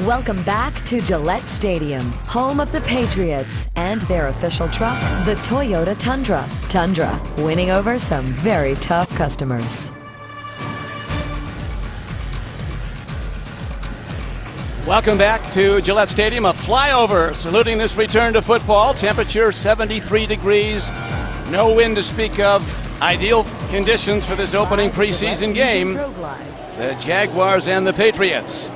Welcome back to Gillette Stadium, home of the Patriots and their official truck, the Toyota Tundra. Tundra, winning over some very tough customers. Welcome back to Gillette Stadium. A flyover saluting this return to football. Temperature 73 degrees. No wind to speak of. Ideal conditions for this opening preseason game. The Jaguars and the Patriots.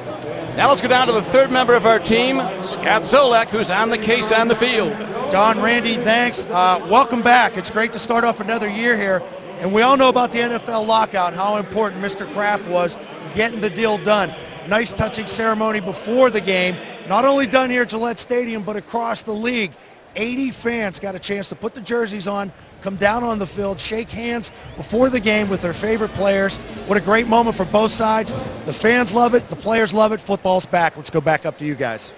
Now let's go down to the third member of our team, Scott Zolak, who's on the case on the field. Don, Randy, thanks. Welcome back. It's great to start off another year here. And we all know about the NFL lockout, how important Mr. Kraft was getting the deal done. Nice touching ceremony before the game. Not only done here at Gillette Stadium, but across the league. 80 fans got a chance to put the jerseys on, come down on the field, shake hands before the game with their favorite players. What a great moment for both sides. The fans love it, the players love it. Football's back. Let's go back up to you guys.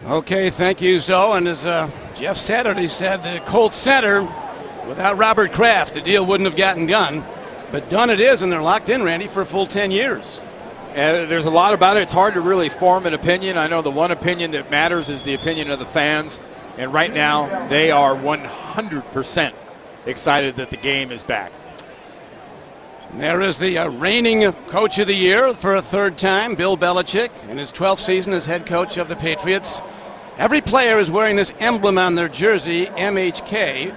Okay, thank you, Zoe. And as Jeff Saturday said, the Colts center, without Robert Kraft, the deal wouldn't have gotten done. But done it is, and they're locked in, Randy, for a full 10 years. And there's a lot about it. It's hard to really form an opinion. I know the one opinion that matters is the opinion of the fans. And right now, they are 100% excited that the game is back. There is the reigning coach of the year for a third time, Bill Belichick, in his 12th season as head coach of the Patriots. Every player is wearing this emblem on their jersey, MHK,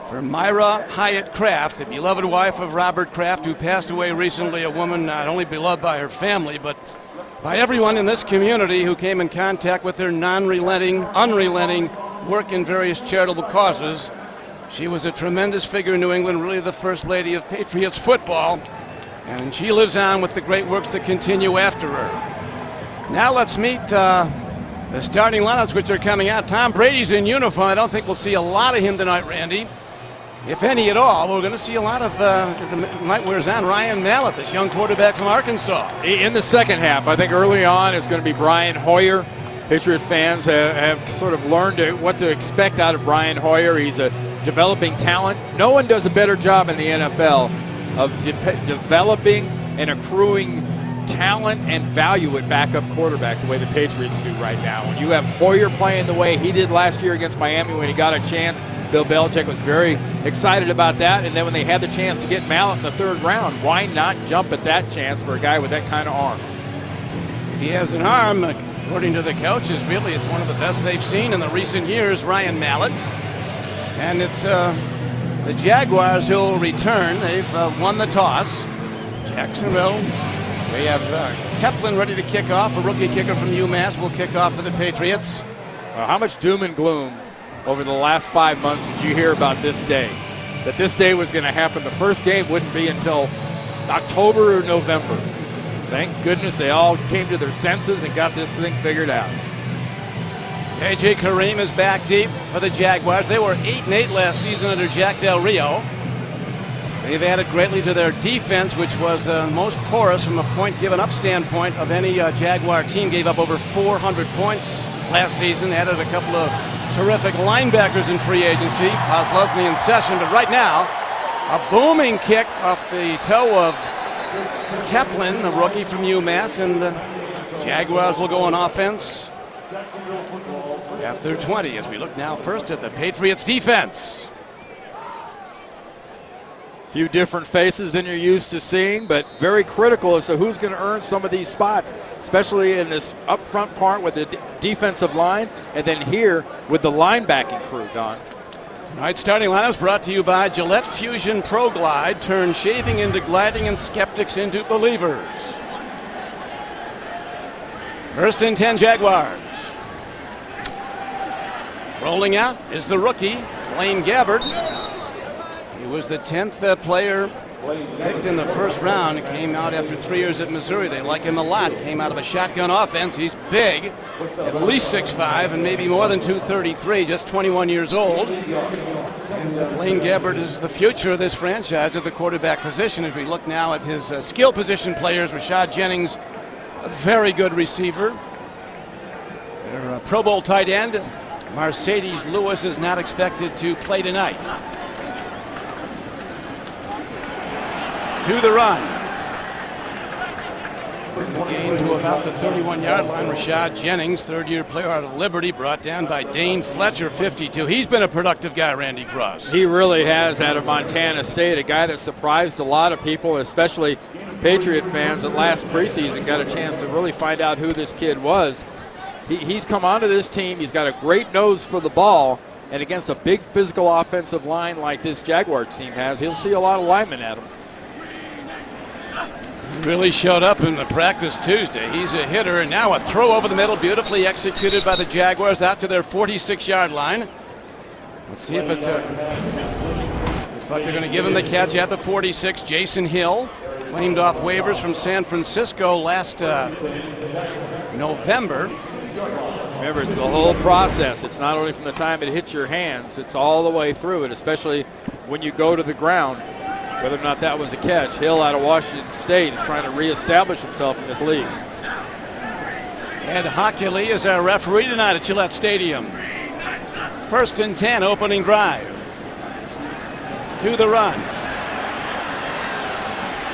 for Myra Hyatt Kraft, the beloved wife of Robert Kraft, who passed away recently, a woman not only beloved by her family, but by everyone in this community who came in contact with her unrelenting work in various charitable causes. She was a tremendous figure in New England, really the first lady of Patriots football, and she lives on with the great works that continue after her. Now let's meet the starting lineups which are coming out. Tom Brady's in uniform. I don't think we'll see a lot of him tonight, Randy. If any at all, we're going to see a lot of, as the night wears on, Ryan Mallett, this young quarterback from Arkansas. In the second half, I think early on it's going to be Brian Hoyer. Patriot fans have sort of learned what to expect out of Brian Hoyer. He's a developing talent. No one does a better job in the NFL of developing and accruing talent and value at backup quarterback the way the Patriots do right now. When you have Hoyer playing the way he did last year against Miami when he got a chance, Bill Belichick was very excited about that. And then when they had the chance to get Mallett in the third round, why not jump at that chance for a guy with that kind of arm? He has an arm, according to the coaches, really it's one of the best they've seen in the recent years, Ryan Mallett. And it's the Jaguars who will return. They've won the toss. Jacksonville. They have Kaplan ready to kick off. A rookie kicker from UMass will kick off for the Patriots. Well, how much doom and gloom over the last 5 months did you hear about this day? That this day was going to happen. The first game wouldn't be until October or November. Thank goodness they all came to their senses and got this thing figured out. A.J. Kareem is back deep for the Jaguars. They were 8-8 last season under Jack Del Rio. They've added greatly to their defense, which was the most porous from a point given up standpoint of any Jaguar team. Gave up over 400 points last season. Added a couple of terrific linebackers in free agency, Kozlowski and Session. But right now, a booming kick off the toe of Kaplan, the rookie from UMass, and the Jaguars will go on offense at their 20 as we look now first at the Patriots defense. Few different faces than you're used to seeing, but very critical as to who's going to earn some of these spots, especially in this up front part with the defensive line, and then here with the linebacking crew, Don. Tonight's starting lineups brought to you by Gillette Fusion Pro Glide. Turn shaving into gliding and skeptics into believers. First and 10 Jaguars. Rolling out is the rookie, Blaine Gabbert. He was the 10th player picked in the first round. He came out after 3 years at Missouri. They like him a lot. He came out of a shotgun offense. He's big, at least 6'5", and maybe more than 233, just 21 years old. And Blaine Gabbert is the future of this franchise at the quarterback position. As we look now at his skill position players, Rashad Jennings, a very good receiver. Their Pro Bowl tight end, Mercedes Lewis, is not expected to play tonight. To the run. And the gain to about the 31-yard line. Rashad Jennings, third-year player out of Liberty, brought down by Dane Fletcher, 52. He's been a productive guy, Randy Cross. He really has, out of Montana State, a guy that surprised a lot of people, especially Patriot fans that last preseason got a chance to really find out who this kid was. He's come onto this team. He's got a great nose for the ball, and against a big physical offensive line like this Jaguar team has, he'll see a lot of linemen at him. Really showed up in the practice Tuesday. He's a hitter, and now a throw over the middle, beautifully executed by the Jaguars out to their 46-yard line. Let's see if it's looks like they're going to give him the catch at the 46. Jason Hill, claimed off waivers from San Francisco last November. Remember, it's the whole process. It's not only from the time it hits your hands, it's all the way through it, especially when you go to the ground. Whether or not that was a catch, Hill out of Washington State is trying to reestablish himself in this league. Ed Hockley is our referee tonight at Gillette Stadium. 1st and 10, opening drive. To the run.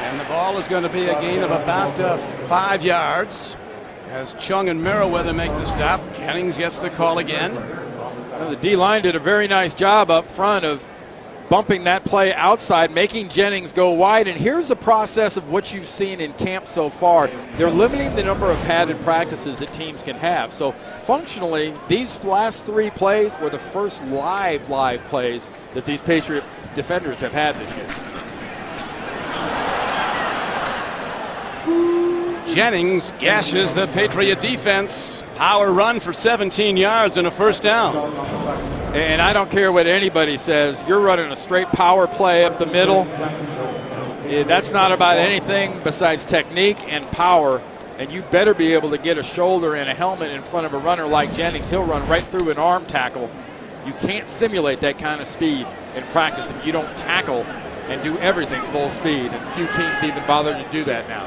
And the ball is going to be a gain of about 5 yards as Chung and Merriweather make the stop. Jennings gets the call again. The D-line did a very nice job up front of bumping that play outside, making Jennings go wide. And here's the process of what you've seen in camp so far. They're limiting the number of padded practices that teams can have. So functionally, these last 3 plays were the first live plays that these Patriot defenders have had this year. Jennings gashes the Patriot defense. Power run for 17 yards and a first down. And I don't care what anybody says, you're running a straight power play up the middle. That's not about anything besides technique and power, and you better be able to get a shoulder and a helmet in front of a runner like Jennings. He'll run right through an arm tackle. You can't simulate that kind of speed in practice if you don't tackle and do everything full speed, and few teams even bother to do that now.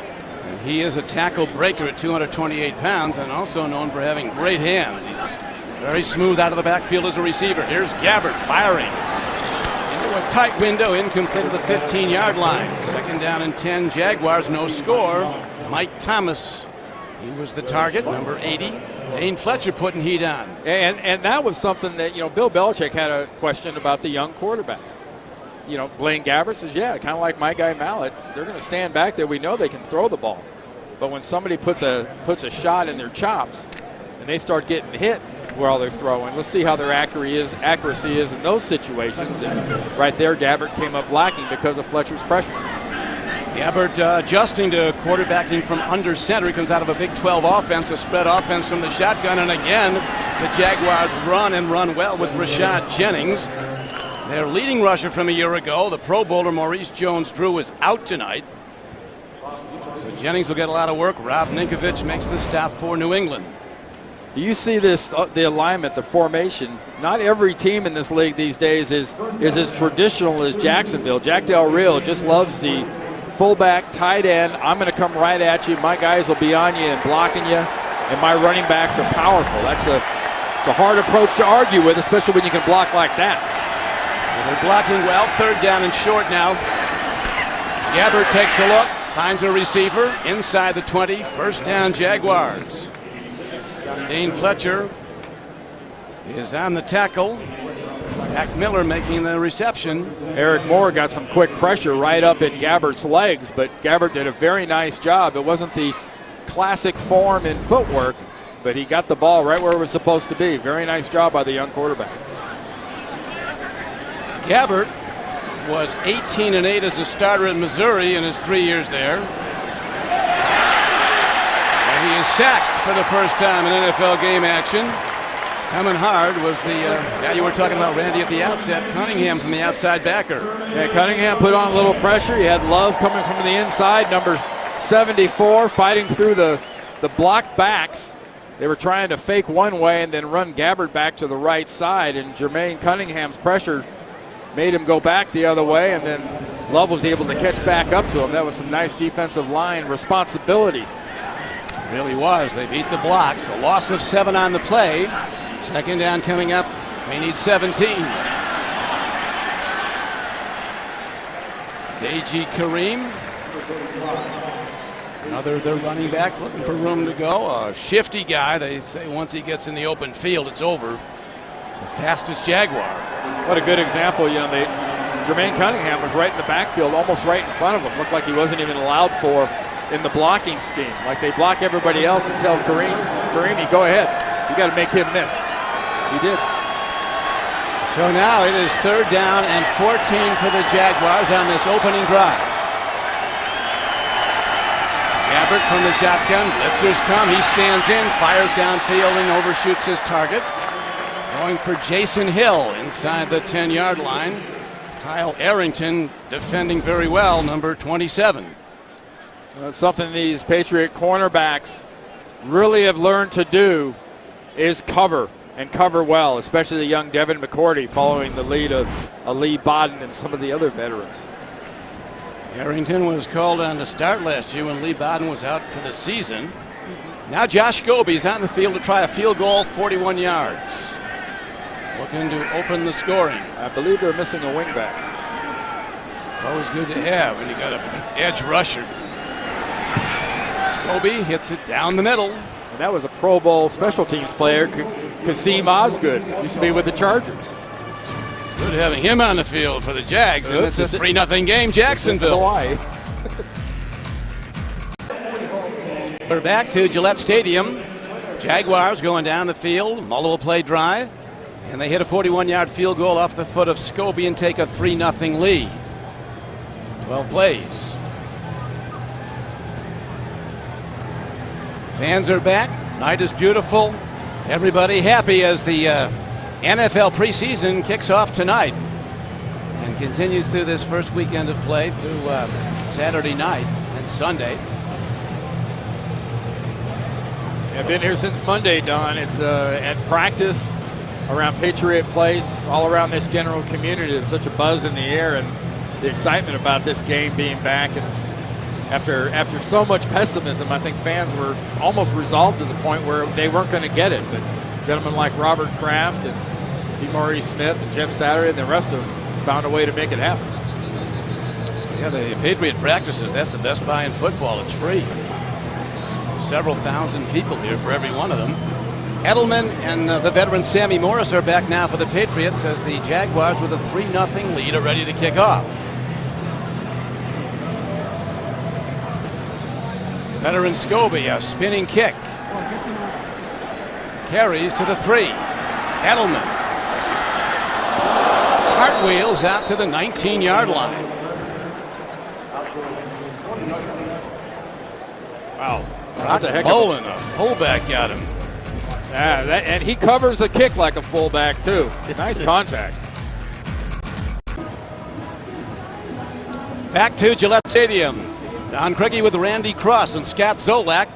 And he is a tackle breaker at 228 pounds and also known for having great hands. He's very smooth out of the backfield as a receiver. Here's Gabbert firing into a tight window, incomplete at the 15-yard line. 2nd down and 10, Jaguars, no score. Mike Thomas, he was the target, number 80. Dane Fletcher putting heat on. And that was something that, Bill Belichick had a question about the young quarterback. Blaine Gabbert says, yeah, kind of like my guy Mallett, they're going to stand back there. We know they can throw the ball. But when somebody puts a shot in their chops and they start getting hit while they're throwing, let's see how their accuracy is in those situations. And right there, Gabbert came up lacking because of Fletcher's pressure. Gabbert adjusting to quarterbacking from under center. He comes out of a Big 12 offense, a spread offense from the shotgun. And again, the Jaguars run and run well with Rashad Jennings. Their leading rusher from a year ago, the Pro Bowler Maurice Jones-Drew, is out tonight. So Jennings will get a lot of work. Rob Ninkovich makes the stop for New England. You see this, the alignment, the formation. Not every team in this league these days is as traditional as Jacksonville. Jack Del Rio just loves the fullback, tight end. I'm going to come right at you. My guys will be on you and blocking you, and my running backs are powerful. It's a hard approach to argue with, especially when you can block like that. Well, they're blocking well. 3rd down and short now. Gabbert takes a look, finds a receiver inside the 20. 1st down, Jaguars. Dane Fletcher is on the tackle. Zach Miller making the reception. Eric Moore got some quick pressure right up in Gabbert's legs, but Gabbert did a very nice job. It wasn't the classic form and footwork, but he got the ball right where it was supposed to be. Very nice job by the young quarterback. Gabbert was 18-8 as a starter in Missouri in his 3 years there. And he is sacked for the first time in NFL game action. Coming hard was the guy you were talking about, Randy, at the outset, Cunningham from the outside backer. Yeah, Cunningham put on a little pressure. He had Love coming from the inside, number 74, fighting through the block backs. They were trying to fake one way and then run Gabbert back to the right side, and Jermaine Cunningham's pressure made him go back the other way, and then Love was able to catch back up to him. That was some nice defensive line responsibility. Really was. They beat the blocks. A loss of 7 on the play. 2nd down coming up. They need 17. Deji Kareem Another their running backs looking for room to go. A shifty guy. They say once he gets in the open field, it's over. The fastest Jaguar. What a good example. Jermaine Cunningham was right in the backfield, almost right in front of him. Looked like he wasn't even allowed for in the blocking scheme. Like they block everybody else and tell Karimi, go ahead. You got to make him miss. He did. So now it is 3rd down and 14 for the Jaguars on this opening drive. Gabbert from the shotgun. Blitzers come. He stands in, fires downfield, and overshoots his target. Going for Jason Hill inside the 10-yard line. Kyle Arrington defending very well, number 27. Something these Patriot cornerbacks really have learned to do is cover, and cover well, especially the young Devin McCourty following the lead of Lee Bodden and some of the other veterans. Arrington was called on to start last year when Lee Bodden was out for the season. Now Josh Scobie is out in the field to try a field goal, 41 yards. Looking to open the scoring. I believe they're missing a wingback. It's always good to have when you got an edge rusher. Scobie hits it down the middle. And that was a Pro Bowl special teams player, Kasim Osgood. Used to be with the Chargers. Good having him on the field for the Jags. And it's a 3-0 game, Jacksonville. Hawaii. We're back to Gillette Stadium. Jaguars going down the field, multiple play drive. And they hit a 41-yard field goal off the foot of Scobie and take a 3-0 lead. 12 plays. Fans are back. Night is beautiful. Everybody happy as the NFL preseason kicks off tonight and continues through this first weekend of play through Saturday night and Sunday. I've been here since Monday, Don. It's at practice around Patriot Place, all around this general community. There's such a buzz in the air and the excitement about this game being back. And after so much pessimism, I think fans were almost resolved to the point where they weren't going to get it. But gentlemen like Robert Kraft and DeMaurice Smith and Jeff Saturday and the rest of them found a way to make it happen. Yeah, the Patriot practices, that's the best buy in football. It's free. Several thousand people here for every one of them. Edelman and the veteran Sammy Morris are back now for the Patriots as the Jaguars with a 3-0 lead are ready to kick off. Veteran Scobie, a spinning kick. Carries to the 3. Edelman. Cartwheels out to the 19-yard line. Wow. That's a heck of a fullback got him. Yeah, and he covers the kick like a fullback, too. Nice contact. Back to Gillette Stadium. Don Craigie with Randy Cross and Scott Zolak.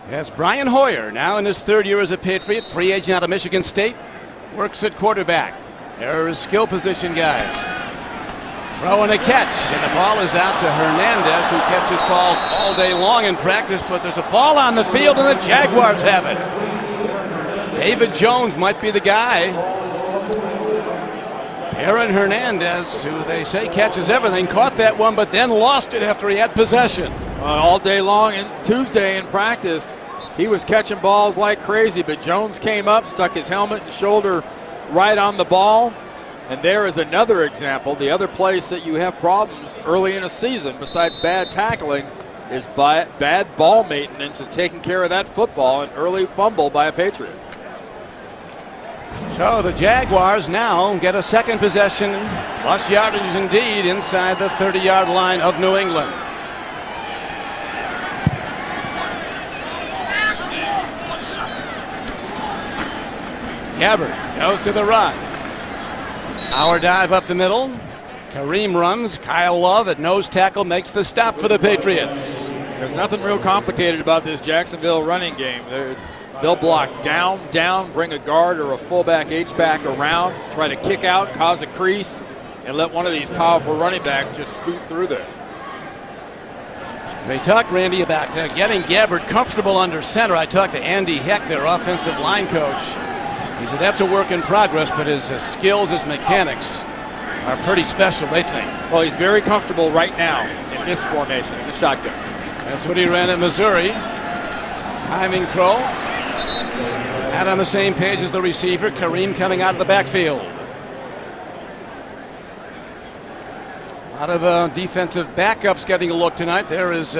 As Brian Hoyer, now in his 3rd year as a Patriot, free agent out of Michigan State, works at quarterback. There are his skill position guys. Throw and a catch, and the ball is out to Hernandez, who catches balls all day long in practice, but there's a ball on the field, and the Jaguars have it. David Jones might be the guy. Aaron Hernandez, who they say catches everything, caught that one, but then lost it after he had possession. All day long and Tuesday in practice, he was catching balls like crazy, but Jones came up, stuck his helmet and shoulder right on the ball. And there is another example. The other place that you have problems early in a season, besides bad tackling, is bad ball maintenance and taking care of that football, an early fumble by a Patriot. So the Jaguars now get a second possession, plus yardage indeed, inside the 30-yard line of New England. Gabbert goes to the run. Our dive up the middle. Kareem runs. Kyle Love at nose tackle makes the stop for the Patriots. There's nothing real complicated about this Jacksonville running game. They'll block down, bring a guard or a fullback H-back around, try to kick out, cause a crease, and let one of these powerful running backs just scoot through there. They talked, Randy, about getting Gabbert comfortable under center. I talked to Andy Heck, their offensive line coach. He said that's a work in progress, but his skills, his mechanics are pretty special, they think. Well, he's very comfortable right now in this formation, in the shotgun. That's what he ran at Missouri. Timing throw. Not on the same page as the receiver. Kareem coming out of the backfield. A lot of defensive backups getting a look tonight. There is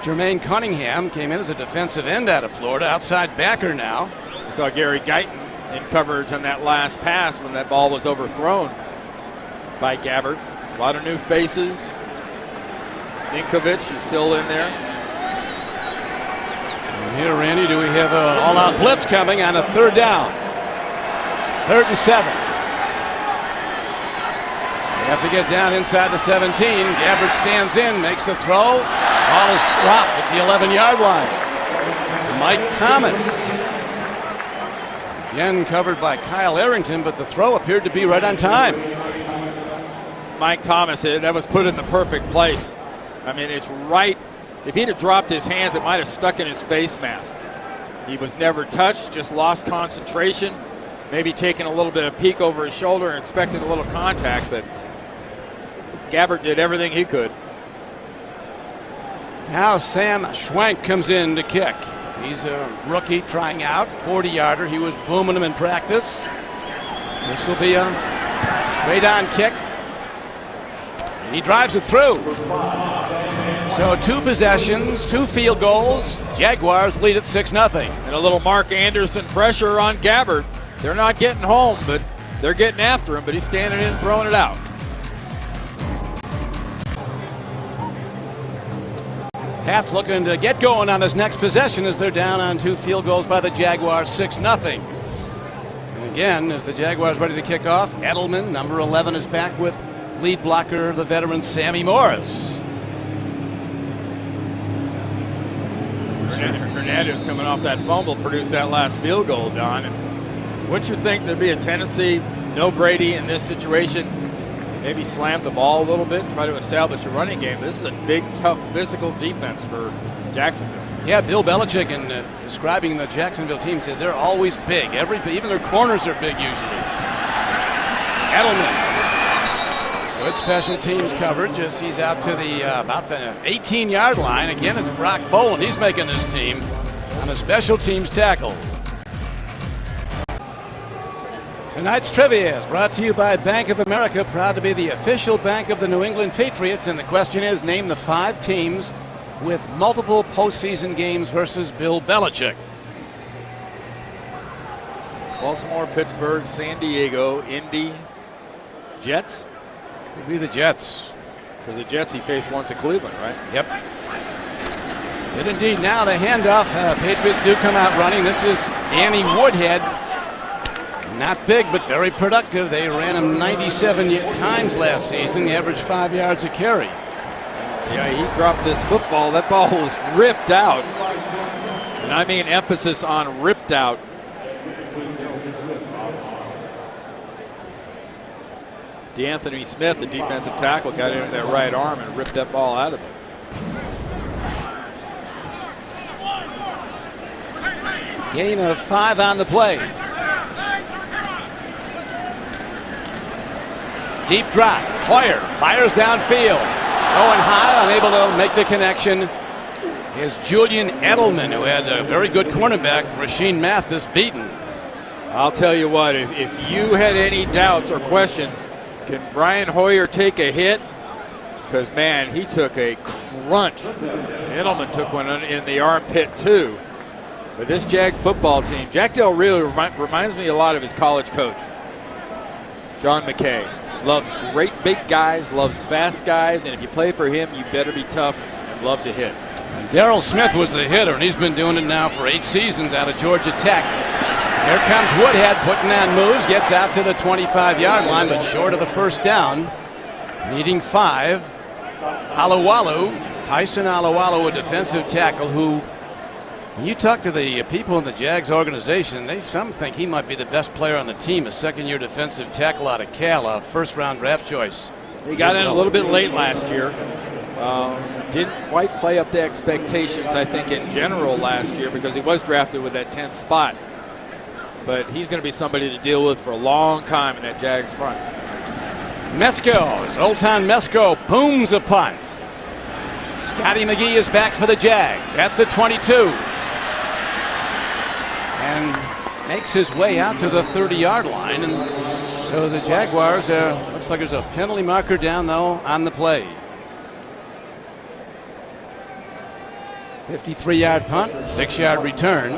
Jermaine Cunningham, came in as a defensive end out of Florida, outside backer now. We saw Gary Guyton in coverage on that last pass when that ball was overthrown by Gabbert. A lot of new faces. Ninkovich is still in there. And here, Randy, do we have an all-out blitz coming on a third down? 3rd and 7. They have to get down inside the 17. Gabbert stands in, makes the throw. Ball is dropped at the 11-yard line. Mike Thomas. Again covered by Kyle Arrington, but the throw appeared to be right on time. Mike Thomas, that was put in the perfect place. I mean, it's right. If he'd have dropped his hands, it might have stuck in his face mask. He was never touched, just lost concentration, maybe taking a little bit of peek over his shoulder and expecting a little contact, but Gabbert did everything he could. Now Sam Schwank comes in to kick. He's a rookie trying out, 40-yarder. He was booming them in practice. This will be a straight-on kick. And he drives it through. So 2 possessions, 2 field goals. Jaguars lead at 6-0. And a little Mark Anderson pressure on Gabbert. They're not getting home, but they're getting after him, but he's standing in and throwing it out. Pats looking to get going on this next possession as they're down on 2 field goals by the Jaguars, 6-0. And again, as the Jaguars ready to kick off, Edelman, number 11, is back with lead blocker, the veteran Sammy Morris. Hernandez coming off that fumble produced that last field goal, Don. And wouldn't you think there'd be a tendency, no Brady in this situation, maybe slam the ball a little bit, try to establish a running game? This is a big, tough, physical defense for Jacksonville. Yeah, Bill Belichick, in describing the Jacksonville team, said they're always big. Even their corners are big usually. Edelman. Good special teams coverage as he's out to the about the 18-yard line. Again, it's Brock Bowen. He's making this team on a special teams tackle. Tonight's trivia is brought to you by Bank of America, proud to be the official bank of the New England Patriots. And the question is, name the 5 teams with multiple postseason games versus Bill Belichick. Baltimore, Pittsburgh, San Diego, Indy, Jets. Would be the Jets. Because the Jets he faced once at Cleveland, right? Yep. Did indeed. Now the handoff. Patriots do come out running. This is Danny Woodhead. Not big, but very productive. They ran him 97 times last season. He averaged 5 yards a carry. Yeah, he dropped this football. That ball was ripped out. And I mean emphasis on ripped out. DeAnthony Smith, the defensive tackle, got into that right arm and ripped that ball out of it. Gain of 5 on the play. Deep drop. Hoyer fires downfield. Going high, unable to make the connection is Julian Edelman, who had a very good cornerback, Rasheed Mathis, beaten. I'll tell you what, if you had any doubts or questions, can Brian Hoyer take a hit? Because, man, he took a crunch. Edelman took one in the armpit, too. But this Jag football team, Jack Del Rio reminds me a lot of his college coach, John McKay. Loves great big guys, loves fast guys, and if you play for him, you better be tough and love to hit. Darrell Smith was the hitter, and he's been doing it now for 8 seasons out of Georgia Tech. Here comes Woodhead putting on moves, gets out to the 25-yard line, but short of the first down, needing 5. Tyson Aluwalu, a defensive tackle who, when you talk to the people in the Jags organization, some think he might be the best player on the team, a second-year defensive tackle out of Cal, a first-round draft choice. He got in a little bit late last year. Didn't quite play up to expectations, I think, in general last year because he was drafted with that 10th spot. But he's going to be somebody to deal with for a long time in that Jags front. Zoltan Mesko booms a punt. Scotty McGee is back for the Jags at the 22. And makes his way out to the 30-yard line. And so the Jaguars, looks like there's a penalty marker down, though, on the play. 53-yard punt, 6-yard return.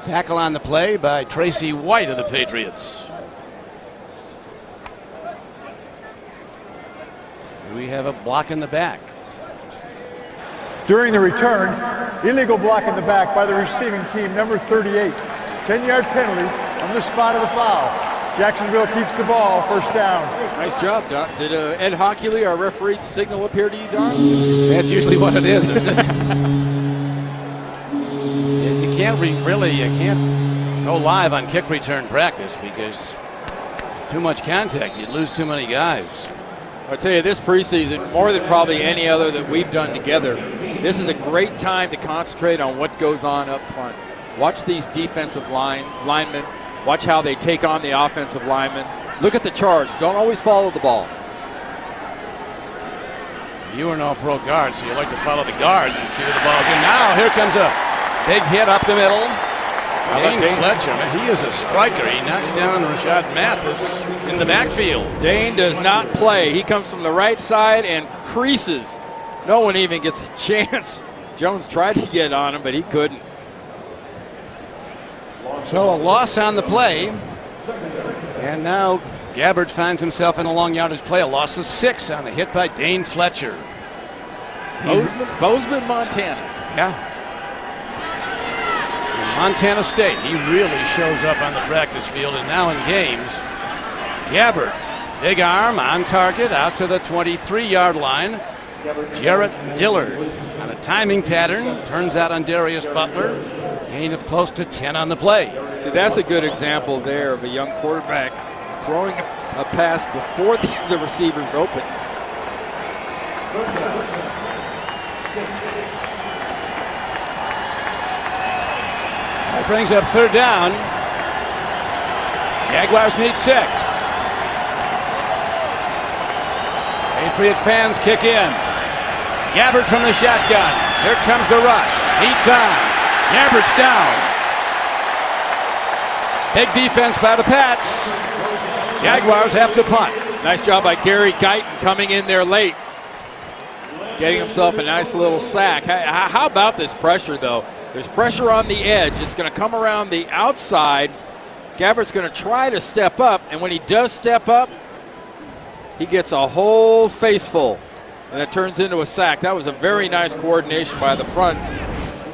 Tackle on the play by Tracy White of the Patriots. We have a block in the back. During the return, illegal block in the back by the receiving team, number 38. 10-yard penalty on the spot of the foul. Jacksonville keeps the ball, first down. Nice job, Don. Did Ed Hockley, our referee, signal up here to you, Don? That's usually what it is, isn't it? You can't you can't go live on kick return practice because too much contact. You'd lose too many guys. I'll tell you, this preseason, more than probably any other that we've done together, this is a great time to concentrate on what goes on up front. Watch these defensive linemen. Watch how they take on the offensive linemen. Look at the charge. Don't always follow the ball. You are no pro guard, so you like to follow the guards and see where the ball goes. Now here comes a big hit up the middle. Dane Fletcher, man, he is a striker. He knocks down Rashad Mathis in the backfield. Dane does not play. He comes from the right side and creases. No one even gets a chance. Jones tried to get on him, but he couldn't. So a loss on the play. And now Gabbard finds himself in a long yardage play. A loss of 6 on the hit by Dane Fletcher. Bozeman, Montana. Yeah. Montana State, he really shows up on the practice field, and now in games. Gabbard, big arm, on target, out to the 23-yard line. Jarrett Dillard on a timing pattern, turns out on Darius Butler. Gain of close to 10 on the play. See, that's a good example there of a young quarterback throwing a pass before the receiver's open. That brings up third down. Jaguars need 6. Patriot fans kick in. Gabbard from the shotgun. Here comes the rush. Heat's on. Gabbard's down. Big defense by the Pats. Jaguars have to punt. Nice job by Gary Guyton coming in there late. Getting himself a nice little sack. How about this pressure, though? There's pressure on the edge. It's going to come around the outside. Gabbard's going to try to step up, and when he does step up, he gets a whole face full, and it turns into a sack. That was a very nice coordination by the front,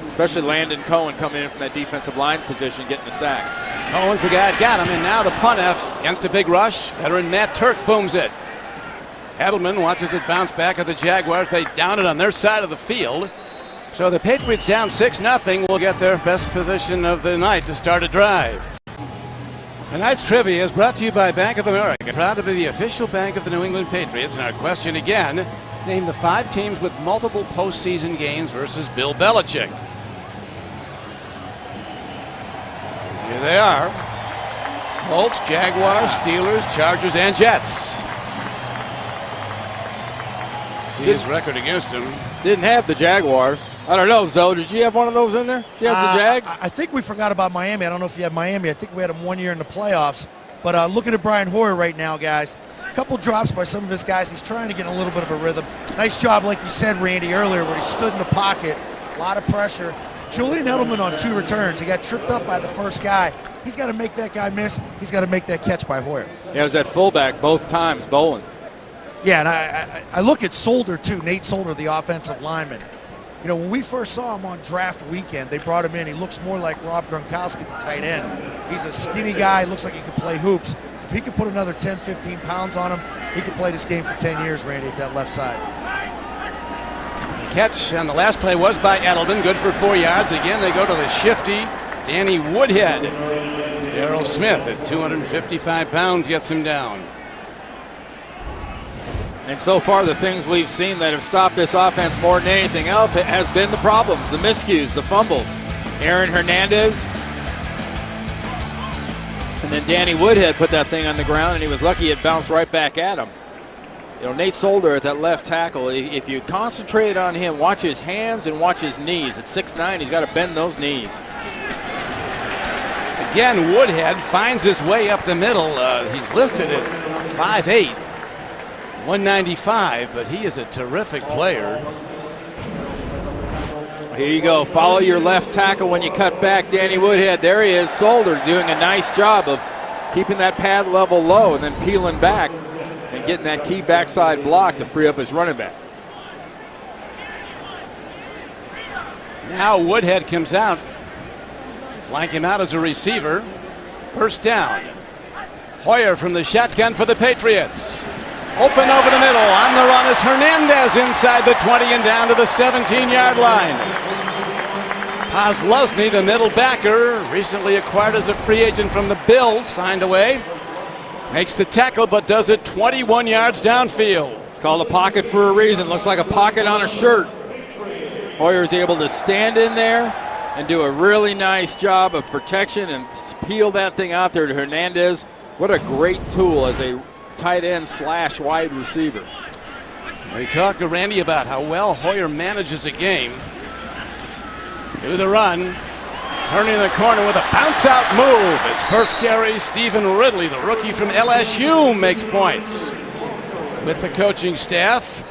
especially Landon Cohen coming in from that defensive line position, getting the sack. Cohen's the guy that got him, and now the punt against a big rush. Veteran Matt Turk booms it. Edelman watches it bounce back at the Jaguars. They down it on their side of the field. So the Patriots down 6-0 will get their best position of the night to start a drive. Tonight's trivia is brought to you by Bank of America, proud to be the official bank of the New England Patriots. And our question again, name the 5 teams with multiple postseason games versus Bill Belichick. Here they are. Colts, Jaguars, Steelers, Chargers, and Jets. See his record against them. Didn't have the Jaguars. I don't know, Zoe, did you have one of those in there? Did you have the Jags? I think we forgot about Miami. I don't know if you have Miami. I think we had them 1 year in the playoffs. But looking at Brian Hoyer right now, guys, a couple drops by some of his guys. He's trying to get a little bit of a rhythm. Nice job, like you said, Randy, earlier, where he stood in the pocket. A lot of pressure. Julian Edelman on 2 returns. He got tripped up by the first guy. He's got to make that guy miss. He's got to make that catch by Hoyer. Yeah, it was that fullback both times, Bolin. Yeah, and I look at Solder, too, Nate Solder, the offensive lineman. You know, when we first saw him on draft weekend, they brought him in. He looks more like Rob Gronkowski, the tight end. He's a skinny guy, looks like he can play hoops. If he could put another 10, 15 pounds on him, he could play this game for 10 years, Randy, at that left side. The catch on the last play was by Edelman, good for 4 yards. Again, they go to the shifty Danny Woodhead. Darrell Smith at 255 pounds gets him down. And so far, the things we've seen that have stopped this offense more than anything else has been the problems, the miscues, the fumbles. Aaron Hernandez. And then Danny Woodhead put that thing on the ground, and he was lucky it bounced right back at him. You know, Nate Solder at that left tackle, if you concentrate on him, watch his hands and watch his knees. At 6'9", he's got to bend those knees. Again, Woodhead finds his way up the middle. He's listed at 5'8", 195, but he is a terrific player. Here you go. Follow your left tackle when you cut back. Danny Woodhead. There he is. Solder doing a nice job of keeping that pad level low and then peeling back and getting that key backside block to free up his running back. Now Woodhead comes out. Flank him out as a receiver. First down. Hoyer from the shotgun for the Patriots. Open over the middle. On the run is Hernandez inside the 20 and down to the 17-yard line. Poslusny, the middle backer, recently acquired as a free agent from the Bills, signed away. Makes the tackle, but does it 21 yards downfield. It's called a pocket for a reason. Looks like a pocket on a shirt. Hoyer's able to stand in there and do a really nice job of protection and peel that thing out there to Hernandez. What a great tool as a tight end / wide receiver. We talk to Randy about how well Hoyer manages a game. To the run. Turning the corner with a bounce-out move. His first carry, Stephen Ridley, the rookie from LSU, makes points. With the coaching staff,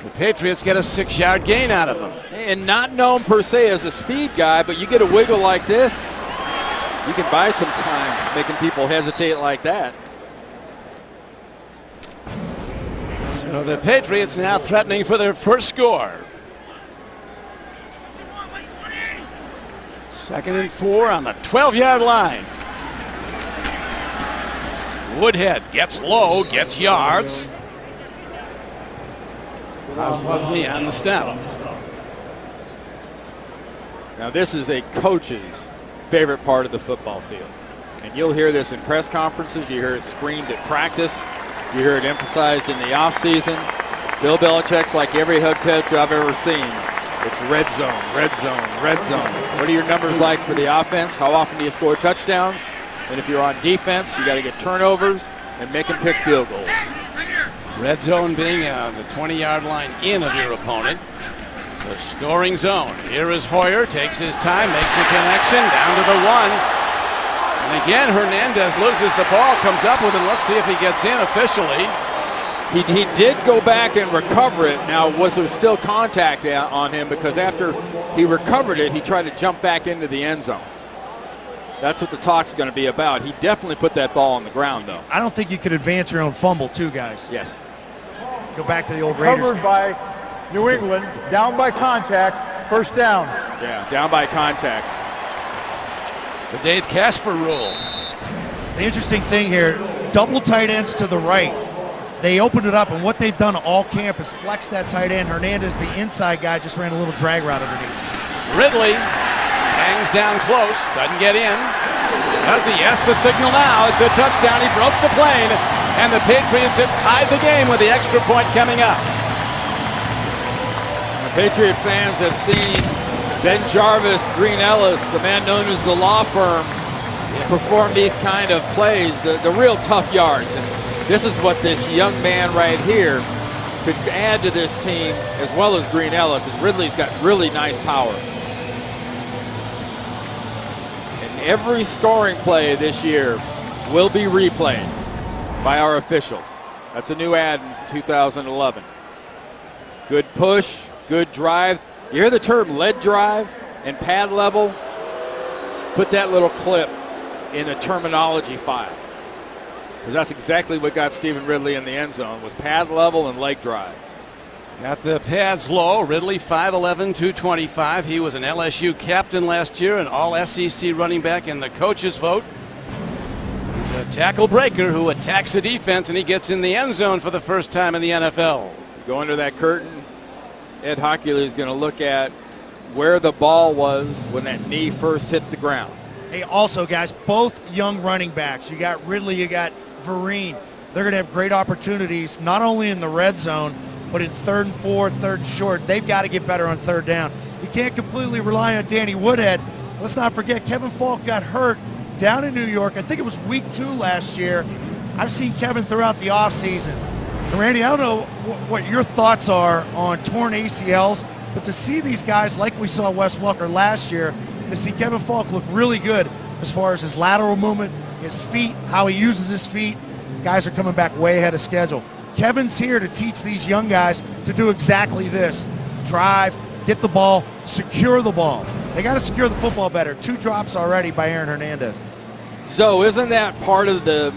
the Patriots get a 6-yard gain out of him. And not known per se as a speed guy, but you get a wiggle like this, you can buy some time making people hesitate like that. So the Patriots now threatening for their first score. 2nd and 4 on the 12-yard line. Woodhead gets low, gets yards. Poslusny on the snap. Now this is a coach's favorite part of the football field. And you'll hear this in press conferences. You hear it screamed at practice. You hear it emphasized in the offseason. Bill Belichick's like every head coach I've ever seen. It's red zone, red zone, red zone. What are your numbers like for the offense? How often do you score touchdowns? And if you're on defense, you got to get turnovers and make them pick field goals. Red zone being the 20-yard line in of your opponent. The scoring zone. Here is Hoyer, takes his time, makes a connection down to the 1. And again, Hernandez loses the ball, comes up with it. Let's see if he gets in officially. He did go back and recover it. Now, was there still contact on him? Because after he recovered it, he tried to jump back into the end zone. That's what the talk's going to be about. He definitely put that ball on the ground, though. I don't think you could advance your own fumble, too, guys. Yes. Go back to the old Raiders. Covered by New England, down by contact, first down. Yeah, down by contact. The Dave Casper rule. The interesting thing here, double tight ends to the right. They opened it up, and what they've done all camp is flex that tight end. Hernandez, the inside guy, just ran a little drag route underneath. Ridley hangs down close, doesn't get in. Does he? Yes, the signal now. It's a touchdown. He broke the plane, and the Patriots have tied the game with the extra point coming up. The Patriot fans have seen Ben Jarvis, Green Ellis, the man known as the law firm, perform these kind of plays, the real tough yards. And this is what this young man right here could add to this team, as well as Green Ellis. And Ridley's got really nice power. And every scoring play this year will be replayed by our officials. That's a new ad in 2011. Good push, good drive. You hear the term lead drive and pad level? Put that little clip in a terminology file, because that's exactly what got Stephen Ridley in the end zone, was pad level and leg drive. Got the pads low. Ridley 5'11", 225. He was an LSU captain last year, an all-SEC running back in the coach's vote. He's a tackle breaker who attacks the defense, and he gets in the end zone for the first time in the NFL. Go under that curtain. Ed Hockley is going to look at where the ball was when that knee first hit the ground. Hey, also, guys, both young running backs. You got Ridley, you got Vereen. They're going to have great opportunities, not only in the red zone, but in 3rd and 4, 3rd and short. They've got to get better on 3rd down. You can't completely rely on Danny Woodhead. Let's not forget, Kevin Falk got hurt down in New York. I think it was week 2 last year. I've seen Kevin throughout the offseason. And Randy, I don't know what your thoughts are on torn ACLs, but to see these guys like we saw Wes Welker last year, to see Kevin Falk look really good as far as his lateral movement, his feet, how he uses his feet, guys are coming back way ahead of schedule. Kevin's here to teach these young guys to do exactly this. Drive, get the ball, secure the ball. They got to secure the football better. 2 drops already by Aaron Hernandez. So isn't that part of the,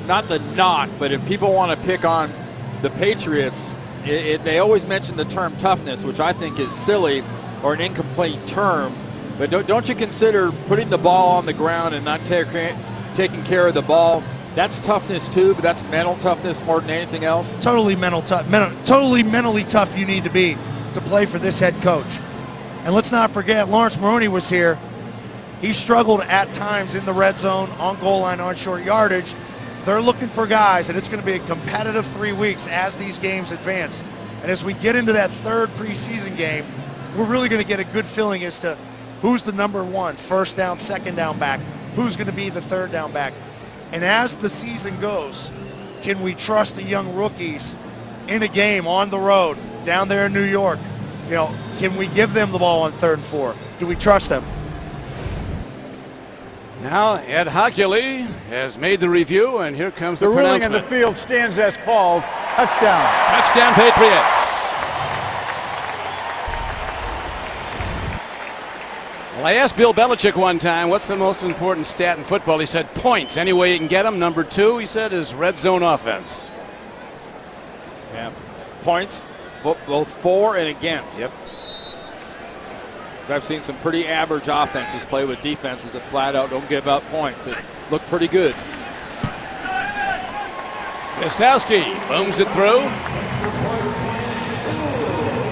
not the knock, but if people want to pick on the Patriots, they always mention the term toughness, which I think is silly or an incomplete term. But don't you consider putting the ball on the ground and not taking care of the ball? That's toughness too, but that's mental toughness more than anything else. Totally totally mentally tough you need to be to play for this head coach. And let's not forget, Lawrence Maroney was here. He struggled at times in the red zone, on goal line, on short yardage. They're looking for guys, and it's going to be a competitive 3 weeks as these games advance. And as we get into that 3rd preseason game, we're really going to get a good feeling as to who's the number 1, first down, second down back, who's going to be the 3rd down back. And as the season goes, can we trust the young rookies in a game on the road down there in New York? You know, can we give them the ball on 3rd and 4? Do we trust them? Now Ed Hockley has made the review, and here comes the ruling on pronouncement. the field stands as called. Touchdown. Touchdown, Patriots. Well, I asked Bill Belichick one time, what's the most important stat in football? He said points. Any way you can get them. Number 2, he said, is red zone offense. Yeah, points, both for and against. Yep. Because I've seen some pretty average offenses play with defenses that flat out don't give up points. It looked pretty good. Gostowski booms it through.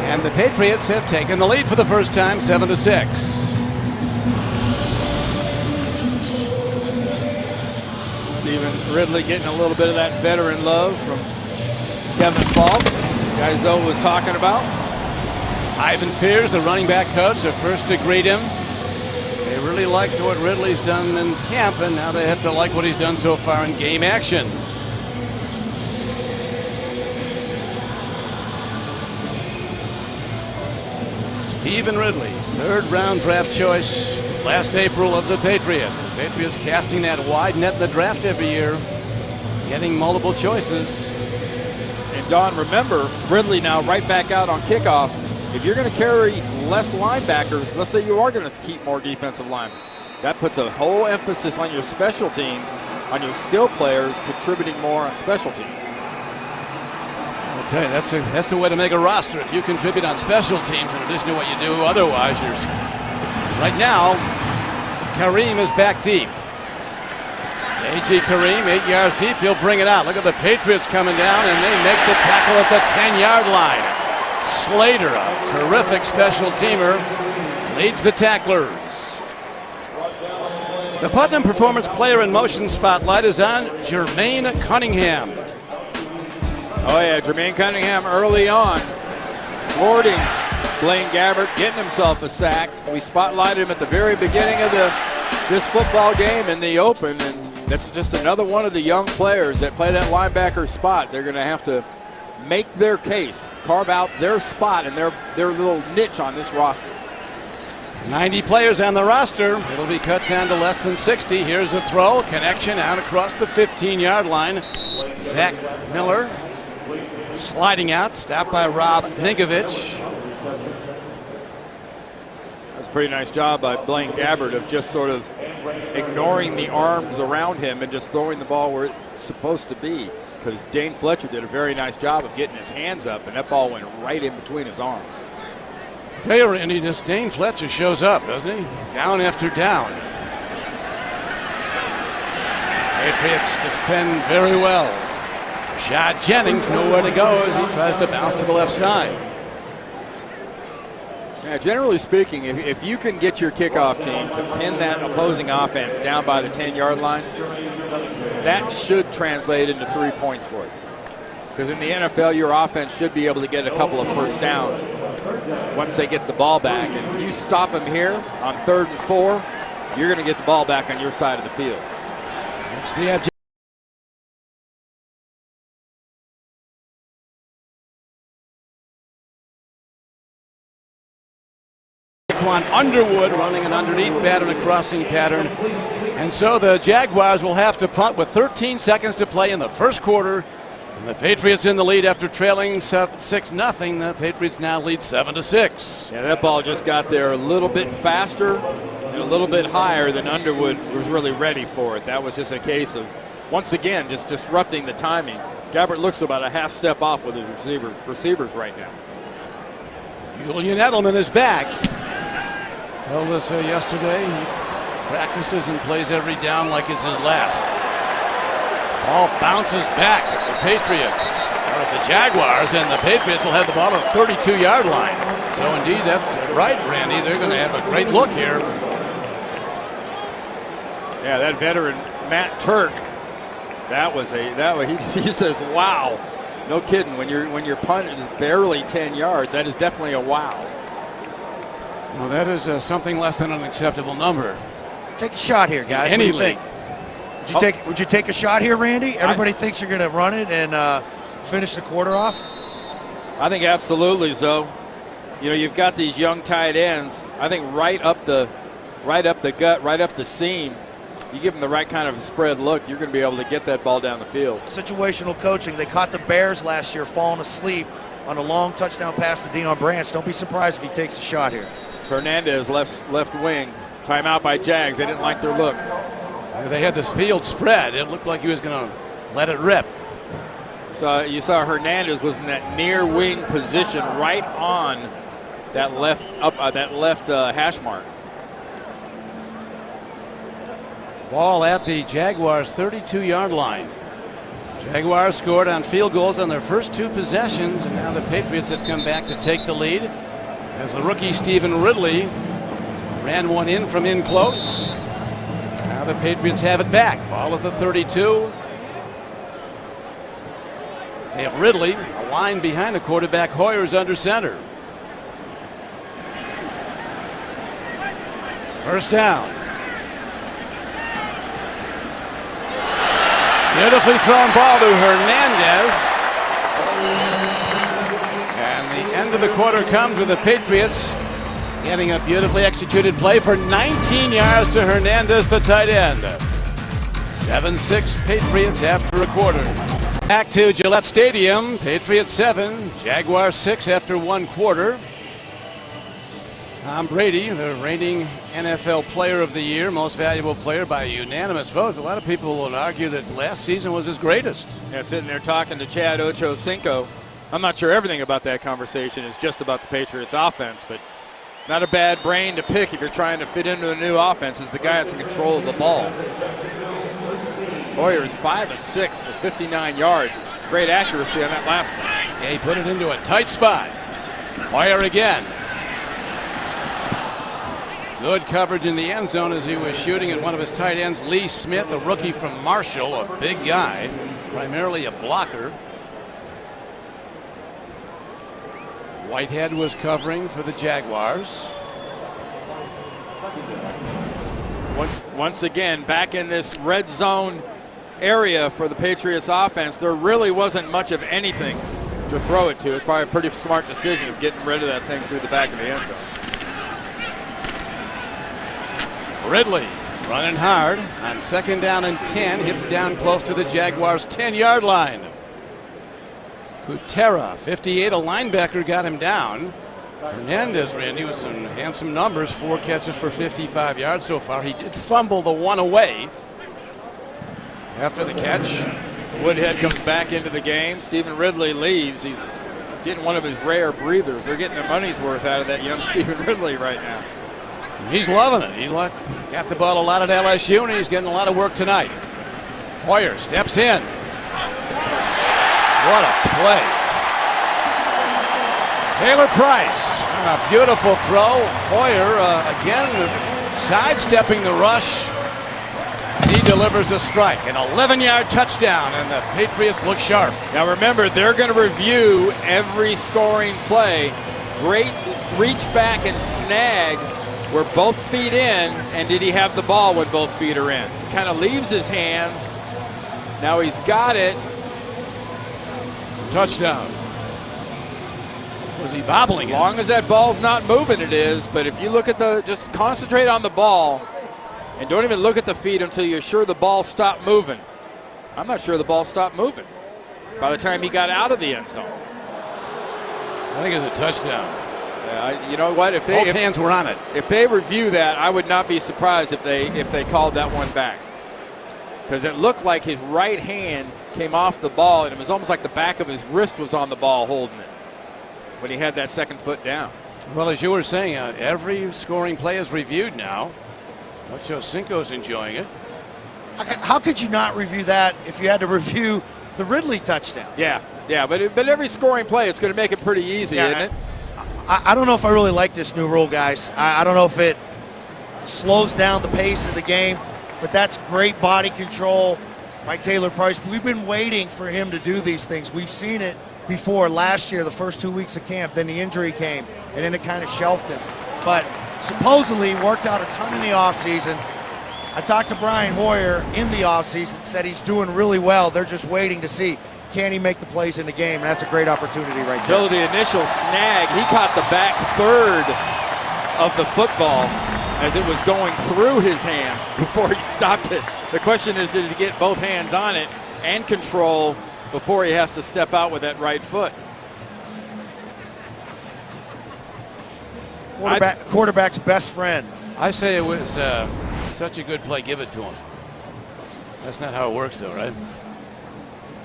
And the Patriots have taken the lead for the first time, 7-6. Stephen Ridley getting a little bit of that veteran love from Kevin Falk, guys Zoe was talking about. Ivan Fears, the running back coach, the first to greet him. They really liked what Ridley's done in camp, and now they have to like what he's done so far in game action. Stephen Ridley, 3rd round draft choice last April of the Patriots. The Patriots casting that wide net in the draft every year, getting multiple choices. And Don, remember, Ridley now right back out on kickoff. If you're going to carry less linebackers, let's say you are going to keep more defensive linemen, that puts a whole emphasis on your special teams, on your skill players contributing more on special teams. Okay, that's the way to make a roster. If you contribute on special teams in addition to what you do otherwise, right now, Kareem is back deep. A.J. Kareem, 8 yards deep, he'll bring it out. Look at the Patriots coming down, and they make the tackle at the 10-yard line. Slater, a terrific special teamer, leads the tacklers. The Putnam Performance Player in Motion Spotlight is on Jermaine Cunningham. Oh yeah, Jermaine Cunningham early on, thwarting Blaine Gabbert, getting himself a sack. We spotlighted him at the very beginning of this football game in the open, and that's just another one of the young players that play that linebacker spot. They're going to have to make their case, carve out their spot and their little niche on this roster. 90 players on the roster. It'll be cut down to less than 60. Here's a throw, connection out across the 15-yard line. Zach Miller sliding out, stopped by Rob Ninkovich. That's a pretty nice job by Blaine Gabbert of just sort of ignoring the arms around him and just throwing the ball where it's supposed to be, because Dane Fletcher did a very nice job of getting his hands up, and that ball went right in between his arms. Hey, Randy, this Dane Fletcher shows up, doesn't he? Down after down. Patriots defend very well. Rashad Jennings nowhere to go as he tries to bounce to the left side. Yeah, generally speaking, if you can get your kickoff team to pin that opposing offense down by the 10-yard line, that should translate into 3 points for you. Because in the NFL, your offense should be able to get a couple of first downs once they get the ball back. And you stop them here on 3rd and 4, you're going to get the ball back on your side of the field. It's the Laquan Underwood running an underneath pattern, a crossing pattern. And so the Jaguars will have to punt with 13 seconds to play in the first quarter. And the Patriots in the lead after trailing 6-0. The Patriots now lead 7-6. Yeah, that ball just got there a little bit faster and a little bit higher than Underwood was really ready for it. That was just a case of, once again, just disrupting the timing. Gabbert looks about a half step off with his receivers right now. Julian Edelman is back. Told us yesterday he practices and plays every down like it's his last. Ball bounces back at the Patriots, or at the Jaguars, and the Patriots will have the ball at the 32-yard line. So indeed, that's right, Randy. They're going to have a great look here. Yeah, that veteran Matt Turk. He says, "Wow." No kidding. When your punt is barely 10 yards, that is definitely a wow. Well, that is something less than an acceptable number. Take a shot here, guys. Any what do you think? Would you take a shot here, Randy? Everybody thinks you're going to run it and finish the quarter off. I think absolutely so. You know, you've got these young tight ends. I think right up the gut, right up the seam. You give them the right kind of spread look, you're going to be able to get that ball down the field. Situational coaching. They caught the Bears last year falling asleep on a long touchdown pass to Deion Branch. Don't be surprised if he takes a shot here. Hernandez left wing. Timeout by Jags. They didn't like their look. They had this field spread. It looked like he was going to let it rip. So you saw Hernandez was in that near wing position, right on that left hash mark. Ball at the Jaguars' 32-yard line. Jaguars scored on field goals on their first two possessions, and now the Patriots have come back to take the lead as the rookie Stephen Ridley ran one in from in close. Now the Patriots have it back. Ball at the 32. They have Ridley, a line behind the quarterback. Hoyer's under center. First down. Beautifully thrown ball to Hernandez. And the end of the quarter comes with the Patriots getting a beautifully executed play for 19 yards to Hernandez, the tight end. 7-6 Patriots after a quarter. Back to Gillette Stadium. Patriots 7, Jaguars 6 after one quarter. Tom Brady, the reigning NFL Player of the Year, most valuable player by a unanimous vote. A lot of people would argue that last season was his greatest. Yeah, sitting there talking to Chad Ochocinco. I'm not sure everything about that conversation is just about the Patriots offense, but not a bad brain to pick if you're trying to fit into a new offense is the guy that's in control of the ball. Hoyer is 5 of 6 for 59 yards. Great accuracy on that last one. Yeah, he put it into a tight spot. Hoyer again. Good coverage in the end zone as he was shooting at one of his tight ends, Lee Smith, a rookie from Marshall, a big guy, primarily a blocker. Whitehead was covering for the Jaguars. Once again, back in this red zone area for the Patriots offense, there really wasn't much of anything to throw it to. It's probably a pretty smart decision of getting rid of that thing through the back of the end zone. Ridley running hard on second down and 10, hits down close to the Jaguars' 10-yard line. Kutera, 58, a linebacker, got him down. Hernandez, Randy, with some handsome numbers, 4 catches for 55 yards so far. He did fumble the one away after the catch. Woodhead comes back into the game. Stephen Ridley leaves. He's getting one of his rare breathers. They're getting their money's worth out of that young Stephen Ridley right now. He's loving it. He got the ball a lot at LSU, and he's getting a lot of work tonight. Hoyer steps in. What a play. Taylor Price, a beautiful throw. Hoyer again sidestepping the rush. And he delivers a strike, an 11-yard touchdown, and the Patriots look sharp. Now remember, they're going to review every scoring play. Great reach back and snag. Were both feet in, and did he have the ball when both feet are in? Kind of leaves his hands. Now he's got it. It's a touchdown. Was he bobbling As it? long as that ball's not moving, it is. But if you look at just concentrate on the ball and don't even look at the feet until you're sure the ball stopped moving. I'm not sure the ball stopped moving by the time he got out of the end zone. I think it's a touchdown. You know what? If Both hands were on it. If they review that, I would not be surprised if they called that one back. Because it looked like his right hand came off the ball, and it was almost like the back of his wrist was on the ball holding it when he had that second foot down. Well, as you were saying, every scoring play is reviewed now. Ocho Cinco's enjoying it. How could you not review that if you had to review the Ridley touchdown? Yeah, but every scoring play, it's going to make it pretty easy, isn't it? I don't know if I really like this new rule, guys. I don't know if it slows down the pace of the game, but that's great body control by Taylor Price. We've been waiting for him to do these things. We've seen it before last year, the first 2 weeks of camp, then the injury came, and then it kind of shelved him. But supposedly worked out a ton in the offseason. I talked to Brian Hoyer in the offseason, said he's doing really well. They're just waiting to see, can he make the plays in the game? And that's a great opportunity right there. So the initial snag, he caught the back third of the football as it was going through his hands before he stopped it. The question is, did he get both hands on it and control before he has to step out with that right foot? Quarterback's best friend. I say it was such a good play, give it to him. That's not how it works, though, right?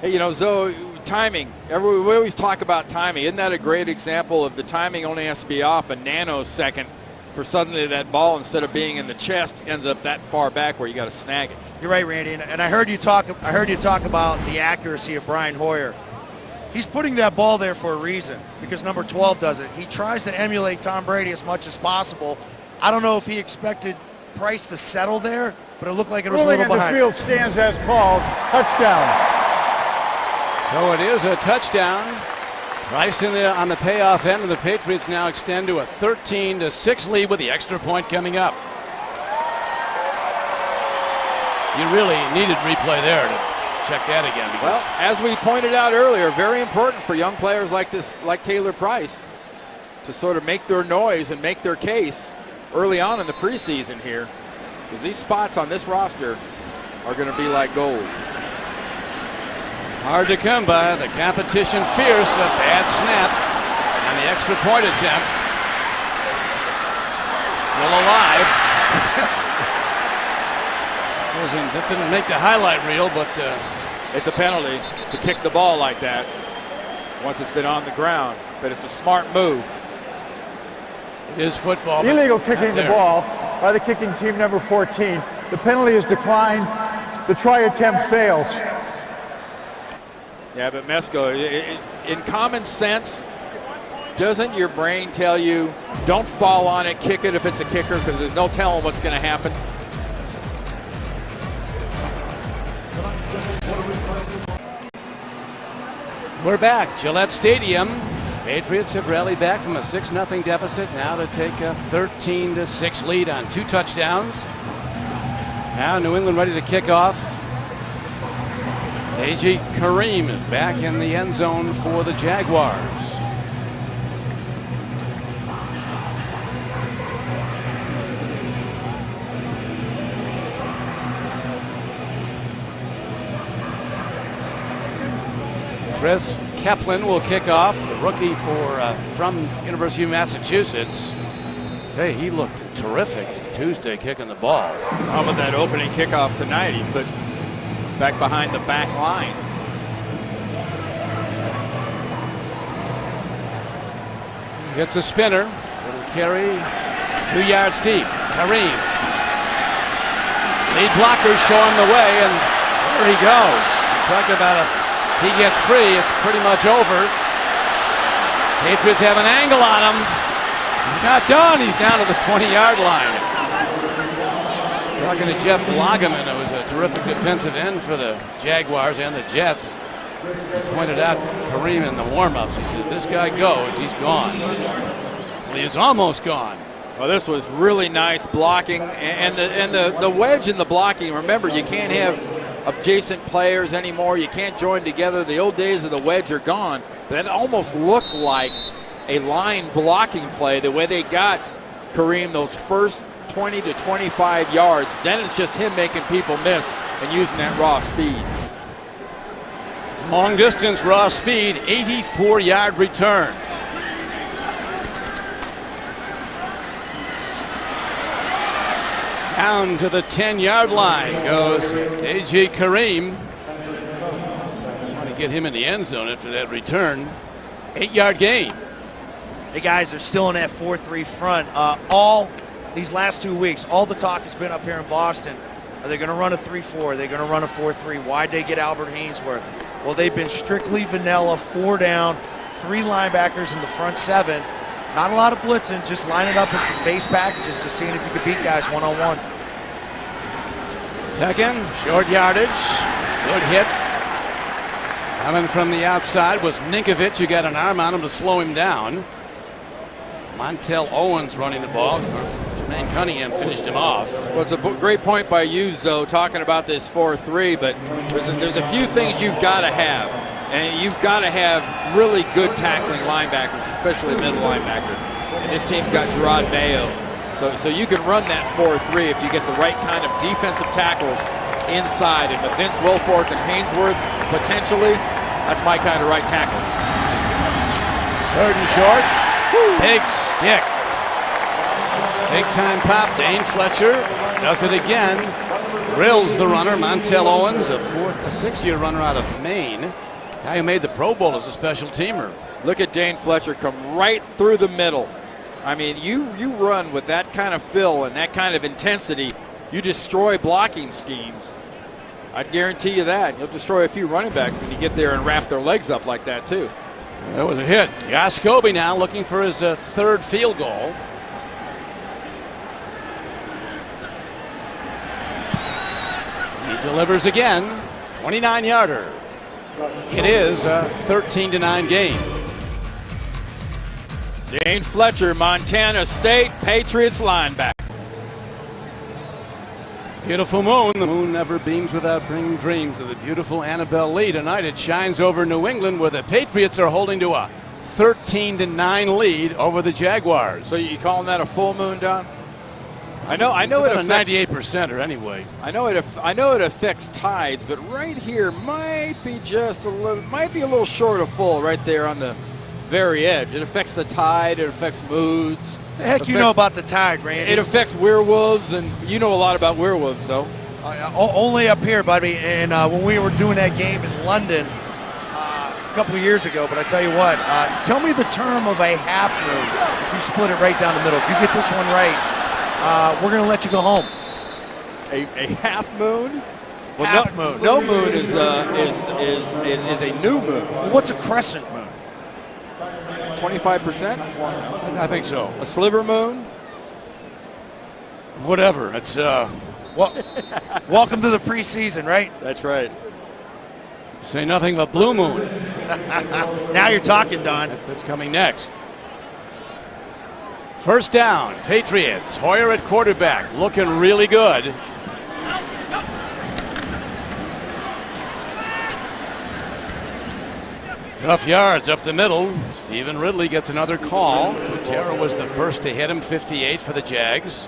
Hey, you know, Zoe, timing. We always talk about timing. Isn't that a great example of the timing only has to be off a nanosecond for suddenly that ball, instead of being in the chest, ends up that far back where you got to snag it. You're right, Randy, and I heard you talk about the accuracy of Brian Hoyer. He's putting that ball there for a reason, because number 12 does it. He tries to emulate Tom Brady as much as possible. I don't know if he expected Price to settle there, but it looked like it was a little behind. The field stands as called. Touchdown. So it is a touchdown. Price on the payoff end, and the Patriots now extend to a 13-6 lead with the extra point coming up. You really needed replay there to check that again. Well, as we pointed out earlier, very important for young players like this, like Taylor Price, to sort of make their noise and make their case early on in the preseason here, because these spots on this roster are going to be like gold. Hard to come by. The competition fierce. A bad snap. And the extra point attempt. Still alive. That didn't make the highlight reel, but it's a penalty to kick the ball like that once it's been on the ground. But it's a smart move. It is football. Illegal kicking the ball by the kicking team, number 14. The penalty is declined. The try attempt fails. Yeah, but Mesko, in common sense, doesn't your brain tell you, don't fall on it, kick it if it's a kicker, because there's no telling what's going to happen? We're back. Gillette Stadium. Patriots have rallied back from a 6-0 deficit now to take a 13-6 lead on 2 touchdowns. Now New England ready to kick off. A.J. Kareem is back in the end zone for the Jaguars. Chris Kaplan will kick off, the rookie from University of Massachusetts. Hey, he looked terrific Tuesday kicking the ball. How about that opening kickoff tonight? He put back behind the back line. Gets a spinner. Little carry. 2 yards deep. Kareem. Lead blockers show him the way, and there he goes. Talk about if he gets free, it's pretty much over. Patriots have an angle on him. He's not done. He's down to the 20-yard line. Talking to Jeff Bloggeman, who was a terrific defensive end for the Jaguars and the Jets. He pointed out Kareem in the warm-ups. He said, this guy goes, he's gone. Well, he's almost gone. Well, this was really nice blocking, and the wedge in the blocking. Remember, you can't have adjacent players anymore. You can't join together. The old days of the wedge are gone. That almost looked like a line blocking play the way they got Kareem those first 20 to 25 yards. Then it's just him making people miss and using that raw speed. Long distance raw speed, 84-yard return. Down to the 10-yard line goes A.J. Kareem. Want to get him in the end zone after that return. 8-yard gain. The guys are still in that 4-3 front. All these last 2 weeks, all the talk has been up here in Boston. Are they going to run a 3-4? Are they going to run a 4-3? Why'd they get Albert Haynesworth? Well, they've been strictly vanilla, 4 down, 3 linebackers in the front 7. Not a lot of blitzing, just line it up in some base packages, just seeing if you could beat guys one-on-one. Second, short yardage, good hit. Coming from the outside was Ninkovich, who got an arm on him to slow him down. Montel Owens running the ball. Jermaine Cunningham finished him off. Well, it's a great point by you, Zoe, talking about this 4-3, but there's a few things you've got to have. And you've got to have really good tackling linebackers, especially middle linebacker. And this team's got Gerard Mayo. So you can run that 4-3 if you get the right kind of defensive tackles inside. And with Vince Wilfork and Haynesworth, potentially, that's my kind of right tackles. Third and short. Big stick. Big time pop. Dane Fletcher does it again. Drills the runner. Montel Owens, a 6-year runner out of Maine. Guy who made the Pro Bowl as a special teamer. Look at Dane Fletcher come right through the middle. I mean, you run with that kind of fill and that kind of intensity, you destroy blocking schemes. I'd guarantee you that. You'll destroy a few running backs when you get there and wrap their legs up like that, too. That was a hit. Jaskobi now looking for his third field goal. He delivers again. 29-yarder. It is a 13-9 game. Dane Fletcher, Montana State Patriots linebacker. Beautiful moon. The moon never beams without bringing dreams of the beautiful Annabelle Lee. Tonight it shines over New England, where the Patriots are holding to a 13-9 lead over the Jaguars. So you calling that a full moon, Don? I know it affects 98%er anyway. I know it affects tides, but right here might be a little short of full right there on the very edge. It affects the tide. It affects moods. The heck you know about the tide, Randy? It affects werewolves, and you know a lot about werewolves, so. Only up here, buddy. And when we were doing that game in London a couple of years ago, but I tell you what, tell me the term of a half moon. If you split it right down the middle, if you get this one right, we're going to let you go home. A half moon? Well, half moon. No moon is a new moon. What's a crescent moon? 25%? I think so. A sliver moon? Whatever. It's welcome to the preseason, right? That's right. Say nothing but blue moon. Now you're talking, Don. That's coming next. First down, Patriots. Hoyer at quarterback, looking really good. Tough yards up the middle. Stephen Ridley gets another call. Butera was the first to hit him, 58 for the Jags.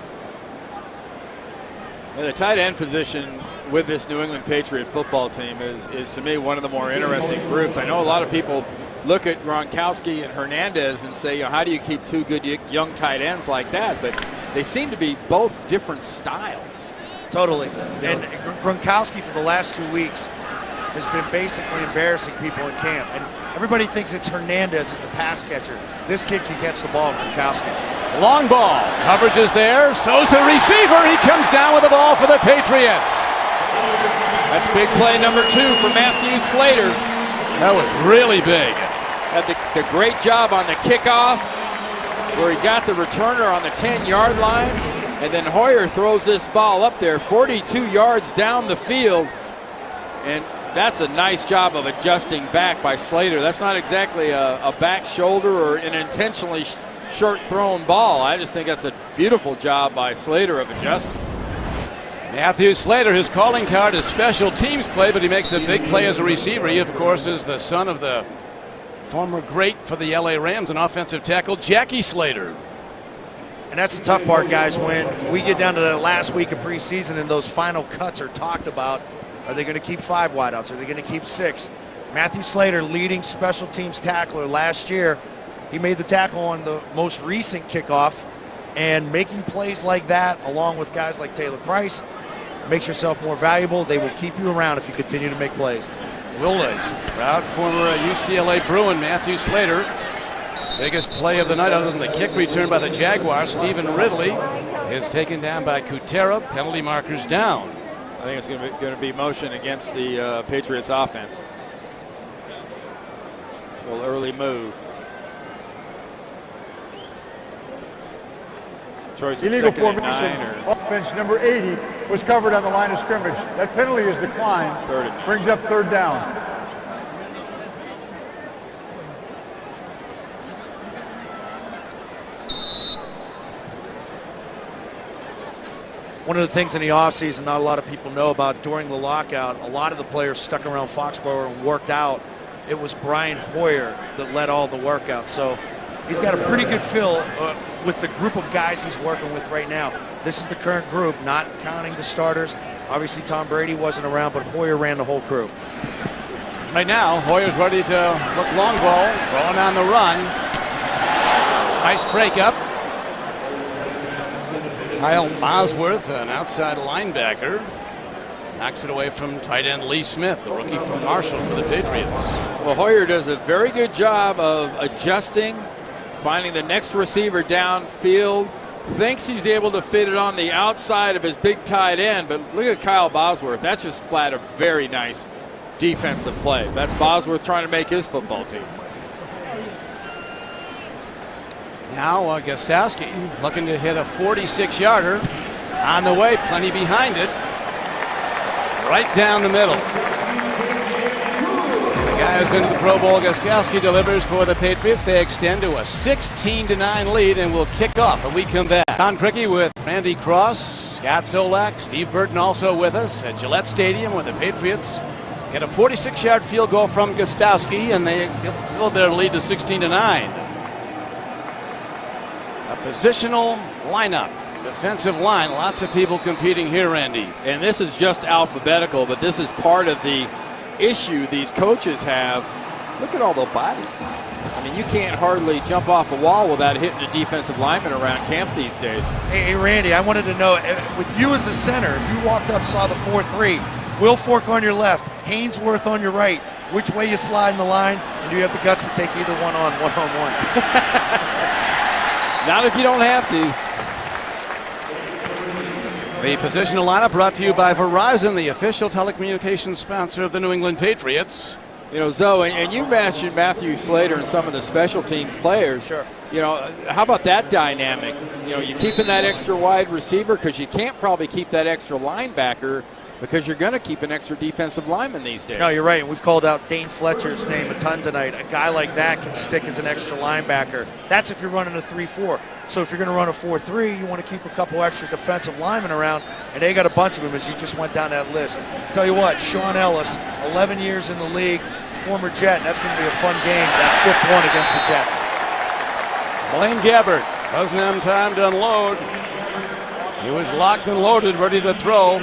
Yeah, the tight end position with this New England Patriot football team is to me one of the more interesting groups. I know a lot of people look at Gronkowski and Hernandez and say, how do you keep two good young tight ends like that? But they seem to be both different styles. Totally. And Gronkowski for the last 2 weeks has been basically embarrassing people in camp. And everybody thinks it's Hernandez as the pass catcher. This kid can catch the ball, Gronkowski. Long ball. Coverage is there. Sosa receiver. He comes down with the ball for the Patriots. That's big play number 2 for Matthew Slater. That was really big. Had the great job on the kickoff where he got the returner on the 10-yard line. And then Hoyer throws this ball up there 42 yards down the field. And that's a nice job of adjusting back by Slater. That's not exactly a back shoulder or an intentionally short thrown ball. I just think that's a beautiful job by Slater of adjustment. Matthew Slater, his calling card is special teams play, but he makes a big play as a receiver. He, of course, is the son of the former great for the LA Rams and offensive tackle Jackie Slater. And that's the tough part, guys, when we get down to the last week of preseason and those final cuts are talked about. Are they going to keep 5 wideouts? Are they going to keep 6? Matthew Slater, leading special teams tackler last year, he made the tackle on the most recent kickoff, and making plays like that, along with guys like Taylor Price, makes yourself more valuable. They will keep you around if you continue to make plays. Will they? Proud former UCLA Bruin Matthew Slater. Biggest play of the night other than the kick return by the Jaguars. Stephen Ridley is taken down by Kutera. Penalty markers down. I think it's going to be motion against the Patriots offense. A little early move. Choice Illegal formation. Offense number 80 was covered on the line of scrimmage. That penalty is declined. Brings up 3rd down. One of the things in the offseason not a lot of people know about, during the lockout, a lot of the players stuck around Foxborough and worked out. It was Brian Hoyer that led all the workouts. So he's got a pretty good feel with the group of guys he's working with right now. This is the current group, not counting the starters. Obviously, Tom Brady wasn't around, but Hoyer ran the whole crew. Right now, Hoyer's ready to look long ball, throwing on the run. Nice breakup. Kyle Bosworth, an outside linebacker, knocks it away from tight end Lee Smith, the rookie from Marshall for the Patriots. Well, Hoyer does a very good job of adjusting, finding the next receiver downfield. Thinks he's able to fit it on the outside of his big tight end, but look at Kyle Bosworth. That's just flat a very nice defensive play. That's Bosworth trying to make his football team. Now Gostowski looking to hit a 46-yarder on the way, plenty behind it. Right down the middle. And the guy who's been to the Pro Bowl, Gostowski, delivers for the Patriots. They extend to a 16-9 lead and will kick off when we come back. Don Criqui with Randy Cross, Scott Zolak, Steve Burton also with us at Gillette Stadium, where the Patriots get a 46-yard field goal from Gostowski, and they build their lead to 16-9. A positional lineup, defensive line, lots of people competing here, Randy. And this is just alphabetical, but this is part of the issue these coaches have. Look at all the bodies. I mean, you can't hardly jump off a wall without hitting a defensive lineman around camp these days. Hey, Randy, I wanted to know, with you as a center, if you walked up, saw the 4-3, Will Fork on your left, Hainsworth on your right, which way you slide in the line, and do you have the guts to take either one-on-one? Not if you don't have to. The positional lineup brought to you by Verizon, the official telecommunications sponsor of the New England Patriots. You know, Zoe, and you mentioned Matthew Slater and some of the special teams players. Sure. You know, how about that dynamic? You know, you keeping that extra wide receiver because you can't probably keep that extra linebacker because you're going to keep an extra defensive lineman these days. No, you're right. And we've called out Dane Fletcher's name a ton tonight. A guy like that can stick as an extra linebacker. That's if you're running a 3-4. So if you're going to run a 4-3, you want to keep a couple extra defensive linemen around, and they got a bunch of them as you just went down that list. Tell you what, Sean Ellis, 11 years in the league, former Jet. That's going to be a fun game, that 5th one against the Jets. Blaine Gabbert doesn't have time to unload. He was locked and loaded, ready to throw.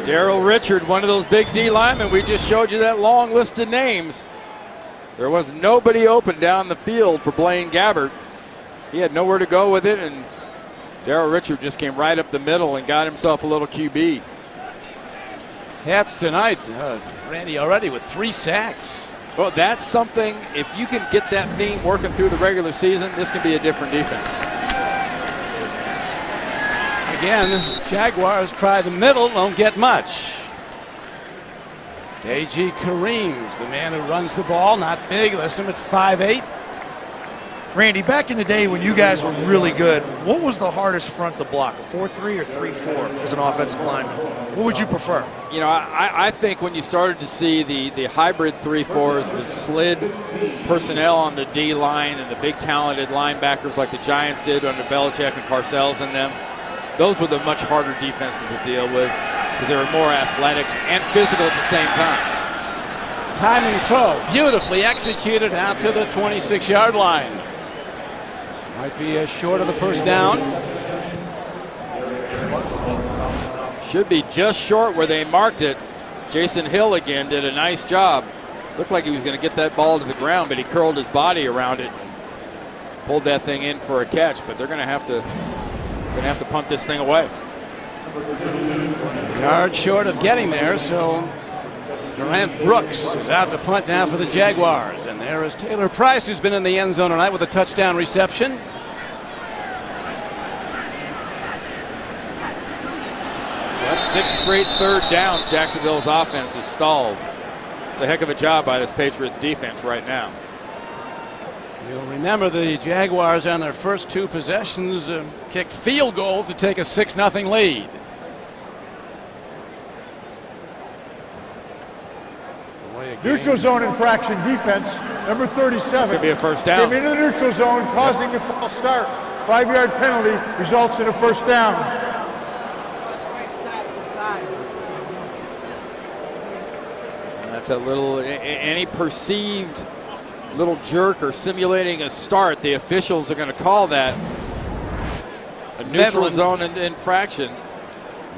Darryl Richard, one of those big D linemen. We just showed you that long list of names. There was nobody open down the field for Blaine Gabbert. He had nowhere to go with it, and Darryl Richard just came right up the middle and got himself a little QB. Hats tonight, Randy already with 3 sacks. Well, that's something, if you can get that theme working through the regular season, this can be a different defense. Again, Jaguars try the middle, don't get much. A.G. Kareem's the man who runs the ball, not big, list him at 5'8". Randy, back in the day when you guys were really good, what was the hardest front to block, a 4-3 or 3-4 as an offensive lineman? What would you prefer? You know, I think when you started to see the hybrid 3-4s with slid personnel on the D line and the big talented linebackers like the Giants did under Belichick and Parcells and them, those were the much harder defenses to deal with because they were more athletic and physical at the same time. Timing throw, beautifully executed out to the 26-yard line. Might be short of the first down. Should be just short where they marked it. Jason Hill again did a nice job. Looked like he was going to get that ball to the ground, but he curled his body around it, pulled that thing in for a catch. But they're going to have to punt this thing away. Yard short of getting there, so Durant Brooks is out to punt now for the Jaguars. And there is Taylor Price, who's been in the end zone tonight with a touchdown reception. That's 6 straight third downs. Jacksonville's offense is stalled. It's a heck of a job by this Patriots defense right now. You'll remember the Jaguars on their first 2 possessions kicked field goals to take a 6-0 lead. Neutral zone infraction defense, number 37. It's going to be a first down. Came into the neutral zone, causing a false start. 5-yard penalty results in a first down. That's a little, any perceived little jerk or simulating a start, the officials are going to call that a neutral zone infraction.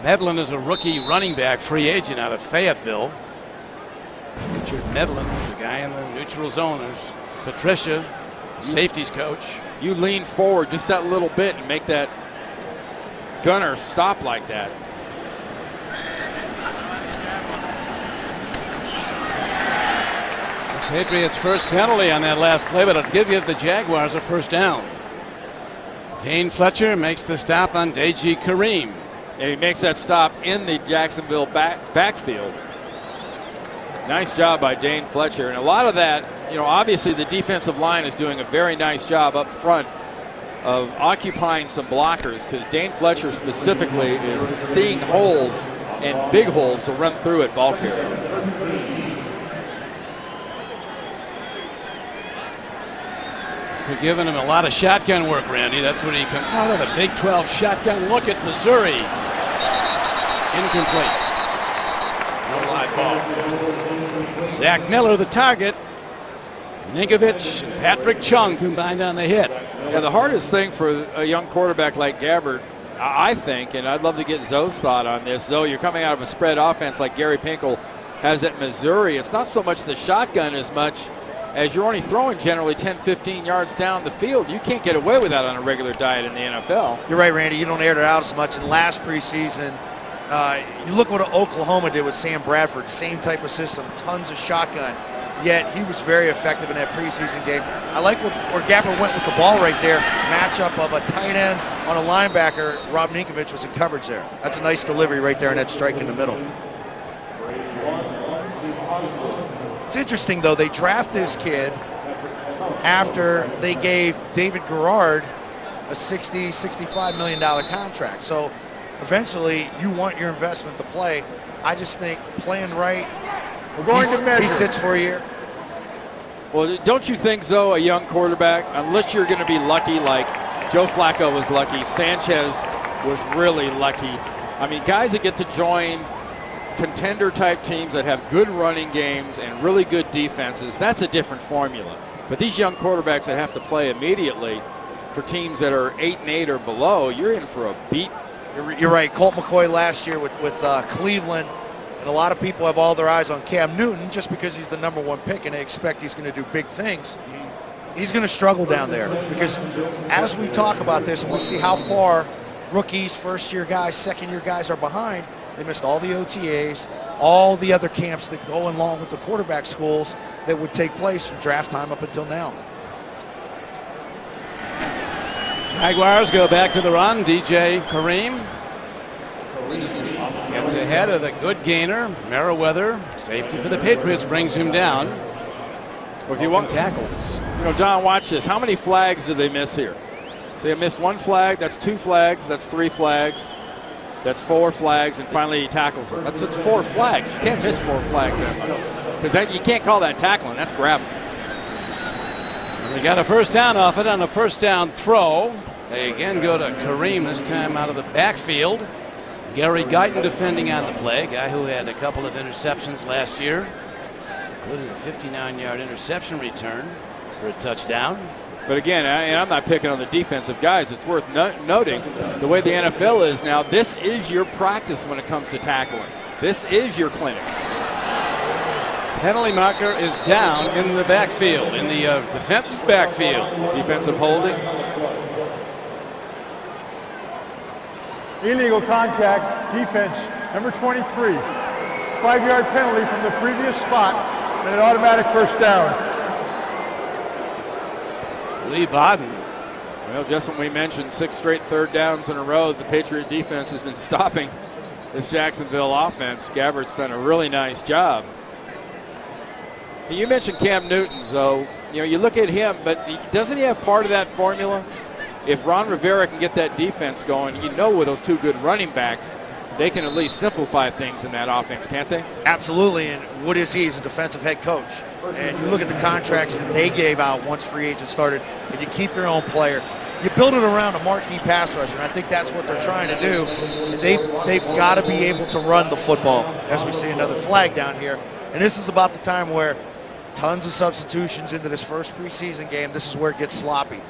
Medlin is a rookie running back, free agent out of Fayetteville. Richard Medlin, the guy in the neutral zone, is Patricia, safeties coach. You lean forward just that little bit and make that gunner stop like that. Patriots' first penalty on that last play, but it'll give you the Jaguars a first down. Dane Fletcher makes the stop on Deji Kareem. And he makes that stop in the Jacksonville backfield. Nice job by Dane Fletcher. And a lot of that, obviously the defensive line is doing a very nice job up front of occupying some blockers, because Dane Fletcher specifically is seeing holes and big holes to run through at ball carrier. We're giving him a lot of shotgun work, Randy. That's what he comes out of the Big 12 shotgun look at Missouri. Incomplete. No live ball. Zach Miller, the target. Ninkovich and Patrick Chung combined on the hit. Yeah, the hardest thing for a young quarterback like Gabbert, I think, and I'd love to get Zoe's thought on this. Zoe, you're coming out of a spread offense like Gary Pinkel has at Missouri. It's not so much the shotgun as much as you're only throwing generally 10, 15 yards down the field. You can't get away with that on a regular diet in the NFL. You're right, Randy. You don't air it out as much. In last preseason, you look what Oklahoma did with Sam Bradford. Same type of system, tons of shotgun. Yet he was very effective in that preseason game. I like where Gabbert went with the ball right there. Matchup of a tight end on a linebacker. Rob Ninkovich was in coverage there. That's a nice delivery right there, and that strike in the middle. It's interesting, though, they draft this kid after they gave David Garrard a $60, $65 million contract. So eventually you want your investment to play. I just think playing right, we're going to measure. He sits for a year. Well, don't you think, Zoe, a young quarterback, unless you're going to be lucky like Joe Flacco was lucky, Sanchez was really lucky. I mean, guys that get to join contender type teams that have good running games and really good defenses, that's a different formula. But these young quarterbacks that have to play immediately for teams that are 8-8 or below, you're in for a beat. You're right. Colt McCoy last year with Cleveland, and a lot of people have all their eyes on Cam Newton just because he's the #1 pick and they expect he's going to do big things. He's going to struggle down there because as we talk about this and we see how far rookies, first-year guys, second-year guys are behind, they missed all the OTAs, all the other camps that go along with the quarterback schools that would take place from draft time up until now. Jaguars go back to the run. DJ Kareem gets ahead of the good gainer, Merriweather. Safety for the Patriots brings him down. Well, if you want tackles. Don, watch this. How many flags did they miss here? So they missed 1 flag, that's 2 flags, that's 3 flags. That's 4 flags, and finally he tackles him. It's 4 flags. You can't miss 4 flags that much. Because you can't call that tackling. That's grabbing. They got a first down off it on a first down throw. They again go to Kareem, this time out of the backfield. Gary Guyton defending on the play, guy who had a couple of interceptions last year. including a 59-yard interception return for a touchdown. But again, and I'm not picking on the defensive guys. It's worth noting the way the NFL is now. This is your practice when it comes to tackling. This is your clinic. Penalty marker is down in the backfield, in the defensive backfield. Defensive holding. Illegal contact, defense, number 23. 5-yard penalty from the previous spot and an automatic first down. Lee Bodden. Well, just when we mentioned 6 straight third downs in a row, the Patriot defense has been stopping this Jacksonville offense. Gabbard's done a really nice job. You mentioned Cam Newton, so you look at him, but doesn't he have part of that formula? If Ron Rivera can get that defense going, with those 2 good running backs, they can at least simplify things in that offense, can't they? Absolutely, and what is he? He's a defensive head coach. And you look at the contracts that they gave out once free agents started, and you keep your own player. You build it around a marquee pass rusher, and I think that's what they're trying to do. And they've got to be able to run the football, as we see another flag down here. And this is about the time where tons of substitutions into this first preseason game. This is where it gets sloppy.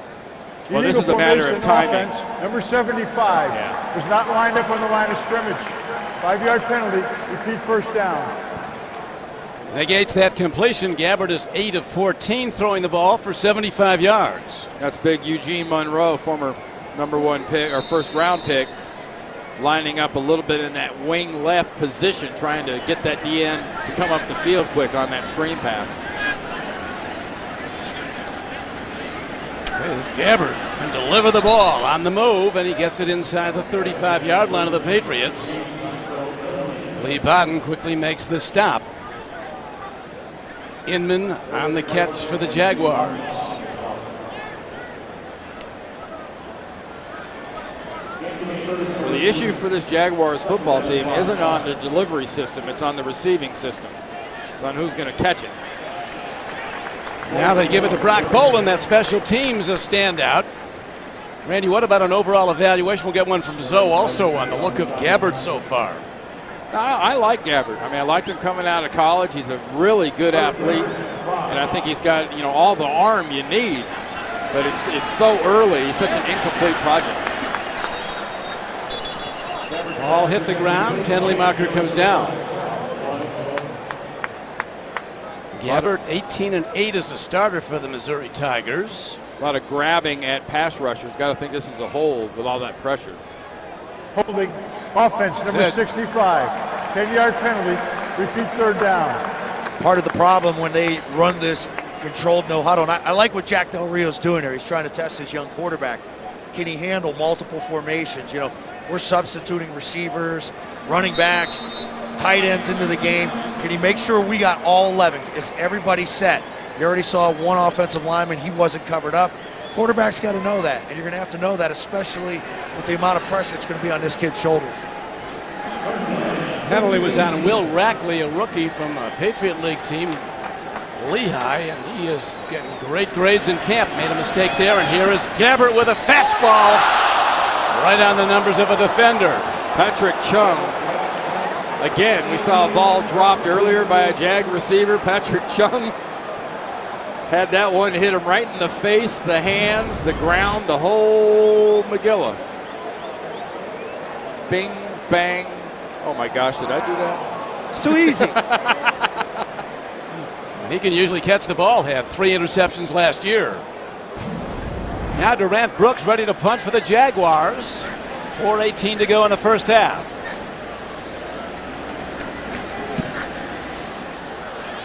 Well, this is a matter of timing. Offense, number 75 was not lined up on the line of scrimmage. 5-yard penalty, repeat first down. Negates that completion. Gabbard is 8 of 14 throwing the ball for 75 yards. That's big Eugene Monroe, former number 1 pick or first round pick, lining up a little bit in that wing left position, trying to get that DN to come up the field quick on that screen pass. Gabbard can deliver the ball on the move, and he gets it inside the 35-yard line of the Patriots. Lee Bodden quickly makes the stop. Inman on the catch for the Jaguars. Well, the issue for this Jaguars football team isn't on the delivery system, it's on the receiving system. It's on who's going to catch it. Now they give it to Brock Boland. That special teams a standout. Randy, what about an overall evaluation? We'll get one from Zoe also on the look of Gabbard so far. I like Gabbard. I liked him coming out of college. He's a really good athlete, and I think he's got all the arm you need. But it's so early. He's such an incomplete project. Ball hit the ground. Penalty marker comes down. Gabbard 18-8 as a starter for the Missouri Tigers. A lot of grabbing at pass rushers. Got to think this is a hold with all that pressure. Holding offense, number 65. 10-yard penalty, repeat third down. Part of the problem when they run this controlled no huddle, and I like what Jack Del Rio's doing here. He's trying to test his young quarterback. Can he handle multiple formations? We're substituting receivers, running backs, tight ends into the game. Can he make sure we got all 11? Is everybody set? You already saw one offensive lineman. He wasn't covered up. Quarterback's got to know that, and you're going to have to know that, especially with the amount of pressure it's going to be on this kid's shoulders. Penalty was on Will Rackley, a rookie from a Patriot League team, Lehigh, and he is getting great grades in camp. Made a mistake there, and here is Gabbard with a fastball right on the numbers of a defender. Patrick Chung. Again, we saw a ball dropped earlier by a Jag receiver. Patrick Chung had that one hit him right in the face, the hands, the ground, the whole Megillah. Bing, bang. Oh my gosh, did I do that? It's too easy. He can usually catch the ball. Had 3 interceptions last year. Now Durant Brooks ready to punt for the Jaguars. 4:18 to go in the first half.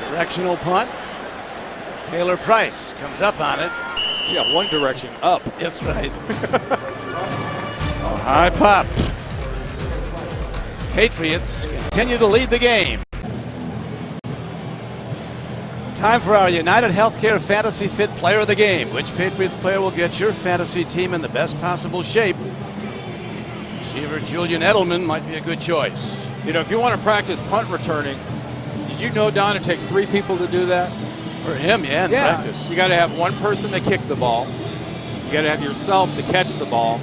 Directional punt. Taylor Price comes up on it. Yeah, one direction up. That's right. High pop. Patriots continue to lead the game. Time for our United Healthcare Fantasy Fit Player of the Game. Which Patriots player will get your fantasy team in the best possible shape? Receiver Julian Edelman might be a good choice. If you want to practice punt returning, did you know, Don, it takes 3 people to do that? For him, yeah, in practice. You got to have one person to kick the ball. You got to have yourself to catch the ball.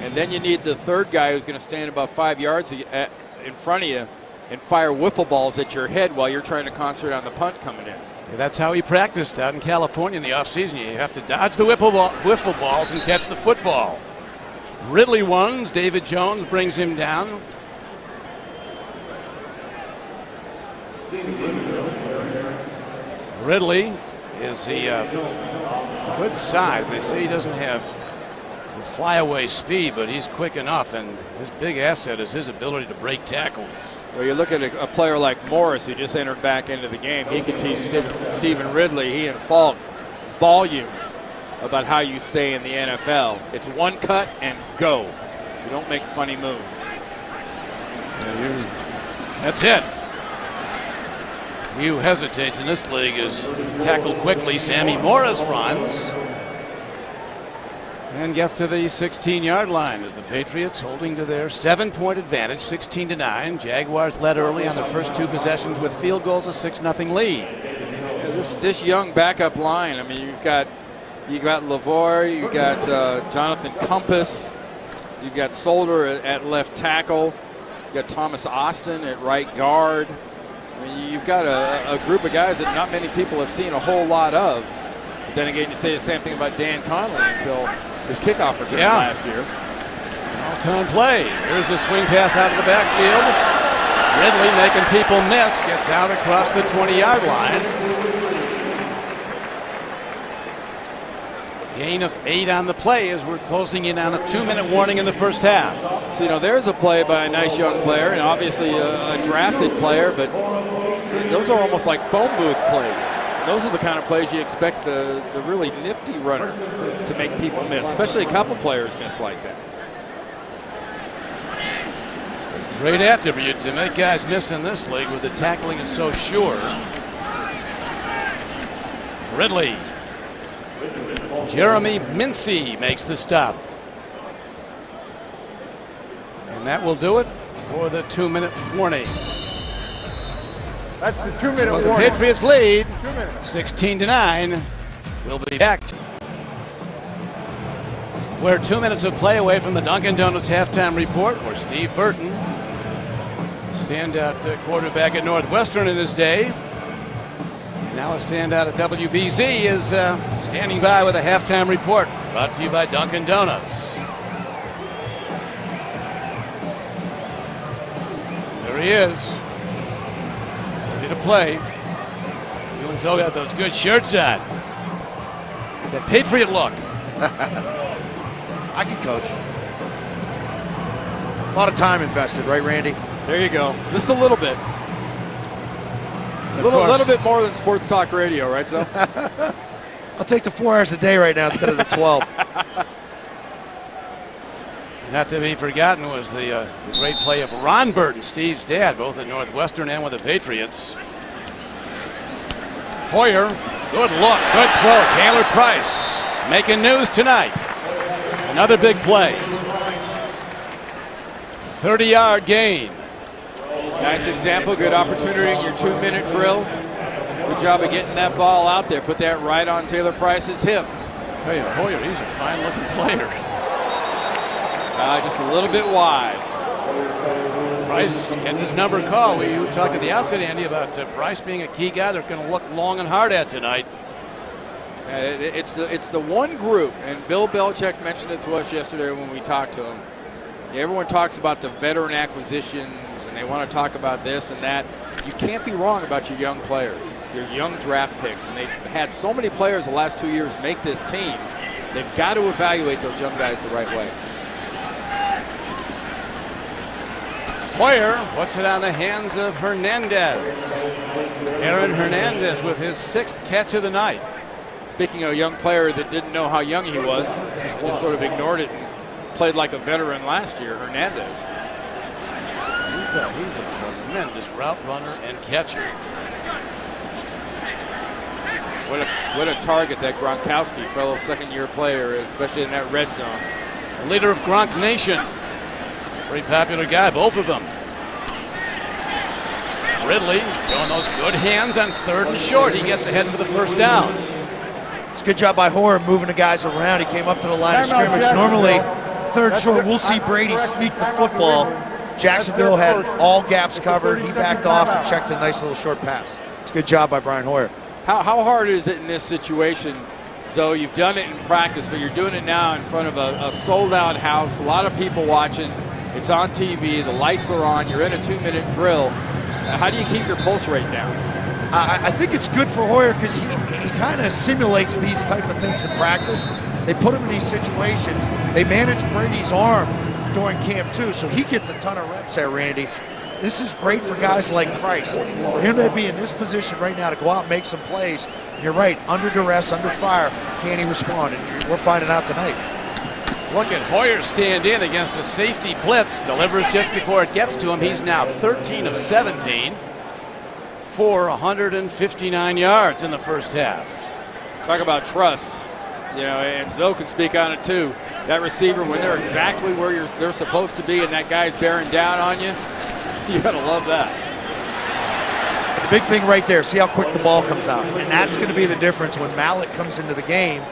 And then you need the third guy who's going to stand about 5 yards in front of you and fire wiffle balls at your head while you're trying to concentrate on the punt coming in. That's how he practiced out in California in the offseason. You have to dodge the wiffle balls and catch the football. Ridley ones. David Jones brings him down. Ridley is the good size. They say he doesn't have the flyaway speed, but he's quick enough, and his big asset is his ability to break tackles. Well, you look at a player like Morris, who just entered back into the game. He can teach Stephen Ridley, he and Falk, volumes about how you stay in the NFL. It's one cut and go. You don't make funny moves. That's it. He who hesitates in this league is tackled quickly. Sammy Morris runs and gets to the 16-yard line as the Patriots holding to their 7-point advantage, 16-9. Jaguars led early on the first 2 possessions with field goals, a 6-0 lead. Yeah, this young backup line. I mean, you got LaVoy, you got Jonathan Compass, you got Solder at left tackle, you got Thomas Austin at right guard. I mean, you've got a group of guys that not many people have seen a whole lot of. But then again, you say the same thing about Dan Conley until his kickoff return last year. All-time play. Here's a swing pass out of the backfield. Ridley making people miss. Gets out across the 20-yard line. Gain of 8 on the play as we're closing in on a 2-minute warning in the first half. So, there's a play by a nice young player, and obviously a drafted player, but those are almost like phone booth plays. And those are the kind of plays you expect the really nifty runner to make people miss, especially a couple players miss like that. Great attribute to make guys miss in this league where the tackling is so sure. Ridley. Jeremy Mincy makes the stop. And that will do it for the 2-minute warning. That's the 2-minute So the warning. Patriots lead 2 minutes. 16-9. We'll be back. We're 2 minutes of play away from the Dunkin' Donuts halftime report, where Steve Burton, standout quarterback at Northwestern in his day, and now a standout at WBZ, is standing by with a halftime report brought to you by Dunkin' Donuts. There he is, ready to play. You and Zoe got those good shirts on. That Patriot look. I can coach. A lot of time invested, right, Randy? There you go. Just a little bit. A little bit more than sports talk radio, right, so? I'll take the 4 hours a day right now instead of the 12. Not to be forgotten was the great play of Ron Burton, Steve's dad, both at Northwestern and with the Patriots. Hoyer, good look, good throw. Taylor Price making news tonight. Another big play. 30-yard gain. Nice example, good opportunity in your 2-minute drill. Good job of getting that ball out there. Put that right on Taylor Price's hip. I tell you, Hoyer, he's a fine-looking player. Just a little bit wide. Price getting his number called. We talked at the outset, Andy, about Price being a key guy they're going to look long and hard at tonight. It's the one group, and Bill Belichick mentioned it to us yesterday when we talked to him. Everyone talks about the veteran acquisitions, and they want to talk about this and that. You can't be wrong about your young players, your young draft picks, and they've had so many players the last 2 years make this team. They've got to evaluate those young guys the right way. Hoyer puts it on the hands of Hernandez. Aaron Hernandez with his 6th catch of the night. Speaking of a young player that didn't know how young he was, just sort of ignored it and played like a veteran last year, Hernandez. He's a tremendous route runner and catcher. What a target that Gronkowski, fellow second-year player, especially in that red zone. The leader of Gronk Nation. Pretty popular guy, both of them. Ridley showing those good hands on 3rd and short. He gets ahead for the first down. It's a good job by Hoyer moving the guys around. He came up to the line of scrimmage. Normally, 3rd short, we'll see Brady sneak the football. Jacksonville had all gaps covered. He backed off and checked a nice little short pass. It's a good job by Brian Hoyer. How hard is it in this situation? So you've done it in practice, but you're doing it now in front of a sold-out house, a lot of people watching. It's on TV, the lights are on, you're in a 2-minute drill. How do you keep your pulse rate down? I think it's good for Hoyer because he kind of simulates these type of things in practice. They put him in these situations. They manage Brady's arm during camp too, so he gets a ton of reps there, Randy. This is great for guys like Price. For him to be in this position right now to go out and make some plays, you're right, under duress, under fire, can he respond? And we're finding out tonight. Look at Hoyer stand in against a safety blitz. Delivers just before it gets to him. He's now 13 of 17 for 159 yards in the first half. Talk about trust. You know, and Zoe can speak on it too. That receiver, when they're exactly where they're supposed to be and that guy's bearing down on you, you gotta love that. The big thing right there, see how quick the ball comes out. And that's gonna be the difference when Mallett comes into the game.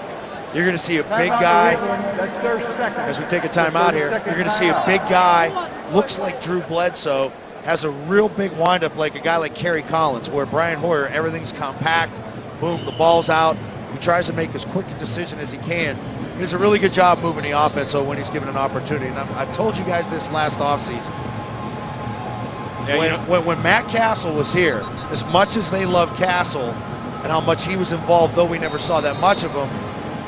You're gonna see a big guy. That's their second. As we take a timeout here, you're gonna see a big guy, looks like Drew Bledsoe, has a real big windup like a guy like Kerry Collins, where Brian Hoyer, everything's compact, boom, the ball's out. He tries to make as quick a decision as he can. He does a really good job moving the offense when he's given an opportunity. And I've told you guys this last offseason. Yeah, when Matt Castle was here, as much as they love Castle and how much he was involved, though we never saw that much of him,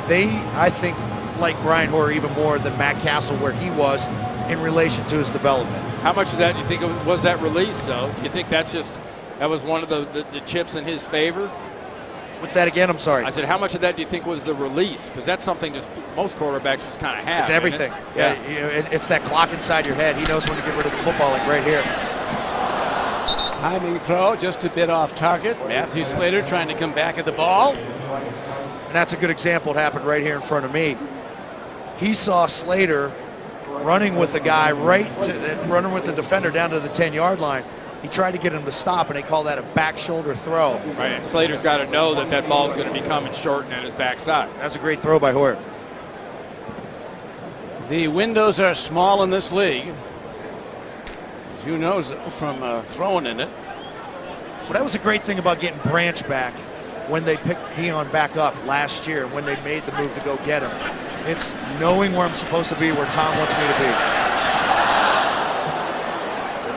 they, I think, like Brian Hoyer even more than Matt Castle where he was in relation to his development. How much of that do you think was that release, so? You think that was one of the chips in his favor? What's that again? I'm sorry. I said, how much of that do you think was the release? Because that's something just most quarterbacks just kind of have. It's everything. Yeah, you know, it's that clock inside your head. He knows when to get rid of the football, like right here. Timing throw, just a bit off target. Matthew Slater trying to come back at the ball. And that's a good example. It happened right here in front of me. He saw Slater running with the guy running with the defender down to the 10-yard line. He tried to get him to stop, and they call that a back shoulder throw. Right, and Slater's got to know that ball is going to be coming short and at his backside. That's a great throw by Hoyer. The windows are small in this league. As you know from throwing in it. So that was a great thing about getting Branch back when they picked Dion back up last year, when they made the move to go get him. It's knowing where I'm supposed to be, where Tom wants me to be.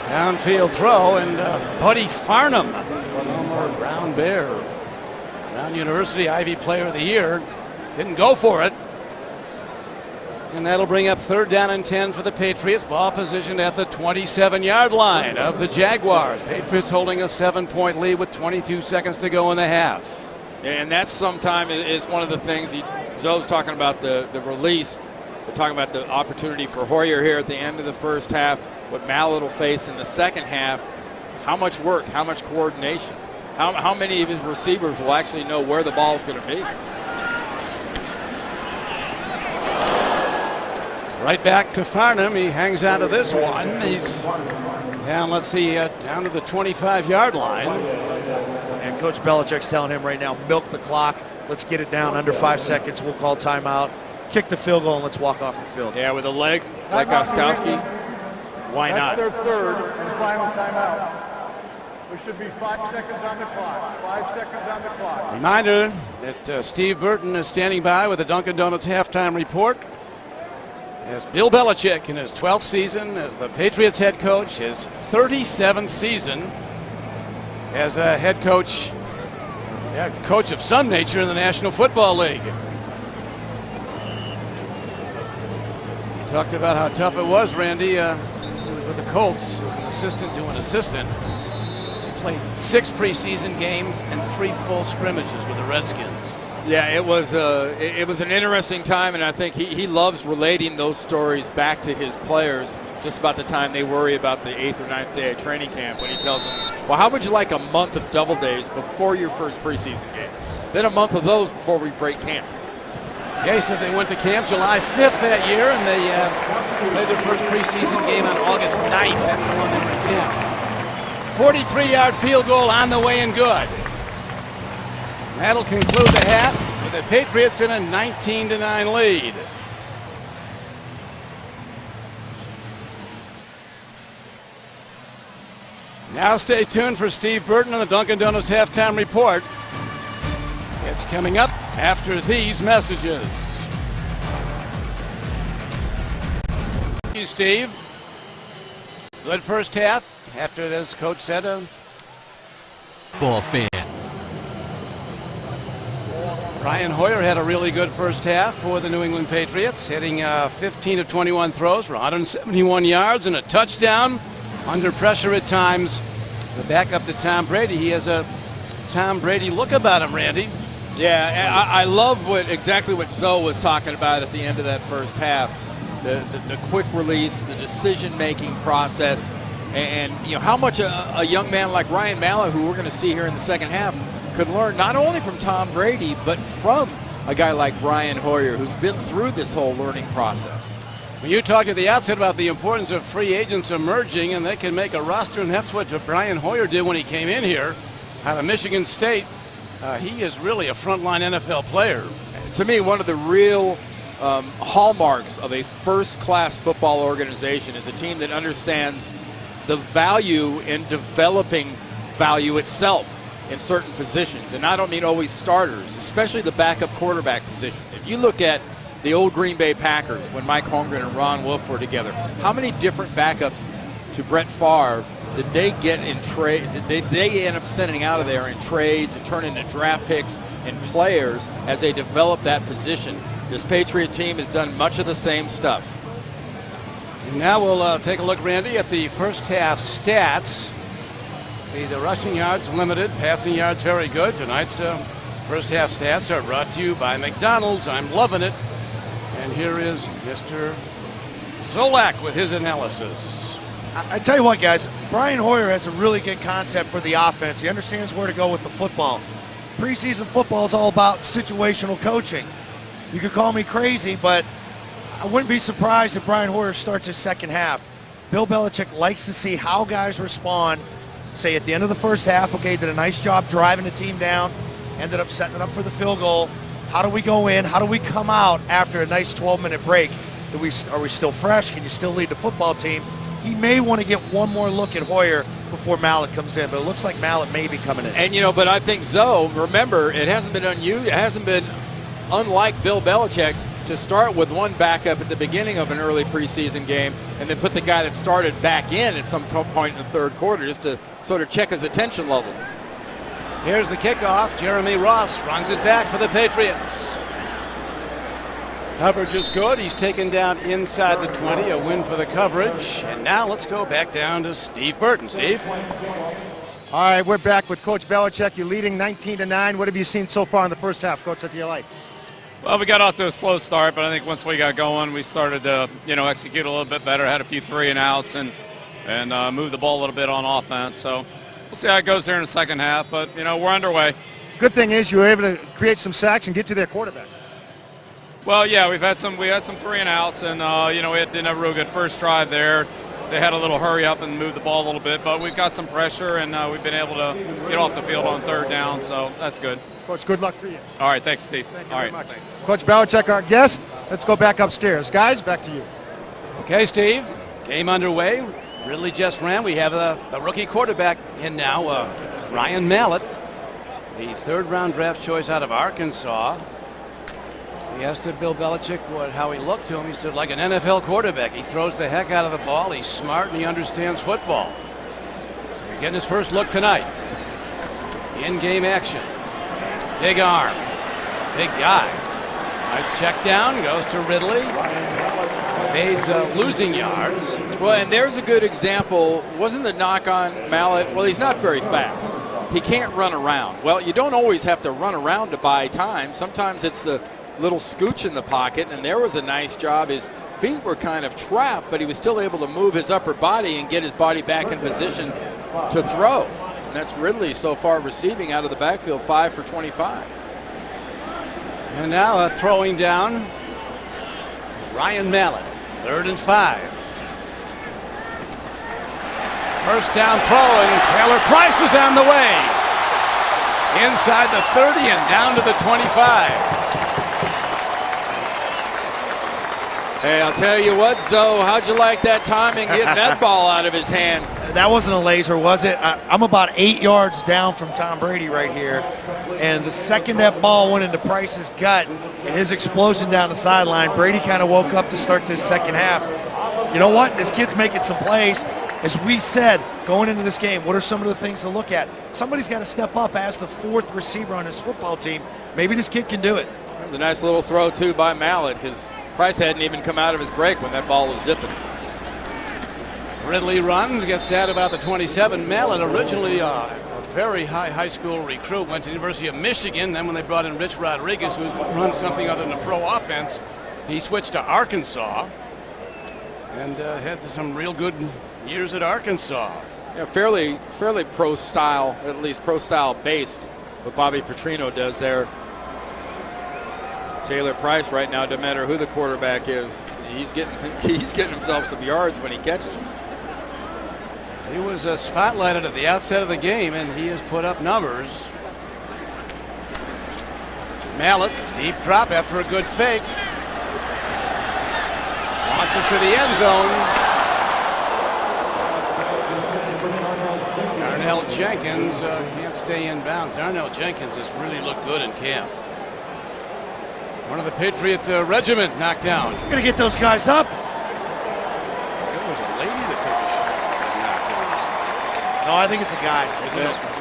Downfield throw, and Buddy Farnham, former Brown Bear, Brown University Ivy Player of the Year, didn't go for it. And that'll bring up 3rd down and 10 for the Patriots. Ball positioned at the 27-yard line of the Jaguars. Patriots holding a 7-point lead with 22 seconds to go in the half. And that's sometime is one of the things Zoe's talking about the release. We're talking about the opportunity for Hoyer here at the end of the first half. What Mallett will face in the second half. How much work, how much coordination, how many of his receivers will actually know where the ball is going to be. Right back to Farnham. He hangs out of this one. He's down, let's see, down to the 25-yard line. And Coach Belichick's telling him right now, milk the clock. Let's get it down under 5 seconds. We'll call timeout. Kick the field goal and let's walk off the field. Yeah, with a leg like Gostkowski. Why not? That's their 3rd and final timeout. There should be 5 seconds on the clock. 5 seconds on the clock. Reminder that Steve Burton is standing by with the Dunkin' Donuts halftime report. As Bill Belichick in his 12th season as the Patriots head coach, his 37th season as a head coach, coach of some nature in the National Football League. He talked about how tough it was, Randy. He was with the Colts as an assistant to an assistant. He played 6 preseason games and 3 full scrimmages with the Redskins. Yeah, it was an interesting time, and I think he loves relating those stories back to his players just about the time they worry about the 8th or 9th day of training camp, when he tells them, well, how would you like a month of double days before your first preseason game? Then a month of those before we break camp. Yeah, he said they went to camp July 5th that year, and they played their first preseason game on August 9th. That's the one they were in camp. 43-yard field goal on the way and good. That'll conclude the half with the Patriots in a 19-9 lead. Now stay tuned for Steve Burton on the Dunkin' Donuts halftime report. It's coming up after these messages. Thank you, Steve. Good first half after this coach said Ball fan. Brian Hoyer had a really good first half for the New England Patriots, hitting 15 of 21 throws for 171 yards and a touchdown. Under pressure at times. The backup to Tom Brady. He has a Tom Brady look about him, Randy. Yeah, I love exactly what Zoe was talking about at the end of that first half. The quick release, the decision-making process, and how much a young man like Ryan Mallett, who we're going to see here in the second half, could learn not only from Tom Brady, but from a guy like Brian Hoyer, who's been through this whole learning process. Well, you talked at the outset about the importance of free agents emerging, and they can make a roster, and that's what Brian Hoyer did when he came in here out of Michigan State. He is really a frontline NFL player. To me, one of the real hallmarks of a first-class football organization is a team that understands the value in developing value itself in certain positions. And I don't mean always starters, especially the backup quarterback position. If you look at the old Green Bay Packers when Mike Holmgren and Ron Wolf were together, how many different backups to Brett Favre did they get in trade? They end up sending out of there in trades and turn into draft picks and players as they develop that position. This Patriot team has done much of the same stuff. And now we'll take a look, Randy, at the first half stats. See, the rushing yards limited, passing yards very good. Tonight's first half stats are brought to you by McDonald's. I'm loving it. And here is Mr. Zolak with his analysis. I tell you what, guys, Brian Hoyer has a really good concept for the offense. He understands where to go with the football. Preseason football is all about situational coaching. You could call me crazy, but I wouldn't be surprised if Brian Hoyer starts his second half. Bill Belichick likes to see how guys respond. Say at the end of the first half, okay, did a nice job driving the team down, ended up setting it up for the field goal. How do we go in? How do we come out after a nice 12-minute break? Are we still fresh? Can you still lead the football team? He may want to get one more look at Hoyer before Mallett comes in, but it looks like Mallett may be coming in. And but I think Zoe, remember, it hasn't been unlike Bill Belichick to start with one backup at the beginning of an early preseason game and then put the guy that started back in at some point in the third quarter just to sort of check his attention level. Here's the kickoff. Jeremy Ross runs it back for the Patriots. Coverage is good. He's taken down inside the 20, a win for the coverage. And now let's go back down to Steve Burton. Steve? All right, we're back with Coach Belichick. You're leading 19-9. What have you seen so far in the first half, Coach? What do you like? Well, we got off to a slow start, but I think once we got going, we started to, execute a little bit better. Had a few 3-and-outs and move the ball a little bit on offense. So we'll see how it goes here in the second half, but, we're underway. Good thing is you were able to create some sacks and get to their quarterback. Well, yeah, we had some 3-and-outs, and, we didn't have a real good first drive there. They had a little hurry up and move the ball a little bit, but we've got some pressure, and we've been able to get off the field on third down, so that's good. Coach, good luck for you. All right, thanks, Steve. Thank you All very right. much. Coach Belichick, our guest. Let's go back upstairs. Guys, back to you. Okay, Steve. Game underway. Really just ran. We have the rookie quarterback in now, Ryan Mallett, the third-round draft choice out of Arkansas. He asked Bill Belichick how he looked to him. He said, like an NFL quarterback. He throws the heck out of the ball. He's smart and he understands football. So you're getting his first look tonight. In-game action. Big arm. Big guy. Nice check down. Goes to Ridley. Fades losing yards. Well, and there's a good example. Wasn't the knock on Mallett? Well, he's not very fast. He can't run around. Well, you don't always have to run around to buy time. Sometimes it's the little scooch in the pocket, and there was a nice job. His feet were kind of trapped, but he was still able to move his upper body and get his body back in position to throw. And that's Ridley so far receiving out of the backfield, 5 for 25. And now throwing down Ryan Mallett, 3rd and 5. First down throw, and Taylor Price is on the way. Inside the 30 and down to the 25. Hey, I'll tell you what, Zoe, how'd you like that timing getting that ball out of his hand? That wasn't a laser, was it? I'm about 8 yards down from Tom Brady right here. And the second that ball went into Price's gut and his explosion down the sideline, Brady kind of woke up to start this second half. You know what? This kid's making some plays. As we said, going into this game, what are some of the things to look at? Somebody's got to step up as the fourth receiver on his football team. Maybe this kid can do it. That was a nice little throw, too, by Mallett, because Price hadn't even come out of his break when that ball was zipping. Ridley runs, gets down about the 27. Mallett, originally a very high school recruit, went to the University of Michigan. Then when they brought in Rich Rodriguez, who was going to run something other than a pro offense, he switched to Arkansas and had some real good years at Arkansas. Yeah, fairly pro style, at least pro style based, what Bobby Petrino does there. Taylor Price right now, no matter who the quarterback is, he's getting himself some yards when he catches them. He was spotlighted at the outset of the game, and he has put up numbers. Mallett, deep drop after a good fake. Launches to the end zone. Darnell Jenkins can't stay in bounds. Darnell Jenkins has really looked good in camp. One of the Patriot regiment knocked down. We're going to get those guys up. There was a lady that took a shot. No, I think it's a guy.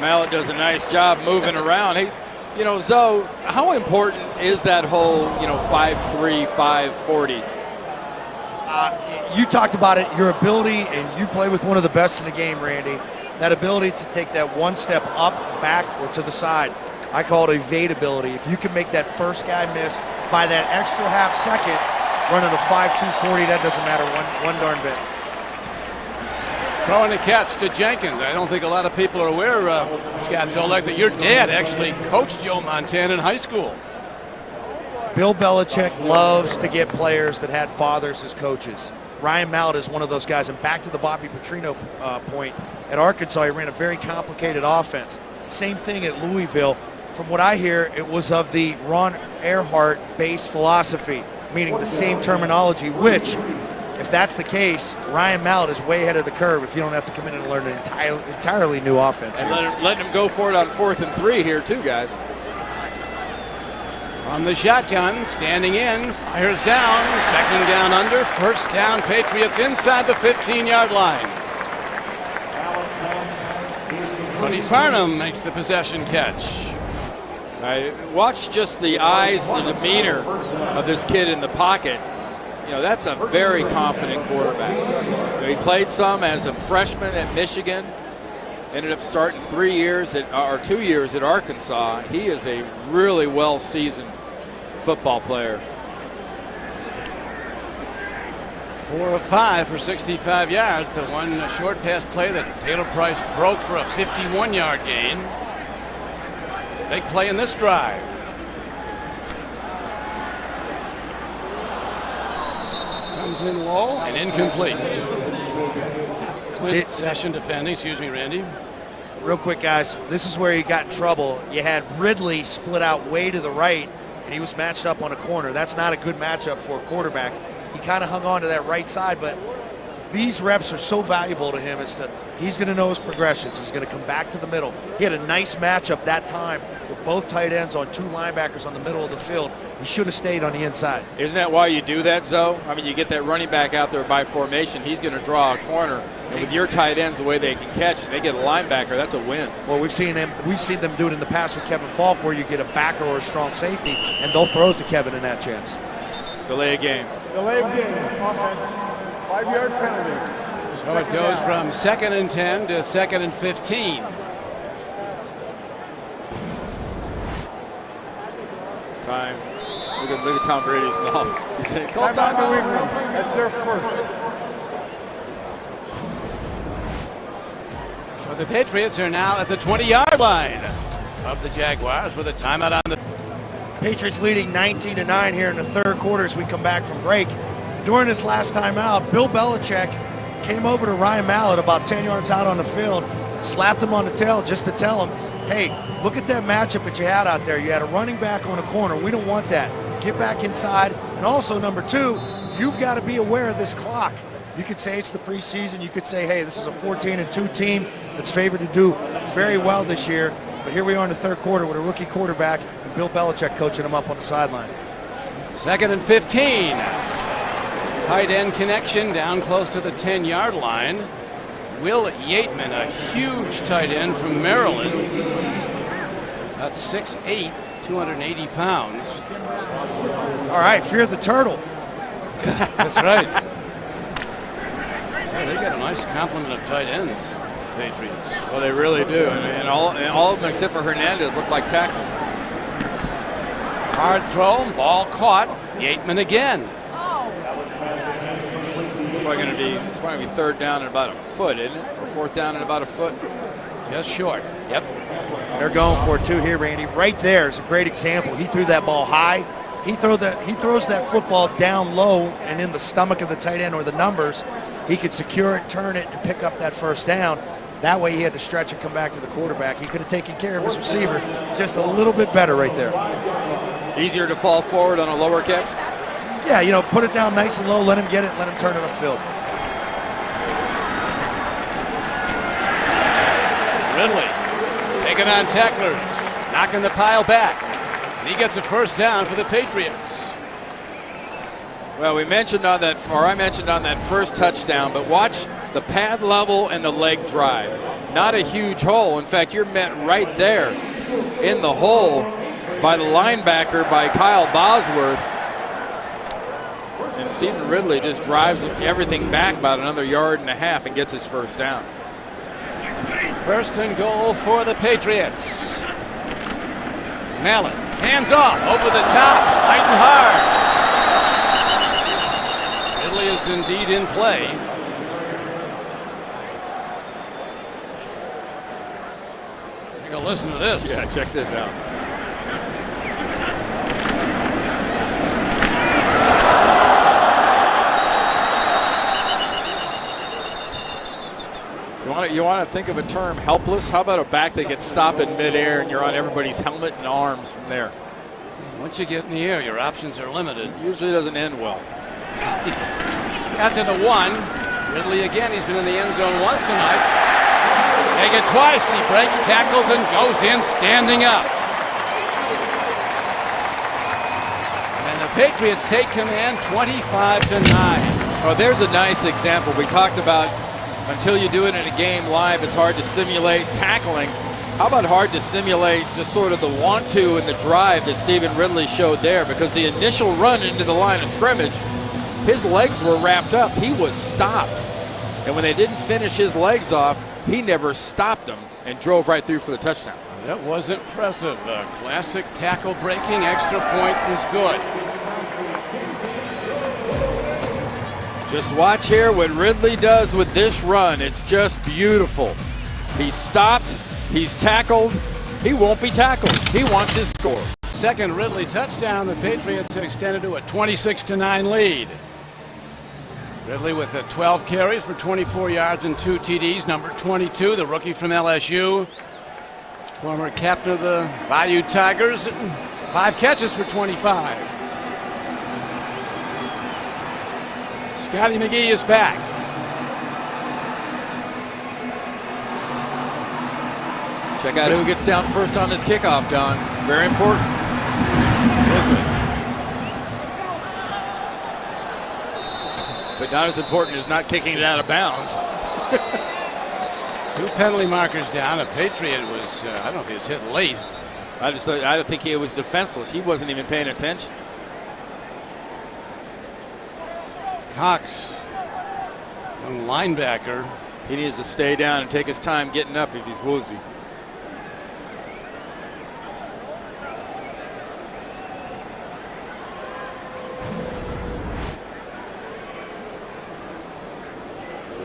Mallett does a nice job moving around. Hey, Zoe, how important is that whole, 5'3", 540? You talked about it, your ability, and you play with one of the best in the game, Randy. That ability to take that one step up, back, or to the side. I call it evadability. If you can make that first guy miss by that extra half second, running a 5.240, that doesn't matter one darn bit. Throwing a catch to Jenkins. I don't think a lot of people are aware, Scott Zolak, that your dad actually coached Joe Montana in high school. Bill Belichick loves to get players that had fathers as coaches. Ryan Mallett is one of those guys. And back to the Bobby Petrino point, at Arkansas, he ran a very complicated offense. Same thing at Louisville. From what I hear, it was of the Ron Erhardt-based philosophy, meaning the same terminology, which, if that's the case, Ryan Mallett is way ahead of the curve if you don't have to come in and learn an entirely new offense. And letting him go for it on 4th and 3 here too, guys. From the shotgun, standing in, fires down, checking down under, first down, Patriots inside the 15-yard line. Cody Farnham makes the possession catch. Watch just the eyes, the demeanor of this kid in the pocket. That's a very confident quarterback. He played some as a freshman at Michigan, ended up starting 2 years at Arkansas. He is a really well-seasoned football player. 4 of 5 for 65 yards. The one short pass play that Taylor Price broke for a 51-yard gain. The big play in this drive. Comes in low and incomplete. Clint Session defending. Excuse me, Randy. Real quick, guys, this is where you got in trouble. You had Ridley split out way to the right, and he was matched up on a corner. That's not a good matchup for a quarterback. He kind of hung on to that right side, but these reps are so valuable to him. He's going to know his progressions. He's going to come back to the middle. He had a nice matchup that time with both tight ends on 2 linebackers on the middle of the field. He should have stayed on the inside. Isn't that why you do that, Zoe? I mean, you get that running back out there by formation. He's going to draw a corner. And with your tight ends, the way they can catch, and they get a linebacker, that's a win. Well, we've seen them do it in the past with Kevin Falk, where you get a backer or a strong safety, and they'll throw it to Kevin in that chance. Delay a game. Delay of game. Offense. 5-yard penalty. So it goes from 2nd and 10 to 2nd and 15. Time. Look at Tom Brady's mouth. He's saying, call Time time out. out. That's their first. So the Patriots are now at the 20-yard line of the Jaguars with a timeout on the. Patriots leading 19-9 here in the third quarter as we come back from break. During this last time out, Bill Belichick came over to Ryan Mallett about 10 yards out on the field, slapped him on the tail just to tell him, hey, look at that matchup that you had out there. You had a running back on a corner. We don't want that. Get back inside. And also, number 2, you've got to be aware of this clock. You could say it's the preseason. You could say, hey, this is a 14-2 team that's favored to do very well this year. But here we are in the third quarter with a rookie quarterback and Bill Belichick coaching him up on the sideline. 2nd and 15. Tight end connection down close to the 10-yard line. Will Yateman, a huge tight end from Maryland. About 6'8", 280 pounds. All right, fear the turtle. That's right. They got a nice complement of tight ends, the Patriots. Well, they really do, and all of them except for Hernandez look like tackles. Hard throw, ball caught. Yateman again. It's probably going to be 3rd down and about a foot, isn't it? Or 4th down and about a foot. Just short. Yep. They're going for it too here, Randy. Right there is a great example. He threw that ball high. He throws that football down low and in the stomach of the tight end or the numbers. He could secure it, turn it, and pick up that 1st down. That way he had to stretch and come back to the quarterback. He could have taken care of his receiver just a little bit better right there. Easier to fall forward on a lower catch? Yeah, you know, put it down nice and low, let him get it, let him turn it upfield. Ridley taking on tacklers, knocking the pile back. And he gets a 1st down for the Patriots. Well, I mentioned on that 1st touchdown, but watch the pad level and the leg drive. Not a huge hole. In fact, you're met right there in the hole by the linebacker, by Kyle Bosworth. And Stephen Ridley just drives everything back about another 1.5 yards and gets his 1st down. 1st and goal for the Patriots. Mallett, hands off, over the top, fighting hard. Ridley is indeed in play. Take a listen to this. Yeah, check this out. You want to think of a term, helpless? How about a back that gets stopped in midair and you're on everybody's helmet and arms from there? Once you get in the air, your options are limited. Usually doesn't end well. Got to the 1. Ridley again, he's been in the end zone once tonight. Take it twice, he breaks tackles and goes in standing up. And the Patriots take command 25-9. Oh, there's a nice example. We talked about until you do it in a game live, it's hard to simulate tackling. How about hard to simulate just sort of the want-to and the drive that Stephen Ridley showed there? Because the initial run into the line of scrimmage, his legs were wrapped up. He was stopped. And when they didn't finish his legs off, he never stopped them and drove right through for the touchdown. That was impressive. The classic tackle breaking extra point is good. Just watch here what Ridley does with this run. It's just beautiful. He's stopped. He's tackled. He won't be tackled. He wants his score. 2nd Ridley touchdown. The Patriots extended to a 26-9 lead. Ridley with 12 carries for 24 yards and 2 TDs. Number 22, the rookie from LSU. Former captain of the Bayou Tigers. 5 catches for 25. Scotty McGee is back. Check out who gets down first on this kickoff, Don. Very important. Is it? But not as important as not kicking it out of bounds. 2 penalty markers down. A Patriot was, I don't know if he was hit late. I don't think he was defenseless. He wasn't even paying attention. Cox, young linebacker. He needs to stay down and take his time getting up if he's woozy.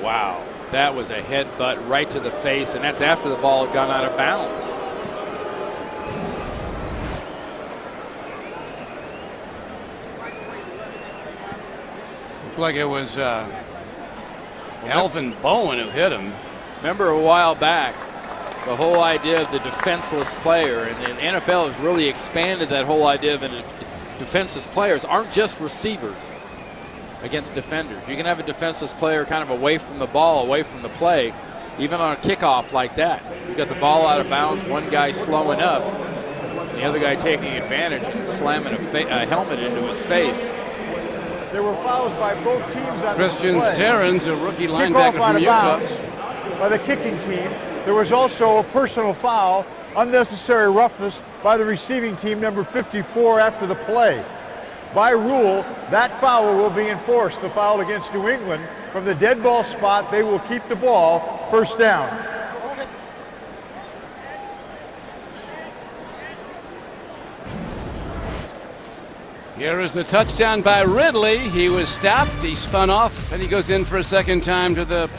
Wow, that was a headbutt right to the face, and that's after the ball had gone out of bounds. Looked like it was Alvin Bowen who hit him. Remember a while back, the whole idea of the defenseless player, and the NFL has really expanded that whole idea of defenseless players aren't just receivers. against defenders. You can have a defenseless player kind of away from the ball, away from the play, even on a kickoff like that. You got the ball out of bounds, one guy slowing up, the other guy taking advantage and slamming a helmet into his face. There were fouls by both teams on Christian the play. Saren's a rookie Kickoff linebacker out from of Utah. bounds by the kicking team. There was also a personal foul, unnecessary roughness by the receiving team, number 54, after the play. By rule, that foul will be enforced, the foul against New England. From the dead ball spot, they will keep the ball first down. Here is the touchdown by Ridley. He was stopped, he spun off, and he goes in for a second time to the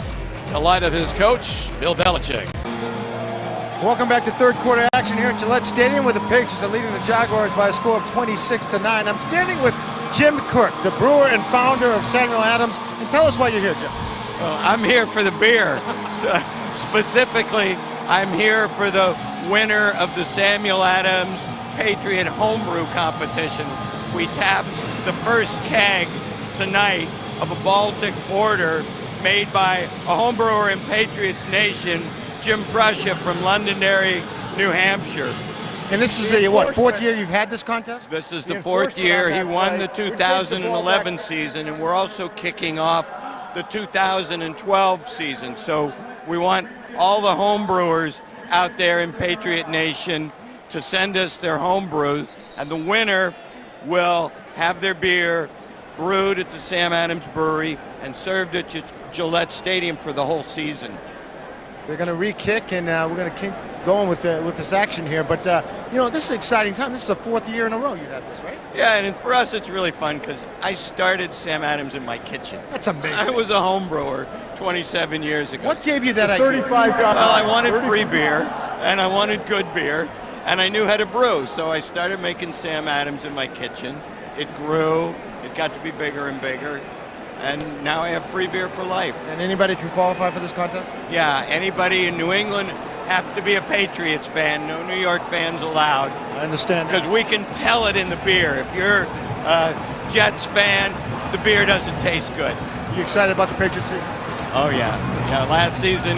delight of his coach, Bill Belichick. Welcome back to third quarter action here at Gillette Stadium, where the Patriots are leading the Jaguars by a score of 26-9. I'm standing with Jim Kirk, the brewer and founder of Samuel Adams. And tell us why you're here, Jim. I'm here for the beer. Specifically, I'm here for the winner of the Samuel Adams Patriot Homebrew Competition. We tapped the first keg tonight of a Baltic Porter made by a homebrewer in Patriots Nation, Jim Prussia from Londonderry, New Hampshire. And this is the, what, fourth year you've had this contest? This is the fourth year. He won the 2011 season, and we're also kicking off the 2012 season. So we want all the homebrewers out there in Patriot Nation to send us their homebrew, and the winner will have their beer brewed at the Sam Adams Brewery and served at Gillette Stadium for the whole season. They're going to re-kick, and we're going to keep going with this action here. But, you know, this is an exciting time. This is the fourth year in a row you have this, right? Yeah, and for us it's really fun because I started Sam Adams in my kitchen. That's amazing. I was a home brewer 27 years ago. What gave you that idea? 35 guys. Well, I wanted free beer, and I wanted good beer, and I knew how to brew. So I started making Sam Adams in my kitchen. It grew. It got to be bigger and bigger. And now I have free beer for life. And anybody can qualify for this contest? Yeah, anybody in New England have to be a Patriots fan. No New York fans allowed. I understand. Because we can tell it in the beer. If you're a Jets fan, the beer doesn't taste good. You excited about the Patriots season? Oh, yeah. Yeah, last season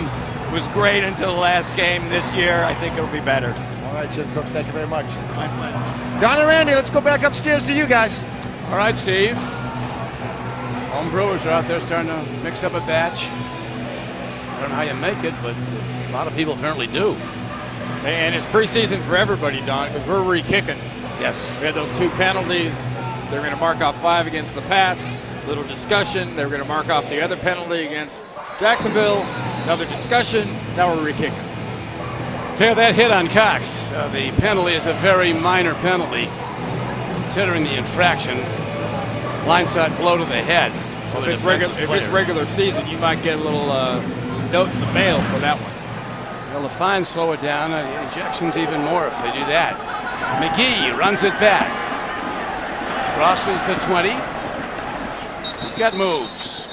was great until the last game. This year, I think it'll be better. All right, Jim Cook, thank you very much. My pleasure. Don and Randy, let's go back upstairs to you guys. All right, Steve. Home brewers are out there starting to mix up a batch. I don't know how you make it, but a lot of people apparently do. And it's preseason for everybody, Don, because we're re-kicking. Yes. We had those 2 penalties. They're going to mark off 5 against the Pats. Little discussion. They're going to mark off the other penalty against Jacksonville. Another discussion. Now we're re-kicking. Tail that hit on Cox. The penalty is a very minor penalty, considering the infraction. Blindside blow to the head. So If it's regular season, you might get a little note in the mail for that one. Well, the fines slow it down. Ejections even more if they do that. McGee runs it back. Crosses the 20. He's got moves.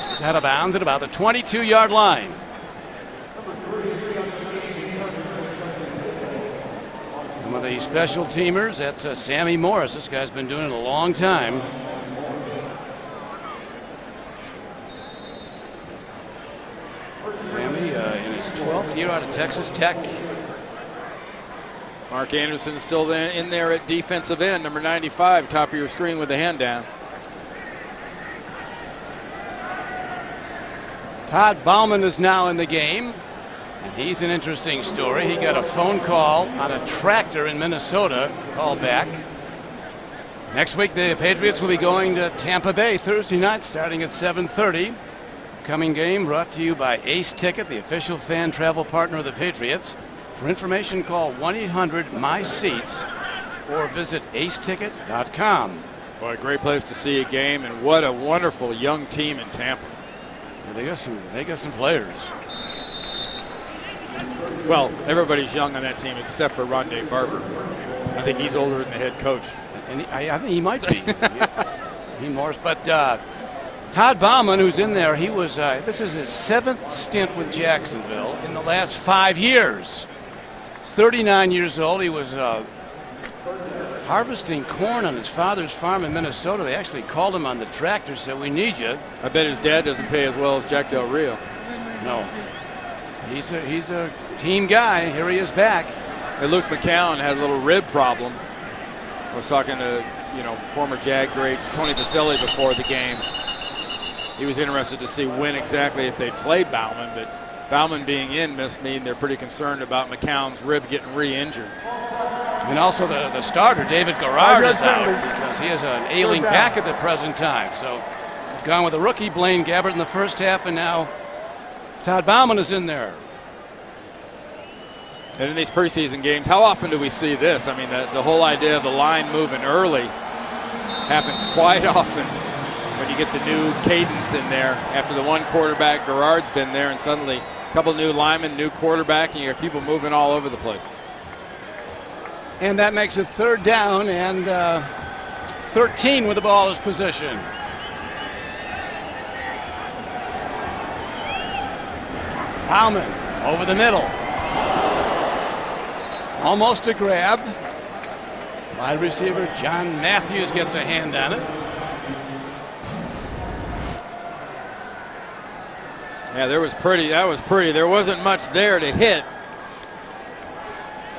He's out of bounds at about the 22-yard line. Some of the special teamers, that's Sammy Morris. This guy's been doing it a long time. Sammy in his 12th year out of Texas Tech. Mark Anderson still in there at defensive end, number 95, top of your screen with the hand down. Todd Bauman is now in the game. And he's an interesting story. He got a phone call on a tractor in Minnesota. Call back. Next week, the Patriots will be going to Tampa Bay Thursday night, starting at 7:30. Coming game brought to you by Ace Ticket, the official fan travel partner of the Patriots. For information, call 1-800-MY-SEATS or visit aceticket.com. Boy, a great place to see a game, and what a wonderful young team in Tampa. Yeah, they got some players. Well, everybody's young on that team except for Rondé Barber. I think he's older than the head coach. And I think he might be. He Morris, but Todd Bauman, who's in there, he was. This is his 7th stint with Jacksonville in the last 5 years. He's 39 years old. He was harvesting corn on his father's farm in Minnesota. They actually called him on the tractor, said, "We need you." I bet his dad doesn't pay as well as Jack Del Rio. No. He's a team guy. Here he is back. And Luke McCown had a little rib problem. I was talking to, former Jag great Tony Baselli before the game. He was interested to see when exactly if they played Bauman, but Bauman being in must mean they're pretty concerned about McCown's rib getting re-injured. And also the starter, David Garrard, is out because he has an ailing back at the present time. So we've gone with a rookie, Blaine Gabbert, in the first half, and now Todd Bauman is in there. And in these preseason games, how often do we see this? I mean, the whole idea of the line moving early happens quite often when you get the new cadence in there. After the one quarterback, Garrard's been there, and suddenly a couple new linemen, new quarterback, and you got people moving all over the place. And that makes it third down and 13 with the ball is position. Bauman over the middle. Almost a grab. Wide receiver John Matthews gets a hand on it. Yeah, that was pretty. There wasn't much there to hit.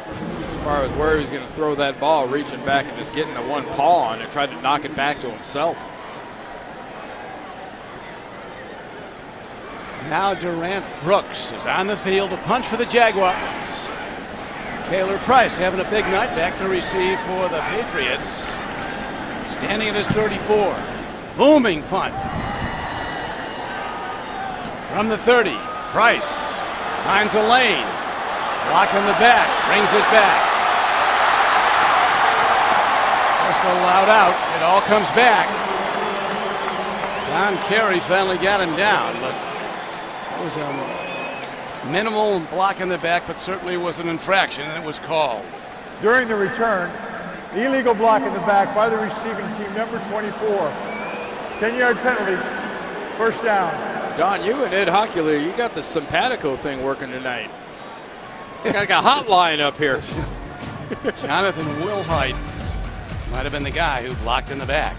As far as where he was going to throw that ball, reaching back and just getting the one paw on it, tried to knock it back to himself. Now Durant Brooks is on the field to punch for the Jaguars. Taylor Price having a big night, back to receive for the Patriots. Standing at his 34. Booming punt. From the 30, Price finds a lane. Block in the back, brings it back. Just allowed out, it all comes back. Don Carey finally got him down, but it was a minimal block in the back, but certainly was an infraction, and it was called. During the return, illegal block in the back by the receiving team, number 24. 10-yard penalty, first down. Don, you and Ed Hockley, you got the simpatico thing working tonight. Got like a hotline up here. Jonathan Wilhite might have been the guy who blocked in the back.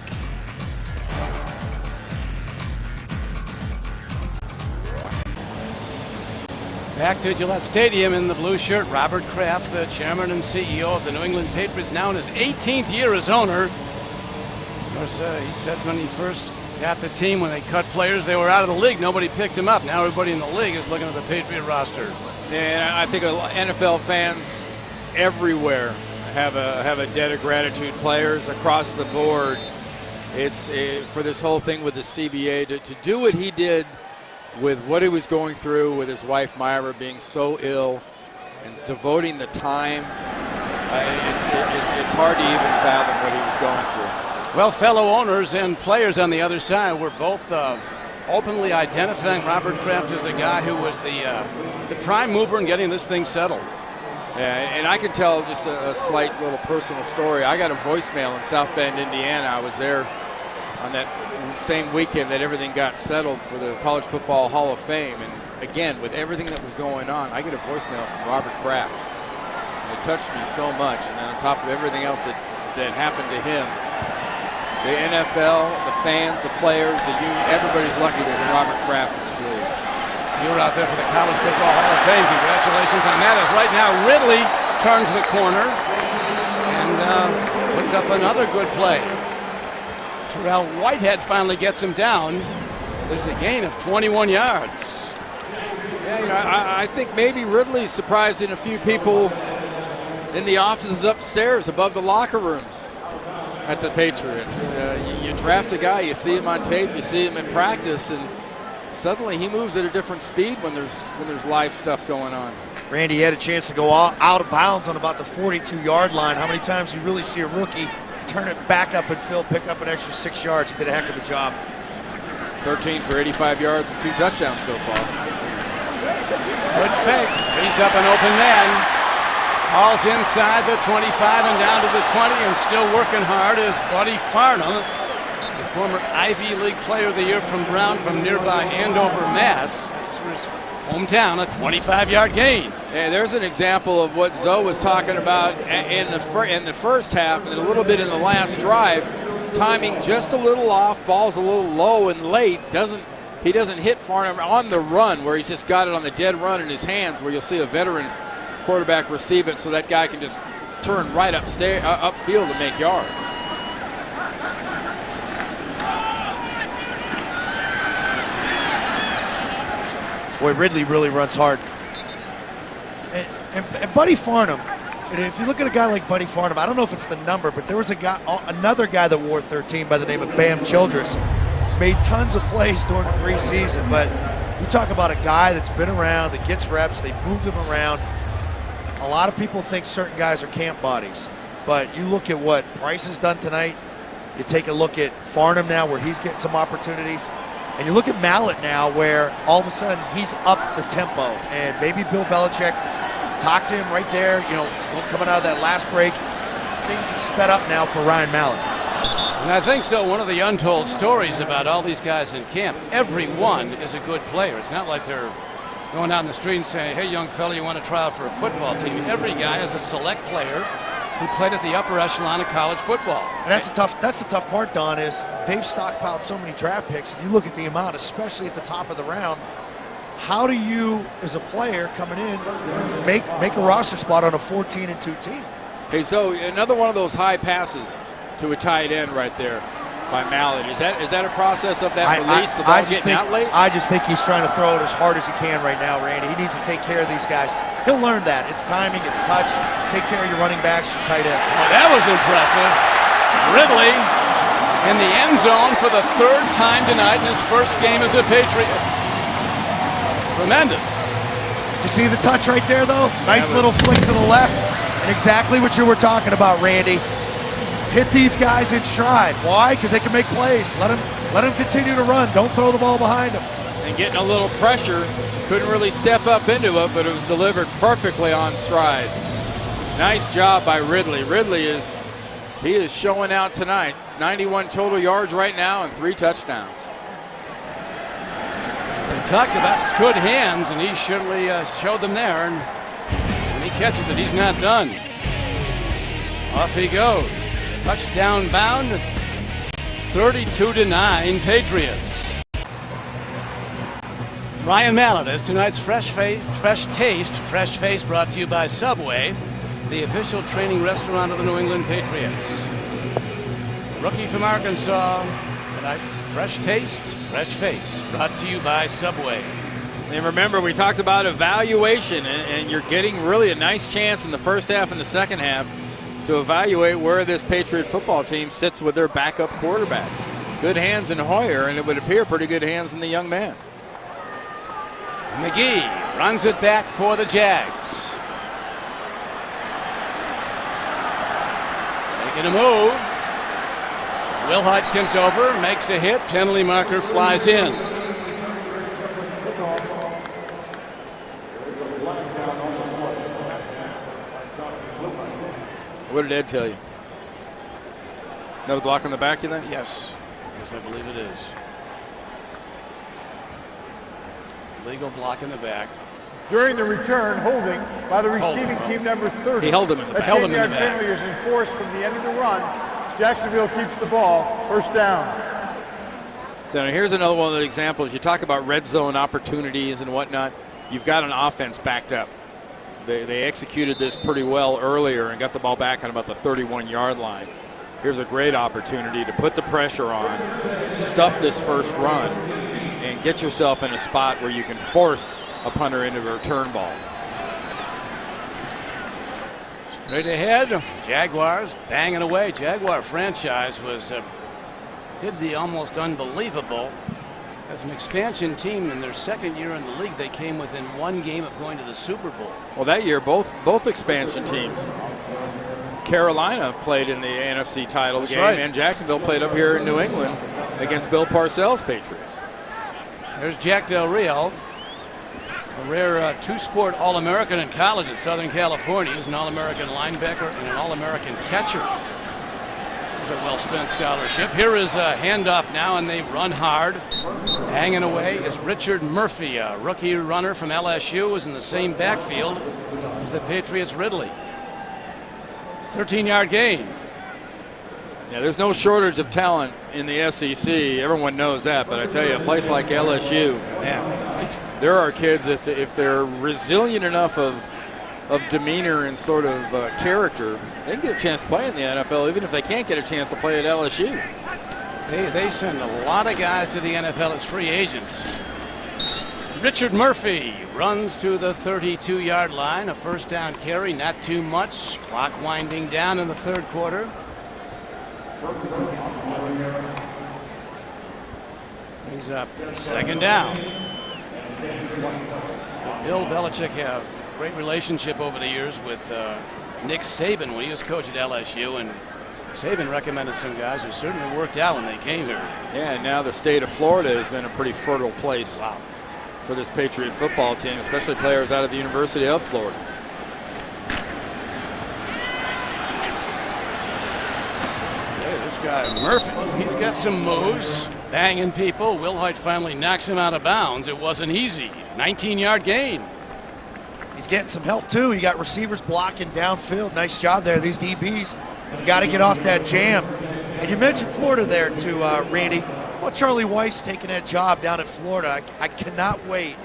Back to Gillette Stadium in the blue shirt. Robert Kraft, the chairman and CEO of the New England Patriots, now in his 18th year as owner. Of course, he said when he first got the team, when they cut players, they were out of the league. Nobody picked him up. Now everybody in the league is looking at the Patriot roster. And I think NFL fans everywhere have a debt of gratitude. Players across the board. It's for this whole thing with the CBA to do what he did with what he was going through with his wife Myra being so ill and devoting the time. It's hard to even fathom what he was going through. Well, fellow owners and players on the other side were both openly identifying Robert Kraft as a guy who was the prime mover in getting this thing settled. Yeah, and I can tell just a slight little personal story. I got a voicemail in South Bend, Indiana. I was there on that same weekend that everything got settled for the College Football Hall of Fame. And again, with everything that was going on, I get a voicemail from Robert Kraft. And it touched me so much. And then on top of everything else that happened to him, the NFL, the fans, the players, the union, everybody's lucky there's Robert Kraft in this league. You were out there for the College Football Hall of Fame. Congratulations on that. As right now Ridley turns the corner and puts up another good play. Terrell Whitehead finally gets him down. There's a gain of 21 yards. Yeah, I think maybe Ridley's surprising a few people in the offices upstairs above the locker rooms at the Patriots. You draft a guy, you see him on tape, you see him in practice, and suddenly he moves at a different speed when there's live stuff going on. Randy had a chance to go out of bounds on about the 42-yard line. How many times do you really see a rookie turn it back up and fill, pick up an extra 6 yards? He did a heck of a job. 13 for 85 yards and 2 touchdowns so far. Good fake. Frees up an open man. Hall's inside the 25 and down to the 20, and still working hard is Buddy Farnham, the former Ivy League Player of the Year from Brown from nearby Andover, Mass. This was Hometown, a 25-yard gain. And there's an example of what Zoe was talking about in the first half and a little bit in the last drive. Timing just a little off, ball's a little low and late. He doesn't hit Farnham on the run where he's just got it on the dead run in his hands, where you'll see a veteran quarterback receive it so that guy can just turn right upfield and make yards. Boy, Ridley really runs hard. And Buddy Farnham, and if you look at a guy like Buddy Farnham, I don't know if it's the number, but there was another guy that wore 13 by the name of Bam Childress. Made tons of plays during the preseason, but you talk about a guy that's been around, that gets reps, they've moved him around. A lot of people think certain guys are camp bodies, but you look at what Price has done tonight, you take a look at Farnham now where he's getting some opportunities, and you look at Mallett now where all of a sudden he's up the tempo, and maybe Bill Belichick talked to him right there, coming out of that last break. Things have sped up now for Ryan Mallett. And I think so. One of the untold stories about all these guys in camp, everyone is a good player. It's not like they're going out in the street and saying, hey, young fella, you want to try out for a football team. Every guy is a select player who played at the upper echelon of college football. And that's the tough part, Don, is they've stockpiled so many draft picks. And you look at the amount, especially at the top of the round. How do you, as a player coming in, make a roster spot on a 14-2 team? Hey, so another one of those high passes to a tight end right there by Mallett. Is that a process of that release? The ball getting out late? I just think he's trying to throw it as hard as he can right now, Randy. He needs to take care of these guys. He'll learn that. It's timing, it's touch. Take care of your running backs, your tight ends. Well, that was impressive. Ridley in the end zone for the third time tonight in his first game as a Patriot. Tremendous. You see the touch right there, though? Nice little flick to the left. And exactly what you were talking about, Randy. Hit these guys in stride. Why? Because they can make plays. Let them continue to run. Don't throw the ball behind them. And getting a little pressure. Couldn't really step up into it, but it was delivered perfectly on stride. Nice job by Ridley. Ridley is showing out tonight. 91 total yards right now and 3 touchdowns. We talked about his good hands, and he surely showed them there. And when he catches it, he's not done. Off he goes. Touchdown bound. 32-9 Patriots. Ryan Mallett is tonight's fresh taste brought to you by Subway, the official training restaurant of the New England Patriots. Rookie from Arkansas, tonight's fresh taste, fresh face, brought to you by Subway. And remember, we talked about evaluation, and you're getting really a nice chance in the first half and the second half to evaluate where this Patriot football team sits with their backup quarterbacks. Good hands in Hoyer, and it would appear pretty good hands in the young man. McGee runs it back for the Jags. Making a move. Will Hudkins over, makes a hit, penalty marker flies in. What did Ed tell you? Another block on the back, you think? Yes. Yes, I believe it is. Legal block in the back. During the return, holding by the receiving team number 30. He held him in the back. Held him in the back. Penalty is enforced from the end of the run. Jacksonville keeps the ball. First down. So here's another one of the examples. You talk about red zone opportunities and whatnot. You've got an offense backed up. They executed this pretty well earlier and got the ball back on about the 31-yard line. Here's a great opportunity to put the pressure on, stuff this first run, and get yourself in a spot where you can force a punter into a return ball. Straight ahead, Jaguars banging away. Jaguar franchise did the almost unbelievable. As an expansion team in their second year in the league, they came within one game of going to the Super Bowl. Well, that year, both expansion teams. Carolina played in the NFC title game, right. and Jacksonville played up here in New England against Bill Parcells' Patriots. There's Jack Del Rio, a rare two-sport All-American in college at Southern California. He's an All-American linebacker and an All-American catcher. It's a well-spent scholarship. Here is a handoff now, and they run hard. Hanging away is Richard Murphy, a rookie runner from LSU, who's in the same backfield as the Patriots' Ridley. 13-yard gain. Yeah, there's no shortage of talent in the SEC. Everyone knows that. But I tell you, a place like LSU, there are kids, if they're resilient enough of demeanor and sort of character, they can get a chance to play in the NFL, even if they can't get a chance to play at LSU. They send a lot of guys to the NFL as free agents. Richard Murphy runs to the 32-yard line. A first down carry, not too much. Clock winding down in the third quarter. Brings up second down. Bill Belichick had a great relationship over the years with Nick Saban when he was coach at LSU, and Saban recommended some guys who certainly worked out when they came here. Yeah, and now the state of Florida has been a pretty fertile place for this Patriot football team, especially players out of the University of Florida. This guy Murphy, he's got some moves, banging people. Wilhoit finally knocks him out of bounds. It wasn't easy. 19-yard gain. He's getting some help too. You got receivers blocking downfield. Nice job there. These DBs have got to get off that jam. And you mentioned Florida there too, Randy. Well, Charlie Weiss taking that job down in Florida. I cannot wait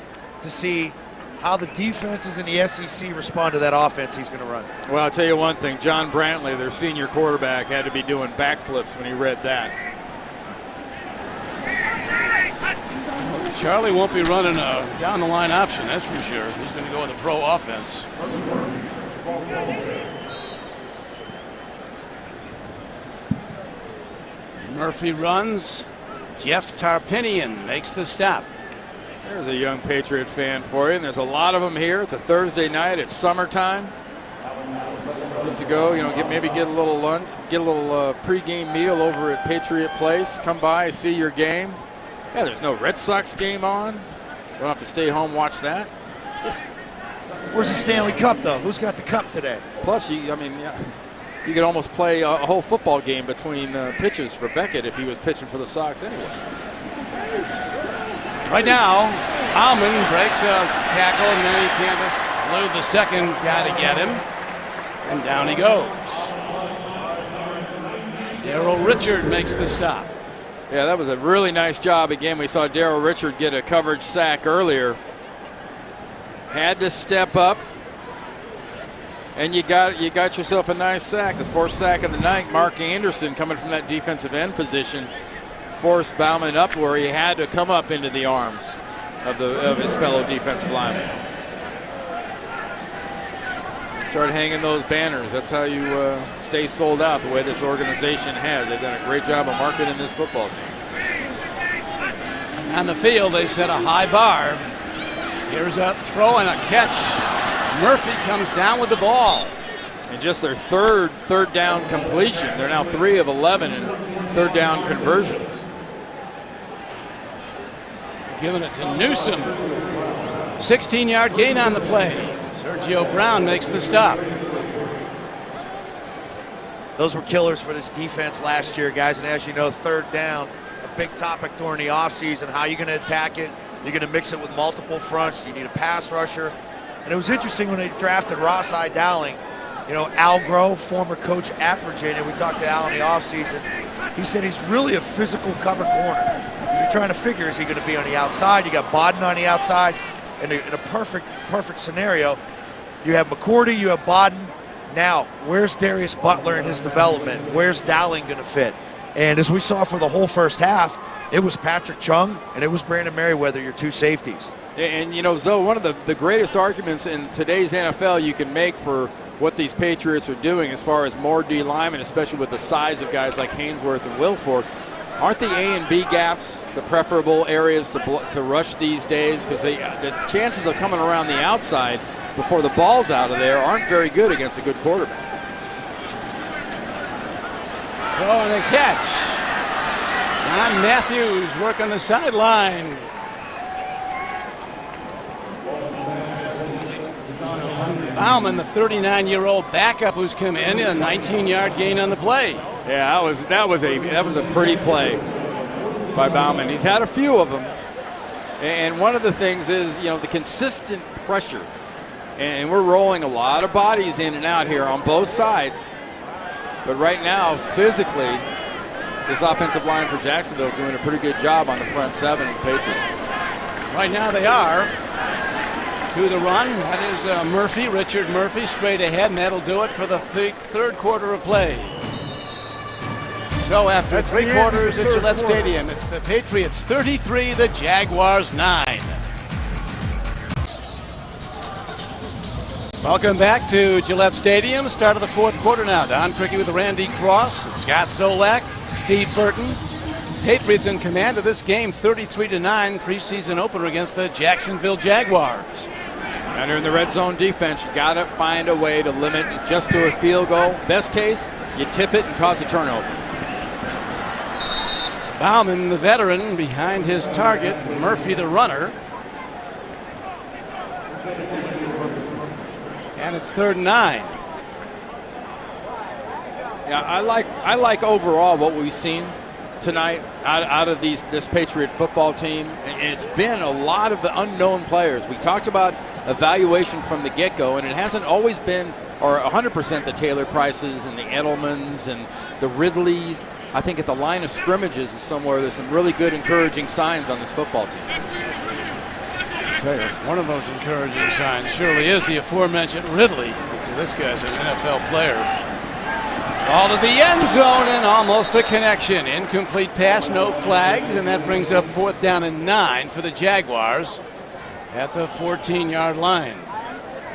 to see how the defenses in the SEC respond to that offense he's going to run. Well, I'll tell you one thing. John Brantley, their senior quarterback, had to be doing backflips when he read that. Charlie won't be running a down-the-line option, that's for sure. He's going to go with a pro offense. Murphy runs. Jeff Tarpinian makes the stop. There's a young Patriot fan for you, and there's a lot of them here. It's a Thursday night. It's summertime. Good to go. You know, maybe get a little lunch, get a little pregame meal over at Patriot Place. Come by, see your game. Yeah, there's no Red Sox game on. You don't have to stay home watch that. Where's the Stanley Cup though? Who's got the cup today? Plus, you could almost play a whole football game between pitches for Beckett if he was pitching for the Sox anyway. Right now, Alman breaks a tackle, and then he can't elude the second guy to get him. And down he goes. Darryl Richard makes the stop. Yeah, that was a really nice job. Again, we saw Darryl Richard get a coverage sack earlier. Had to step up. And you got yourself a nice sack. The fourth sack of the night. Mark Anderson coming from that defensive end position forced Bauman up where he had to come up into the arms of his fellow defensive lineman. Start hanging those banners. That's how you stay sold out the way this organization has. They've done a great job of marketing this football team. On the field, they set a high bar. Here's a throw and a catch. Murphy comes down with the ball. And just their third down completion. They're now 3 of 11 in third down conversions. Giving it to Newsom. 16-yard gain on the play. Sergio Brown makes the stop. Those were killers for this defense last year, guys. And as you know, third down, a big topic during the offseason. How are you going to attack it? You're going to mix it with multiple fronts. You need a pass rusher. And it was interesting when they drafted Ross I. Dowling. You know, Al Grove, former coach at Virginia. We talked to Al in the offseason. He said he's really a physical cover corner. You're trying to figure, is he going to be on the outside? You got Bodden on the outside. In a perfect scenario, you have McCourty, you have Bodden. Now, where's Darius Butler in his development? Where's Dowling going to fit? And as we saw for the whole first half, it was Patrick Chung and it was Brandon Merriweather, your two safeties. And you know, Zoe, one of the greatest arguments in today's NFL you can make for what these Patriots are doing as far as more D linemen, especially with the size of guys like Hainsworth and Wilfork, aren't the A and B gaps the preferable areas to rush these days? Because the chances of coming around the outside before the ball's out of there aren't very good against a good quarterback. Oh, and a catch. John Matthews working the sideline. Bauman, the 39-year-old backup who's come in, a 19-yard gain on the play. Yeah, that was a pretty play by Bauman. He's had a few of them, and one of the things is the consistent pressure, and we're rolling a lot of bodies in and out here on both sides. But right now, physically, this offensive line for Jacksonville is doing a pretty good job on the front seven of the Patriots. Right now they are. To the run, that is Murphy, Richard Murphy, straight ahead, and that'll do it for the third quarter of play. So after three quarters at Gillette Stadium, it's the Patriots 33, the Jaguars 9. Welcome back to Gillette Stadium. Start of the fourth quarter now. Don Criqui with Randy Cross, Scott Solak, Steve Burton. Patriots in command of this game, 33-9, preseason opener against the Jacksonville Jaguars. And in the red zone defense, you got to find a way to limit it just to a field goal. Best case, you tip it and cause a turnover. Bauman, the veteran, behind his target. Murphy, the runner. And it's 3rd and 9. Yeah, I like overall what we've seen tonight out of this Patriot football team. And it's been a lot of the unknown players. We talked about evaluation from the get-go, and it hasn't always been, or 100%, the Taylor Prices and the Edelmans and the Ridleys. I think at the line of scrimmages is somewhere there's some really good encouraging signs on this football team. I'll tell you, one of those encouraging signs surely is the aforementioned Ridley. This guy's an NFL player. Ball to the end zone and almost a connection. Incomplete pass, no flags, and that brings up 4th down and 9 for the Jaguars at the 14-yard line.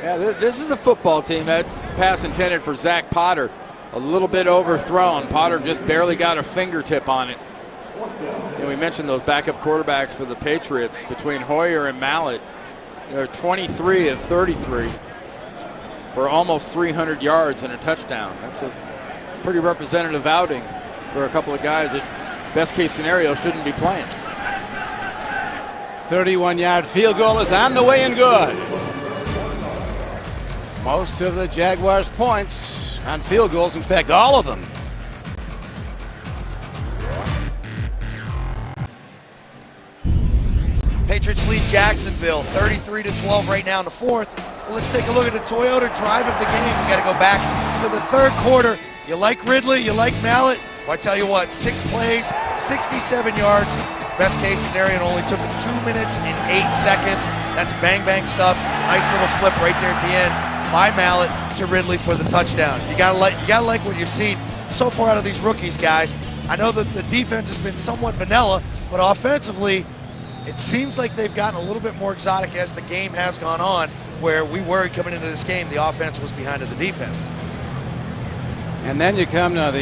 Yeah, this is a football team. That pass intended for Zach Potter, a little bit overthrown. Potter just barely got a fingertip on it. And we mentioned those backup quarterbacks for the Patriots between Hoyer and Mallett. They're 23 of 33 for almost 300 yards and a touchdown. That's a pretty representative outing for a couple of guys that best case scenario shouldn't be playing. 31-yard field goal is on the way and good. Most of the Jaguars' points on field goals, in fact, all of them. Patriots lead Jacksonville 33-12 right now in the fourth. Well, let's take a look at the Toyota drive of the game. We got to go back to the third quarter. You like Ridley, you like Mallett. Well, I tell you what, 6 plays, 67 yards. Best case scenario, it only took him 2 minutes and 8 seconds. That's bang stuff. Nice little flip right there at the end by Mallett to Ridley for the touchdown. You gotta like what you've seen so far out of these rookies, guys. I know that the defense has been somewhat vanilla, but offensively, it seems like they've gotten a little bit more exotic as the game has gone on, where we worried coming into this game the offense was behind the defense. And then you come to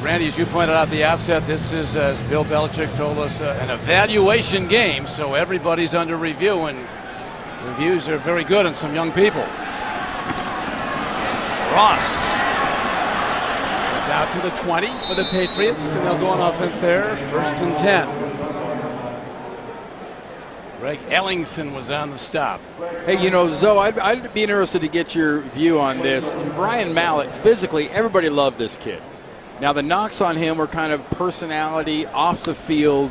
Randy, as you pointed out at the outset, this is, as Bill Belichick told us, an evaluation game, so everybody's under review, and reviews are very good on some young people. Ross gets out to the 20 for the Patriots, and they'll go on offense there, 1st and 10. Greg Ellingson was on the stop. Hey, Zoe, I'd be interested to get your view on this. Brian Mallett, physically, everybody loved this kid. Now, the knocks on him were kind of personality, off the field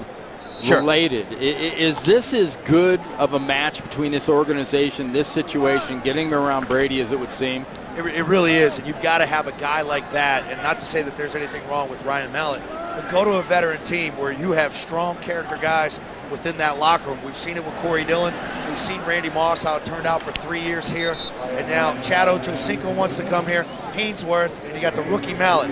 related. Sure. Is this as good of a match between this organization, this situation, getting him around Brady as it would seem? It really is, and you've got to have a guy like that, and not to say that there's anything wrong with Ryan Mallett, but go to a veteran team where you have strong character guys within that locker room. We've seen it with Corey Dillon. We've seen Randy Moss, how it turned out for 3 years here, and now Chad Ochocinco wants to come here, Hainsworth, and you got the rookie Mallett.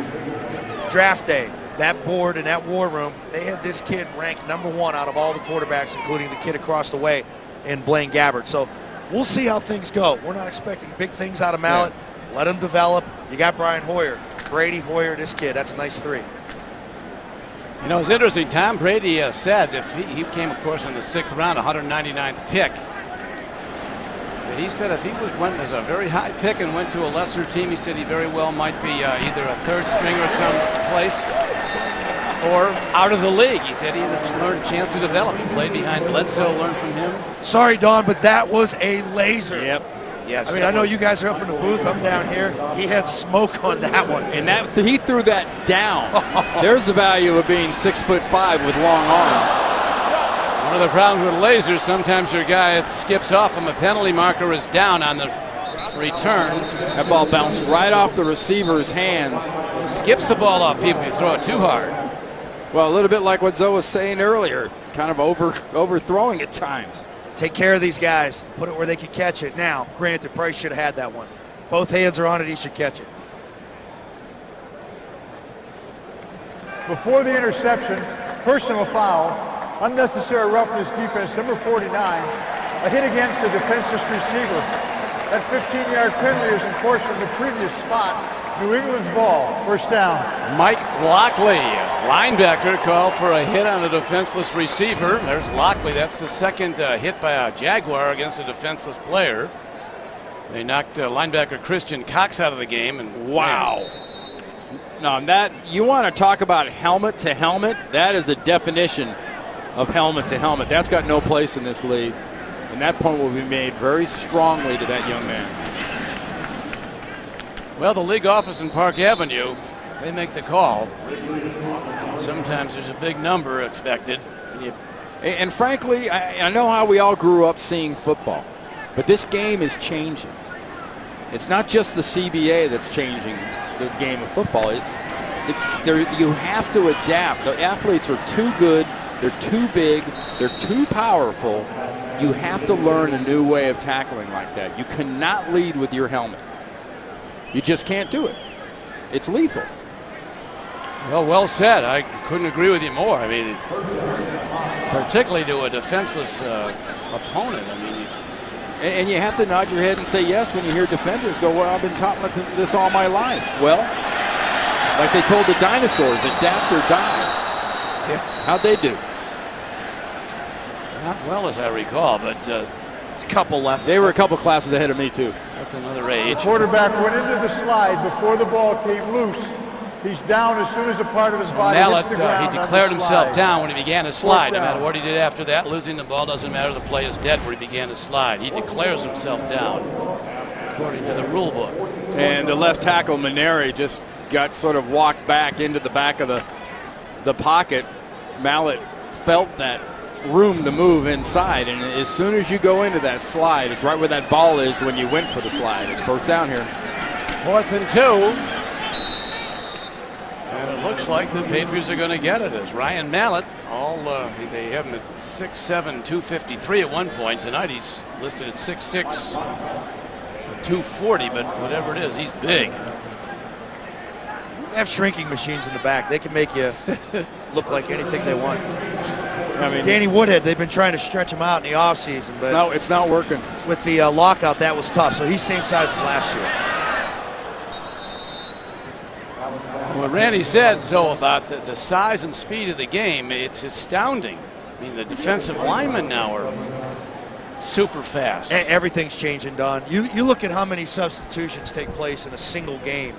Draft day, that board and that war room, they had this kid ranked #1 out of all the quarterbacks, including the kid across the way in Blaine Gabbert. So we'll see how things go. We're not expecting big things out of Mallett. Yeah. Let him develop. You got Brian Hoyer, Brady, Hoyer, this kid. That's a nice 3. It's interesting. Tom Brady said if he came, of course, in the 6th round, 199th pick. He said if he went as a very high pick and went to a lesser team, he said he very well might be either a 3rd stringer at some place or out of the league. He said he had learned a chance to develop. He played behind Bledsoe, learned from him. Sorry, Don, but that was a laser. Yep. Yes. I mean, I know you guys are up in the booth. I'm down here. He had smoke on that one. And that he threw that down. There's the value of being 6'5" with long arms. One of the problems with lasers, sometimes your guy skips off him. A penalty marker is down on the return. That ball bounced right off the receiver's hands. Skips the ball off people if you throw it too hard. Well, a little bit like what Zoe was saying earlier, kind of overthrowing at times. Take care of these guys. Put it where they can catch it. Now, granted, Price should have had that one. Both hands are on it. He should catch it. Before the interception, personal foul, unnecessary roughness defense, number 49, a hit against the defenseless receiver. That 15-yard penalty is enforced from the previous spot. New England's ball, first down. Mike Lockley, linebacker, called for a hit on a defenseless receiver. There's Lockley. That's the second hit by a Jaguar against a defenseless player. They knocked linebacker Christian Cox out of the game. And wow. No, that you want to talk about helmet to helmet? That is the definition of helmet to helmet. That's got no place in this league. And that point will be made very strongly to that young man. Well, the league office in Park Avenue, they make the call. And sometimes there's a big number expected. And frankly, I know how we all grew up seeing football, but this game is changing. It's not just the CBA that's changing the game of football. You have to adapt. The athletes are too good. They're too big. They're too powerful. You have to learn a new way of tackling like that. You cannot lead with your helmet. You just can't do it. It's lethal. Well said. I couldn't agree with you more. I mean, particularly to a defenseless opponent. I mean, and you have to nod your head and say yes when you hear defenders go, well, I've been taught this all my life. Well, like they told the dinosaurs, adapt or die. Yeah. How'd they do? Not well, as I recall, but it's a couple left. They were a couple classes ahead of me, too. That's another age. The quarterback went into the slide before the ball came loose. He's down as soon as a part of his body hits the ground. He declared himself down when he began his slide. No matter what he did after that, losing the ball doesn't matter. The play is dead where he began his slide. He declares himself down, according to the rule book. And the left tackle, Maneri, just got sort of walked back into the back of the pocket. Mallett felt that room to move inside, and as soon as you go into that slide, it's right where that ball is when you went for the slide. It's first down here. 4th and 2. And it looks like the Patriots are going to get it as Ryan Mallett, they have him at 6'7", 253 at one point. Tonight he's listed at 6'6", 240, but whatever it is, he's big. They have shrinking machines in the back. They can make you look like anything they want. I mean, Danny Woodhead, they've been trying to stretch him out in the offseason, but it's not working. With the lockout, that was tough. So he's same size as last year. What Randy said, Zoe, about the size and speed of the game, it's astounding. I mean, the defensive linemen now are super fast. Everything's changing, Don. You look at how many substitutions take place in a single game,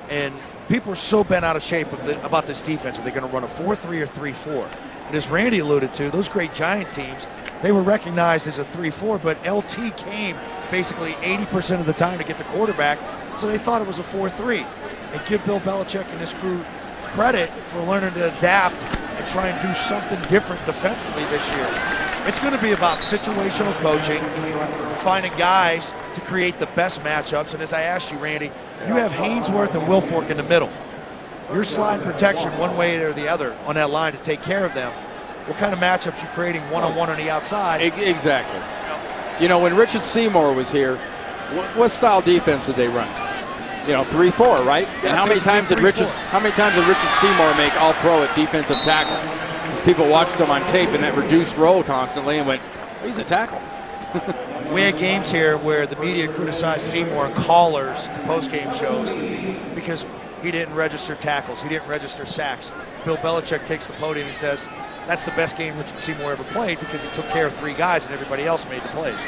and people are so bent out of shape about this defense. Are they going to run a 4-3 or 3-4? And as Randy alluded to, those great Giant teams, they were recognized as a 3-4, but LT came basically 80% of the time to get the quarterback, so they thought it was a 4-3. And give Bill Belichick and his crew credit for learning to adapt and try and do something different defensively this year. It's going to be about situational coaching, finding guys to create the best matchups. And as I asked you, Randy, you have Haynesworth and Wilfork in the middle. You're sliding protection one way or the other on that line to take care of them. What kind of matchups you creating one-on-one on the outside? Exactly. You know, when Richard Seymour was here, what style defense did they run? 3-4, right? Yeah, and how many times did Richard Seymour make All-Pro at defensive tackle? Because people watched him on tape in that reduced role constantly and went, he's a tackle. We had games here where the media criticized Seymour and callers to post-game shows because he didn't register tackles, he didn't register sacks. Bill Belichick takes the podium and says, that's the best game Richard Seymour ever played because he took care of 3 guys and everybody else made the plays.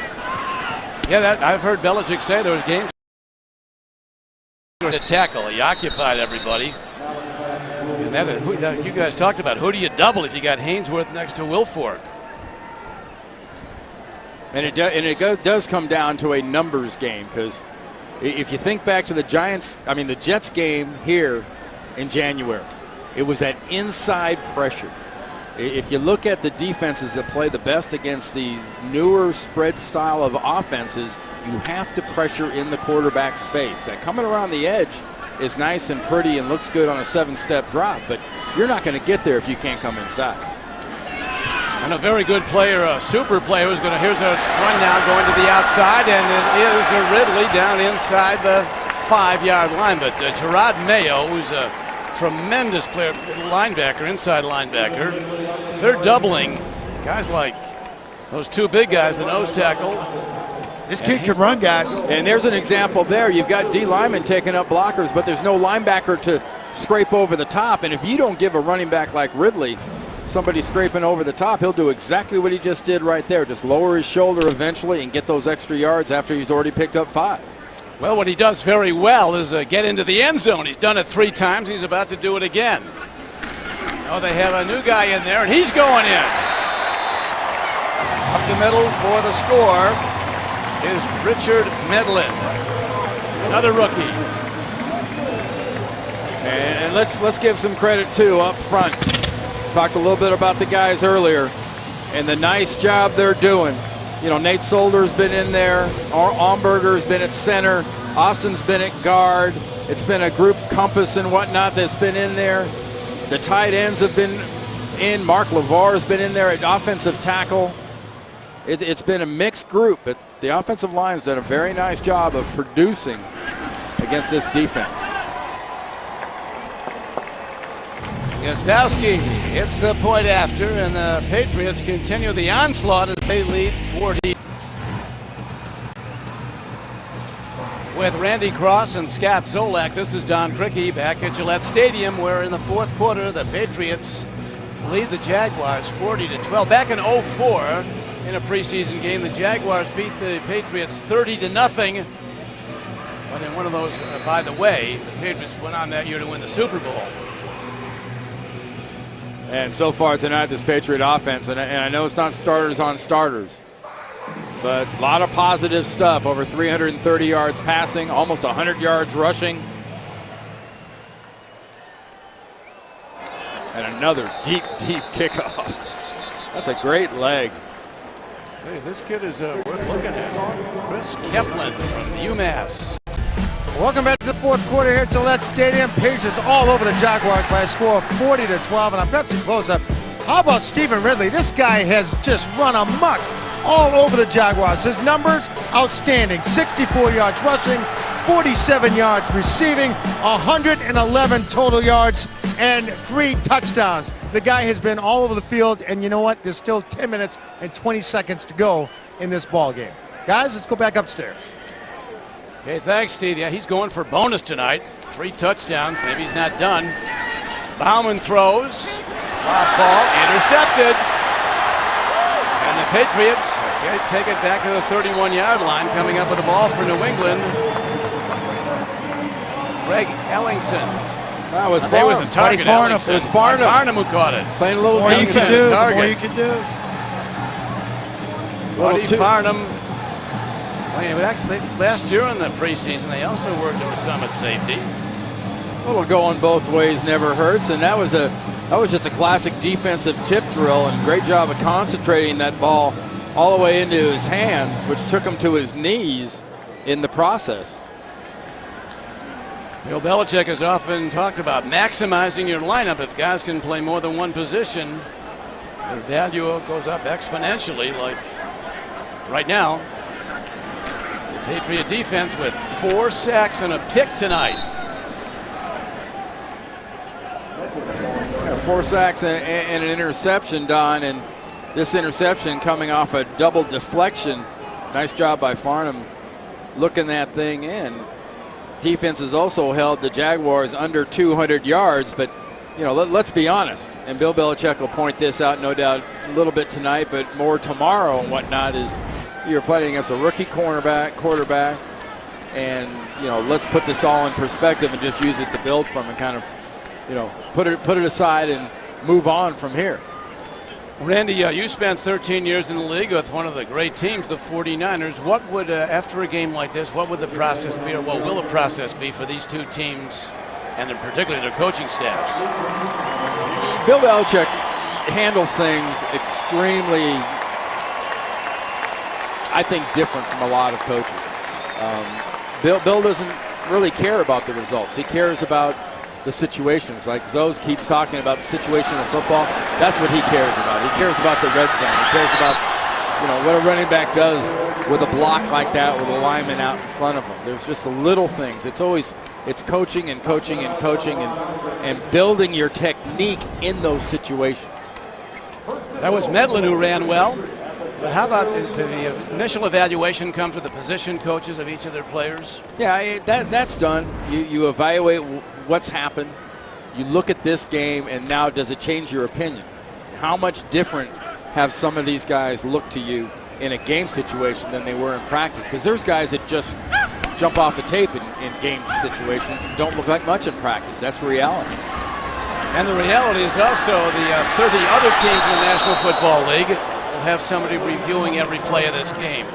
Yeah, I've heard Belichick say there was games to tackle. He occupied everybody. And you guys talked about who do you double if you got Haynesworth next to Wilfork? And it does come down to a numbers game, because if you think back to the Jets game here in January, it was that inside pressure. If you look at the defenses that play the best against these newer spread style of offenses, you have to pressure in the quarterback's face. That coming around the edge is nice and pretty and looks good on a 7-step drop, but you're not going to get there if you can't come inside. And a very good player, a super player, here's a run now going to the outside, and it is a Ridley down inside the 5-yard line. But Gerard Mayo, who's a tremendous player, linebacker, inside linebacker, they're doubling guys like those two big guys, the nose tackle. This kid can run, guys. And there's an example there. You've got D linemen taking up blockers, but there's no linebacker to scrape over the top. And if you don't give a running back like Ridley somebody scraping over the top, he'll do exactly what he just did right there. Just lower his shoulder eventually and get those extra yards after he's already picked up 5. Well, what he does very well is get into the end zone. He's done it 3 times. He's about to do it again. Oh, they have a new guy in there, and he's going in. Up the middle for the score is Richard Medlin, another rookie. And let's give some credit too up front. Talked a little bit about the guys earlier and the nice job they're doing. You know, Nate Solder's been in there, Omberger's been at center, Austin's been at guard. It's been a group compass and whatnot that's been in there. The tight ends have been in. Mark LeVar's been in there at offensive tackle. It's been a mixed group, but the offensive line's done a very nice job of producing against this defense. Gostowski hits the point after, and the Patriots continue the onslaught as they lead 40. With Randy Cross and Scott Zolak, this is Don Crickey back at Gillette Stadium, where in the 4th quarter the Patriots lead the Jaguars 40-12. Back in 04, in a preseason game, the Jaguars beat the Patriots 30-0. But in one of those, by the way, the Patriots went on that year to win the Super Bowl. And so far tonight, this Patriot offense, and I know it's not starters on starters, but a lot of positive stuff. Over 330 yards passing, almost 100 yards rushing. And another deep kickoff. That's a great leg. Hey, this kid is worth looking at. Chris Kepland from UMass. Welcome back to the 4th quarter here at Gillette Stadium. Patriots all over the Jaguars by a score of 40-12, and a Pepsi close-up. How about Stephen Ridley? This guy has just run amok all over the Jaguars. His numbers, outstanding. 64 yards rushing, 47 yards receiving, 111 total yards, and 3 touchdowns. The guy has been all over the field, and you know what? There's still 10 minutes and 20 seconds to go in this ball game. Guys, let's go back upstairs. Okay, thanks, Steve. Yeah, he's going for bonus tonight. 3 touchdowns. Maybe he's not done. Bauman throws. Lob ball intercepted. And the Patriots take it back to the 31-yard line, coming up with the ball for New England. Greg Ellingson. That was He wasn't targeted. It was Farnham. Farnham who caught it. Playing a little More you can do, target. more you can do. Buddy Farnham. Actually, last year in the preseason, they also worked him with some at safety. A little going both ways never hurts, and that was just a classic defensive tip drill, and great job of concentrating that ball all the way into his hands, which took him to his knees in the process. Bill Belichick has often talked about maximizing your lineup. If guys can play more than one position, their value goes up exponentially, like right now. The Patriot defense with 4 sacks and a pick tonight. Yeah, 4 sacks and an interception, Don, and this interception coming off a double deflection. Nice job by Farnham looking that thing in. Defense has also held the Jaguars under 200 yards, but you know, let's be honest, and Bill Belichick will point this out no doubt a little bit tonight, but more tomorrow and whatnot, is you're playing against a rookie quarterback, and you know, let's put this all in perspective and just use it to build from and kind of, you know, put it aside and move on from here. Randy, you spent 13 years in the league with one of the great teams, the 49ers. What would, after a game like this, what would the process be, or what will the process be for these two teams, and in particular their coaching staffs? Bill Belichick handles things extremely, I think, different from a lot of coaches. Bill doesn't really care about the results. He cares about the situations. Like Zoes keeps talking about the situation in football. That's what he cares about. He cares about the red zone. He cares about, what a running back does with a block like that with a lineman out in front of him. There's just the little things. It's coaching and coaching and coaching and building your technique in those situations. That was Medlin who ran well. But how about the initial evaluation comes with the position coaches of each of their players? Yeah, that's done. You evaluate what's happened. You look at this game, and now does it change your opinion? How much different have some of these guys looked to you in a game situation than they were in practice? Because there's guys that just jump off the tape in game situations and don't look like much in practice. That's reality. And the reality is also the 30 other teams in the National Football League will have somebody reviewing every play of this game.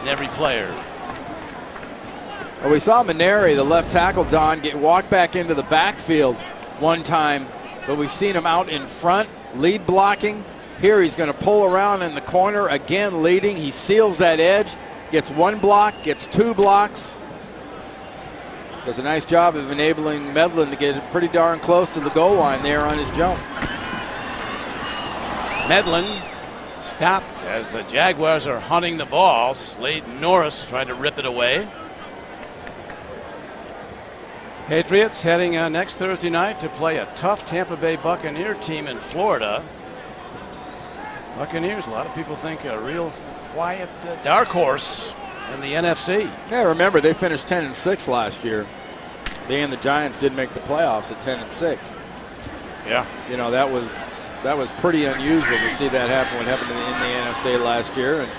And every player. Well, we saw Maneri, the left tackle, Don, get walked back into the backfield one time, but we've seen him out in front, lead blocking. Here he's going to pull around in the corner, again leading. He seals that edge, gets one block, gets two blocks. Does a nice job of enabling Medlin to get pretty darn close to the goal line there on his jump. Medlin stopped as the Jaguars are hunting the ball. Slade Norris tried to rip it away. Patriots heading next Thursday night to play a tough Tampa Bay Buccaneer team in Florida. Buccaneers, a lot of people think a real quiet dark horse in the NFC. Yeah, remember they finished 10-6 last year. They and the Giants did make the playoffs at 10-6. Yeah, that was pretty unusual to see that happen. What happened in the NFC last year, and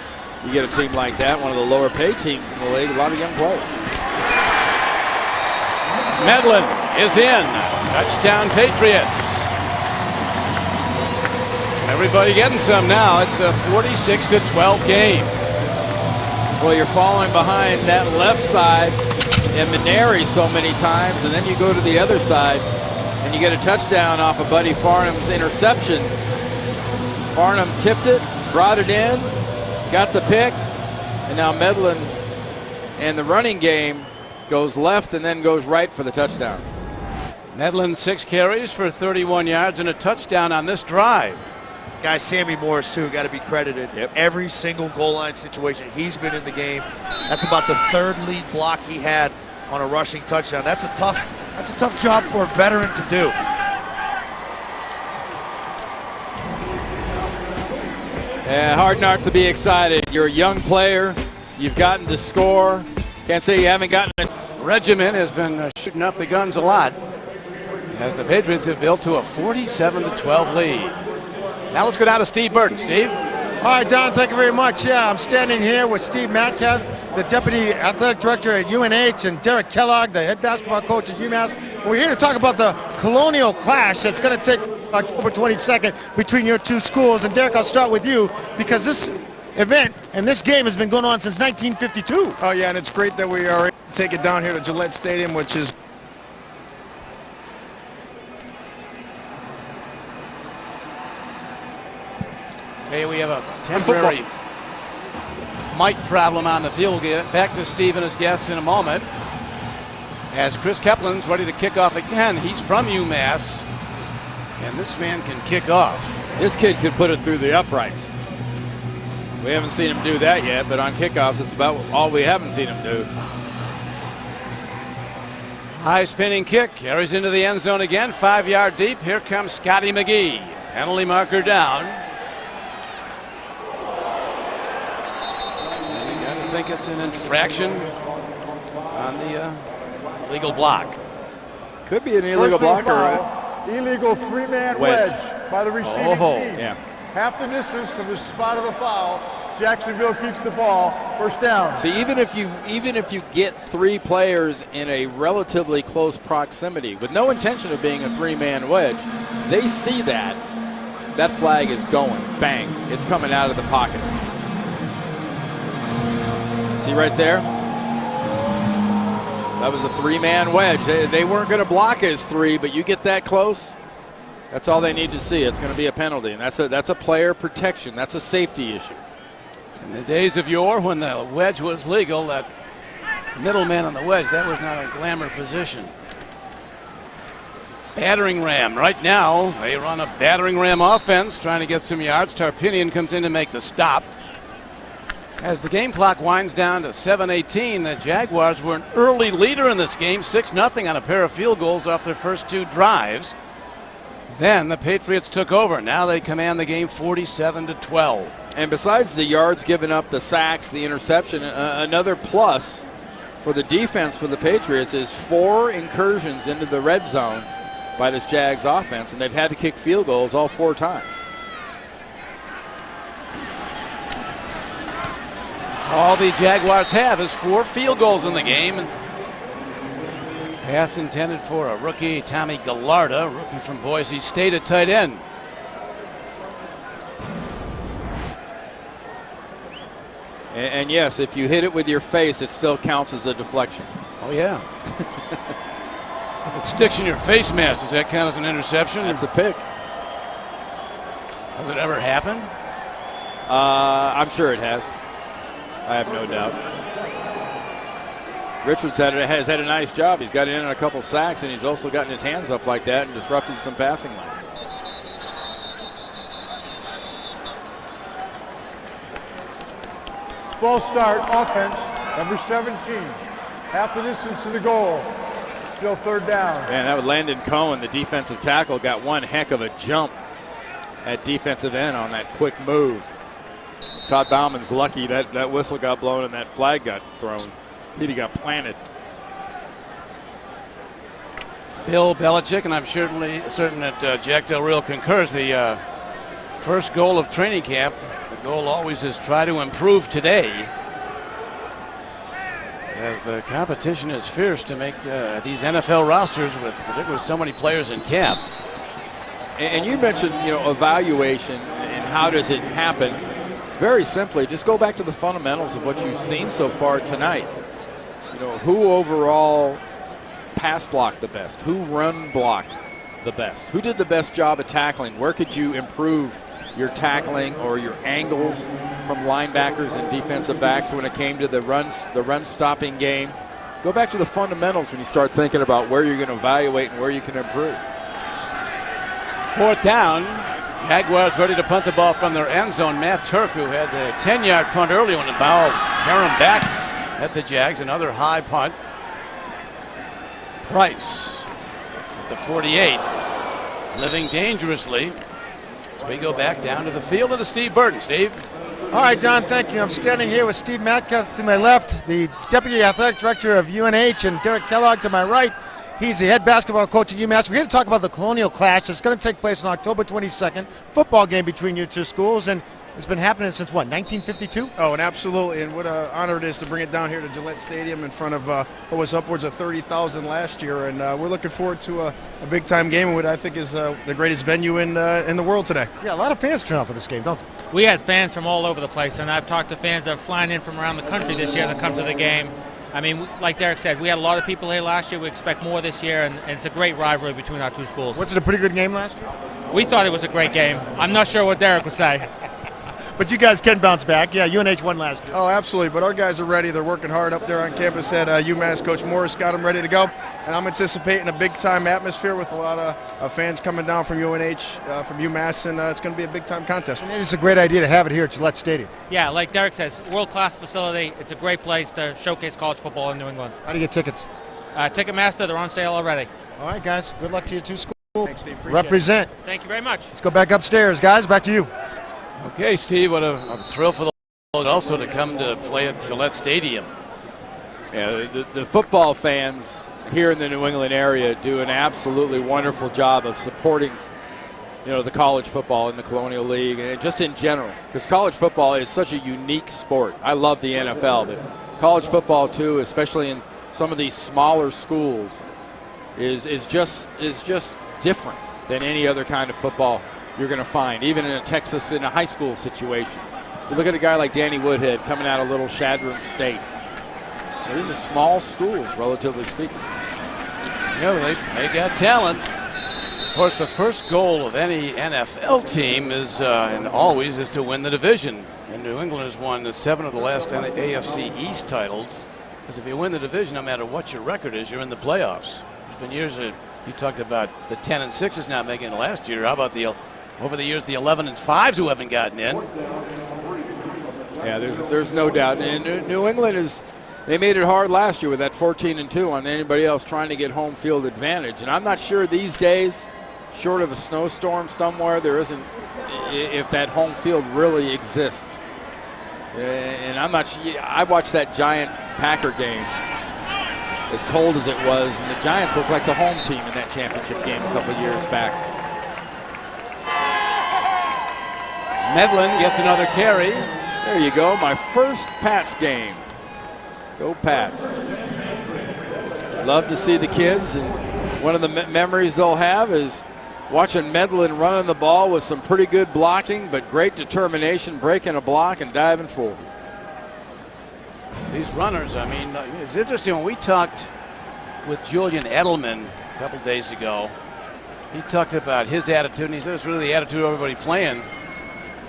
you get a team like that, one of the lower paid teams in the league, a lot of young players. Medlin is in. Touchdown Patriots. Everybody getting some now. It's a 46-12 game. Well, you're falling behind that left side and Maneri so many times, and then you go to the other side and you get a touchdown off of Buddy Farnham's interception. Farnham tipped it, brought it in, got the pick, and now Medlin and the running game goes left and then goes right for the touchdown. Medlin 6 carries for 31 yards and a touchdown on this drive. Guy Sammy Morris, too, got to be credited. Yep. Every single goal line situation he's been in the game. That's about the third lead block he had on a rushing touchdown. That's a tough job for a veteran to do. Yeah, hard not to be excited. You're a young player. You've gotten to score. Can't say you haven't gotten it. Regiment has been shooting up the guns a lot as the Patriots have built to a 47-12 lead. Now let's go down to Steve Burton. Steve? All right, Don, thank you very much. Yeah, I'm standing here with Steve Metcalf, the Deputy Athletic Director at UNH, and Derek Kellogg, the head basketball coach at UMass. We're here to talk about the Colonial Clash that's going to take October 22nd between your two schools. And Derek, I'll start with you because this event and this game has been going on since 1952. Oh, yeah, and it's great that we are able to take it down here to Gillette Stadium, which is Hey, we have a temporary mic problem on the field. We'll get back to Steve and his guests in a moment. As Chris Keplin's ready to kick off again. He's from UMass, and this man can kick off. This kid could put it through the uprights. We haven't seen him do that yet, but on kickoffs, it's about all we haven't seen him do. High spinning kick, carries into the end zone again, 5-yard deep. Here comes Scotty McGee. Penalty marker down. And you got to think it's an infraction on the legal block. Could be an illegal block or illegal three-man wedge by the receiving team. Yeah. Half the misses from the spot of the foul. Jacksonville keeps the ball. First down. See, even if you get three players in a relatively close proximity with no intention of being a three-man wedge, they see that that flag is going. Bang. It's coming out of the pocket. See right there? That was a three-man wedge. They weren't going to block his three, but you get that close, that's all they need to see. It's going to be a penalty, and that's a player protection. That's a safety issue. In the days of yore, when the wedge was legal, that middleman on the wedge, that was not a glamour position. Battering ram. Right now, they run a battering ram offense, trying to get some yards. Tarpinian comes in to make the stop. As the game clock winds down to 7:18, the Jaguars were an early leader in this game, 6-0 on a pair of field goals off their first two drives. Then the Patriots took over. Now they command the game 47-12. And besides the yards given up, the sacks, the interception, another plus for the defense for the Patriots is 4 incursions into the red zone by this Jags offense, and they've had to kick field goals all 4 times. All the Jaguars have is 4 field goals in the game. Pass intended for a rookie, Tommy Gallarda, rookie from Boise State at tight end. And yes, if you hit it with your face, it still counts as a deflection. Oh, yeah. If it sticks in your face mask, does that count as an interception? That's a pick. Has it ever happened? I'm sure it has. I have no doubt. Richards has had a nice job. He's got in on a couple sacks, and he's also gotten his hands up like that and disrupted some passing lanes. False start, offense, number 17. Half the distance to the goal. Still third down. Man, that was Landon Cohen, the defensive tackle, got one heck of a jump at defensive end on that quick move. Todd Bauman's lucky that whistle got blown and that flag got thrown. He got planted. Bill Belichick, and I'm certain that Jack Del Rio concurs, the first goal of training camp, the goal always is try to improve today. As the competition is fierce to make these NFL rosters particularly with so many players in camp. And you mentioned, evaluation and how does it happen. Very simply, just go back to the fundamentals of what you've seen so far tonight. Who overall pass blocked the best? Who run blocked the best? Who did the best job of tackling? Where could you improve your tackling or your angles from linebackers and defensive backs when it came to the run stopping game? Go back to the fundamentals when you start thinking about where you're going to evaluate and where you can improve. 4th down. Jaguars ready to punt the ball from their end zone. Matt Turk, who had the 10-yard punt early when the ball carried him back at the Jags. Another high punt. Price at the 48, living dangerously. So we go back down to the field and to Steve Burton. Steve? All right, Don, thank you. I'm standing here with Steve Metcalf to my left, the Deputy Athletic Director of UNH, and Derek Kellogg to my right. He's the head basketball coach at UMass. We're here to talk about the Colonial Clash that's going to take place on October 22nd, football game between your two schools, and it's been happening since, 1952? Oh, and absolutely, and what an honor it is to bring it down here to Gillette Stadium in front of what was upwards of 30,000 last year, and we're looking forward to a big-time game in what I think is the greatest venue in the world today. Yeah, a lot of fans turn out for this game, don't they? We had fans from all over the place, and I've talked to fans that are flying in from around the country this year that come to the game. I mean, like Derek said, we had a lot of people here last year. We expect more this year, and it's a great rivalry between our two schools. Was it a pretty good game last year? We thought it was a great game. I'm not sure what Derek would say. But you guys can bounce back. Yeah, UNH won last year. Oh, absolutely, but our guys are ready. They're working hard up there on campus at UMass. Coach Morris got them ready to go, and I'm anticipating a big-time atmosphere with a lot of fans coming down from UNH, from UMass, and it's going to be a big-time contest. And it's a great idea to have it here at Gillette Stadium. Yeah, like Derek says, world-class facility. It's a great place to showcase college football in New England. How do you get tickets? Ticketmaster, they're on sale already. All right, guys, good luck to your two schools. Thanks, Steve. Represent. Thank you very much. Let's go back upstairs, guys. Back to you. Okay, Steve, what a thrill for the also to come to play at Gillette Stadium. Yeah, the football fans here in the New England area do an absolutely wonderful job of supporting, the college football in the Colonial League and just in general, because college football is such a unique sport. I love the NFL, but college football too, especially in some of these smaller schools, is just different than any other kind of football you're going to find, even in a high school situation. You look at a guy like Danny Woodhead coming out of Little Chadron State. These are small schools, relatively speaking. Yeah, they got talent. Of course, the first goal of any NFL team is, and always, is to win the division. And New England has won 7 of the last AFC East titles. Because if you win the division, no matter what your record is, you're in the playoffs. There's been years that you talked about the 10-6 not making it last year. How about over the years, the 11-5s who haven't gotten in? Yeah, there's no doubt. And New England they made it hard last year with that 14-2 on anybody else trying to get home field advantage. And I'm not sure these days, short of a snowstorm somewhere, there isn't, if that home field really exists. And I'm not sure. I watched that Giant Packer game, as cold as it was, and the Giants looked like the home team in that championship game a couple years back. Medlin gets another carry. There you go, my first Pats game. Go Pats. Love to see the kids, and one of the memories they'll have is watching Medlin running the ball with some pretty good blocking, but great determination, breaking a block and diving forward. These runners, I mean, it's interesting. When we talked with Julian Edelman a couple days ago, he talked about his attitude, and he said it's really the attitude of everybody playing.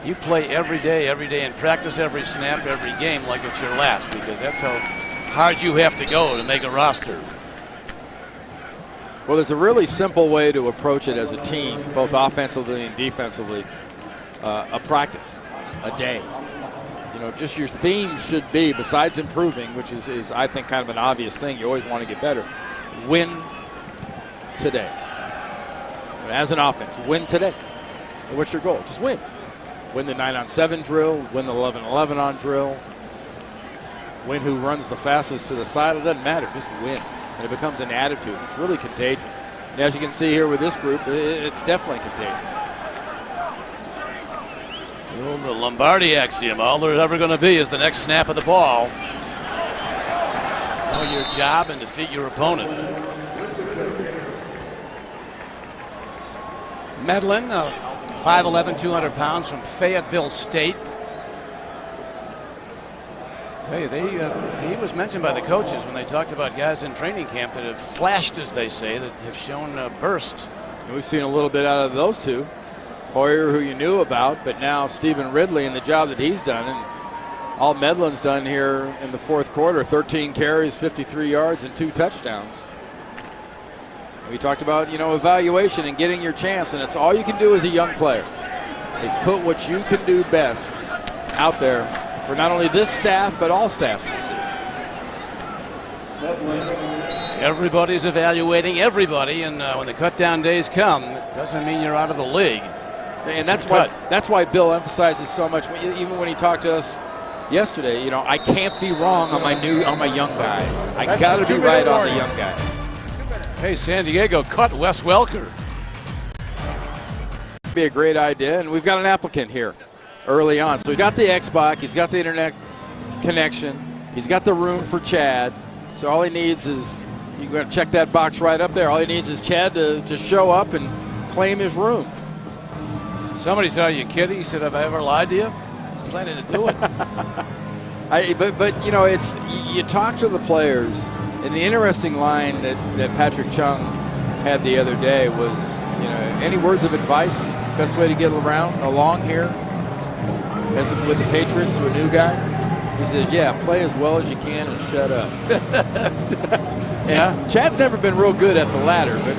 You play every day, and practice every snap, every game like it's your last, because that's how hard you have to go to make a roster. Well, there's a really simple way to approach it as a team, both offensively and defensively. A practice, a day. You know, just your theme should be, besides improving, which is I think kind of an obvious thing. You always want to get better. Win today. As an offense, win today. And what's your goal? Just win. Win the 9-on-7 drill, win the 11-11 on drill, win who runs the fastest to the side. It doesn't matter, just win. And it becomes an attitude. It's really contagious. And as you can see here with this group, it's definitely contagious. The Lombardi axiom, all there's ever going to be is the next snap of the ball. Know your job and defeat your opponent. Medlin, 5'11", 200 pounds from Fayetteville State. Tell you, he was mentioned by the coaches when they talked about guys in training camp that have flashed, as they say, that have shown a burst. And we've seen a little bit out of those two. Hoyer, who you knew about, but now Stephen Ridley and the job that he's done. And all Medlin's done here in the fourth quarter, 13 carries, 53 yards, and 2 touchdowns. We talked about, evaluation and getting your chance, and it's all you can do as a young player is put what you can do best out there for not only this staff, but all staffs to see. Everybody's evaluating everybody, and when the cut-down days come, it doesn't mean you're out of the league. And that's why Bill emphasizes so much, even when he talked to us yesterday, I can't be wrong on my young guys. I got to be right on the young guys. Hey, San Diego cut Wes Welker. Be a great idea, and we've got an applicant here early on. So we got the Xbox, he's got the internet connection, he's got the room for Chad. So all he needs is, you got to check that box right up there. All he needs is Chad to show up and claim his room. Somebody said, "Are you kidding?" He said, "Have I ever lied to you?" He's planning to do it. But it's, you talk to the players. And the interesting line that Patrick Chung had the other day was, any words of advice, best way to get along here as with the Patriots to a new guy? He says, yeah, play as well as you can and shut up. Yeah. Chad's never been real good at the latter, but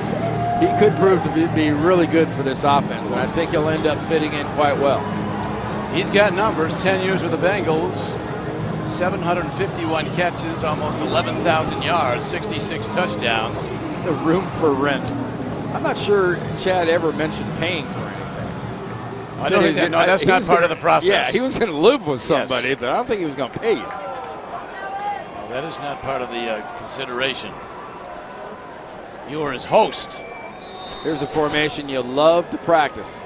he could prove to be really good for this offense, and I think he'll end up fitting in quite well. He's got numbers, 10 years with the Bengals. 751 catches, almost 11,000 yards, 66 touchdowns. The room for rent. I'm not sure Chad ever mentioned paying for anything. I don't think that's not part of the process. Yeah, he was going to live with somebody, but I don't think he was going to pay you. No, that is not part of the consideration. You are his host. Here's a formation you love to practice.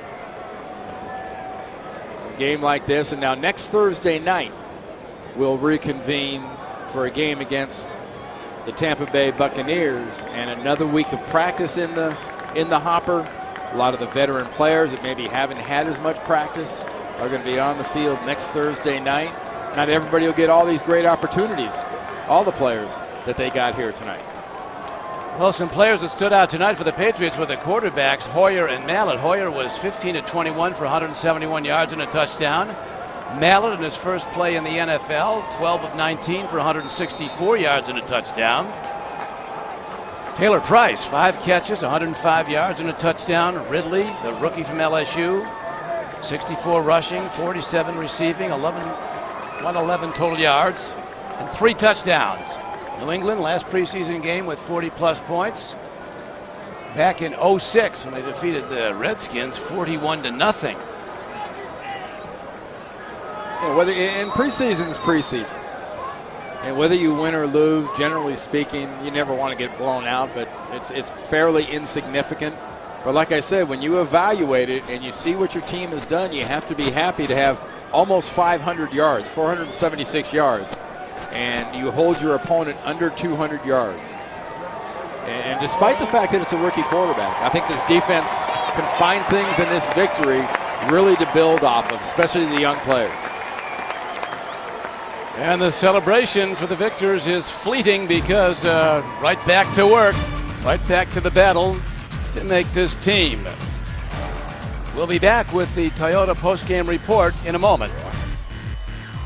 A game like this, and now next Thursday night, we'll reconvene for a game against the Tampa Bay Buccaneers, and another week of practice in the hopper A lot of the veteran players that maybe haven't had as much practice are going to be on the field next Thursday night. Not everybody will get all these great opportunities, all the players that they got here tonight. Well, some players that stood out tonight for the Patriots were the quarterbacks, Hoyer and Mallett. Hoyer was 15 of 21 for 171 yards and a touchdown. Mallett in his first play in the NFL, 12 of 19 for 164 yards and a touchdown. Taylor Price, 5 catches, 105 yards and a touchdown. Ridley, the rookie from LSU, 64 rushing, 47 receiving, 111 total yards, and 3 touchdowns. New England last preseason game with 40-plus points. Back in 06 when they defeated the Redskins 41-0. Whether in preseason is preseason, and whether you win or lose, generally speaking, you never want to get blown out, but it's fairly insignificant. But like I said, when you evaluate it and you see what your team has done, you have to be happy to have almost 500 yards, 476 yards, and you hold your opponent under 200 yards. And despite the fact that it's a rookie quarterback, I think this defense can find things in this victory really to build off of, especially the young players. And the celebration for the victors is fleeting because right back to work, right back to the battle to make this team. We'll be back with the Toyota postgame report in a moment.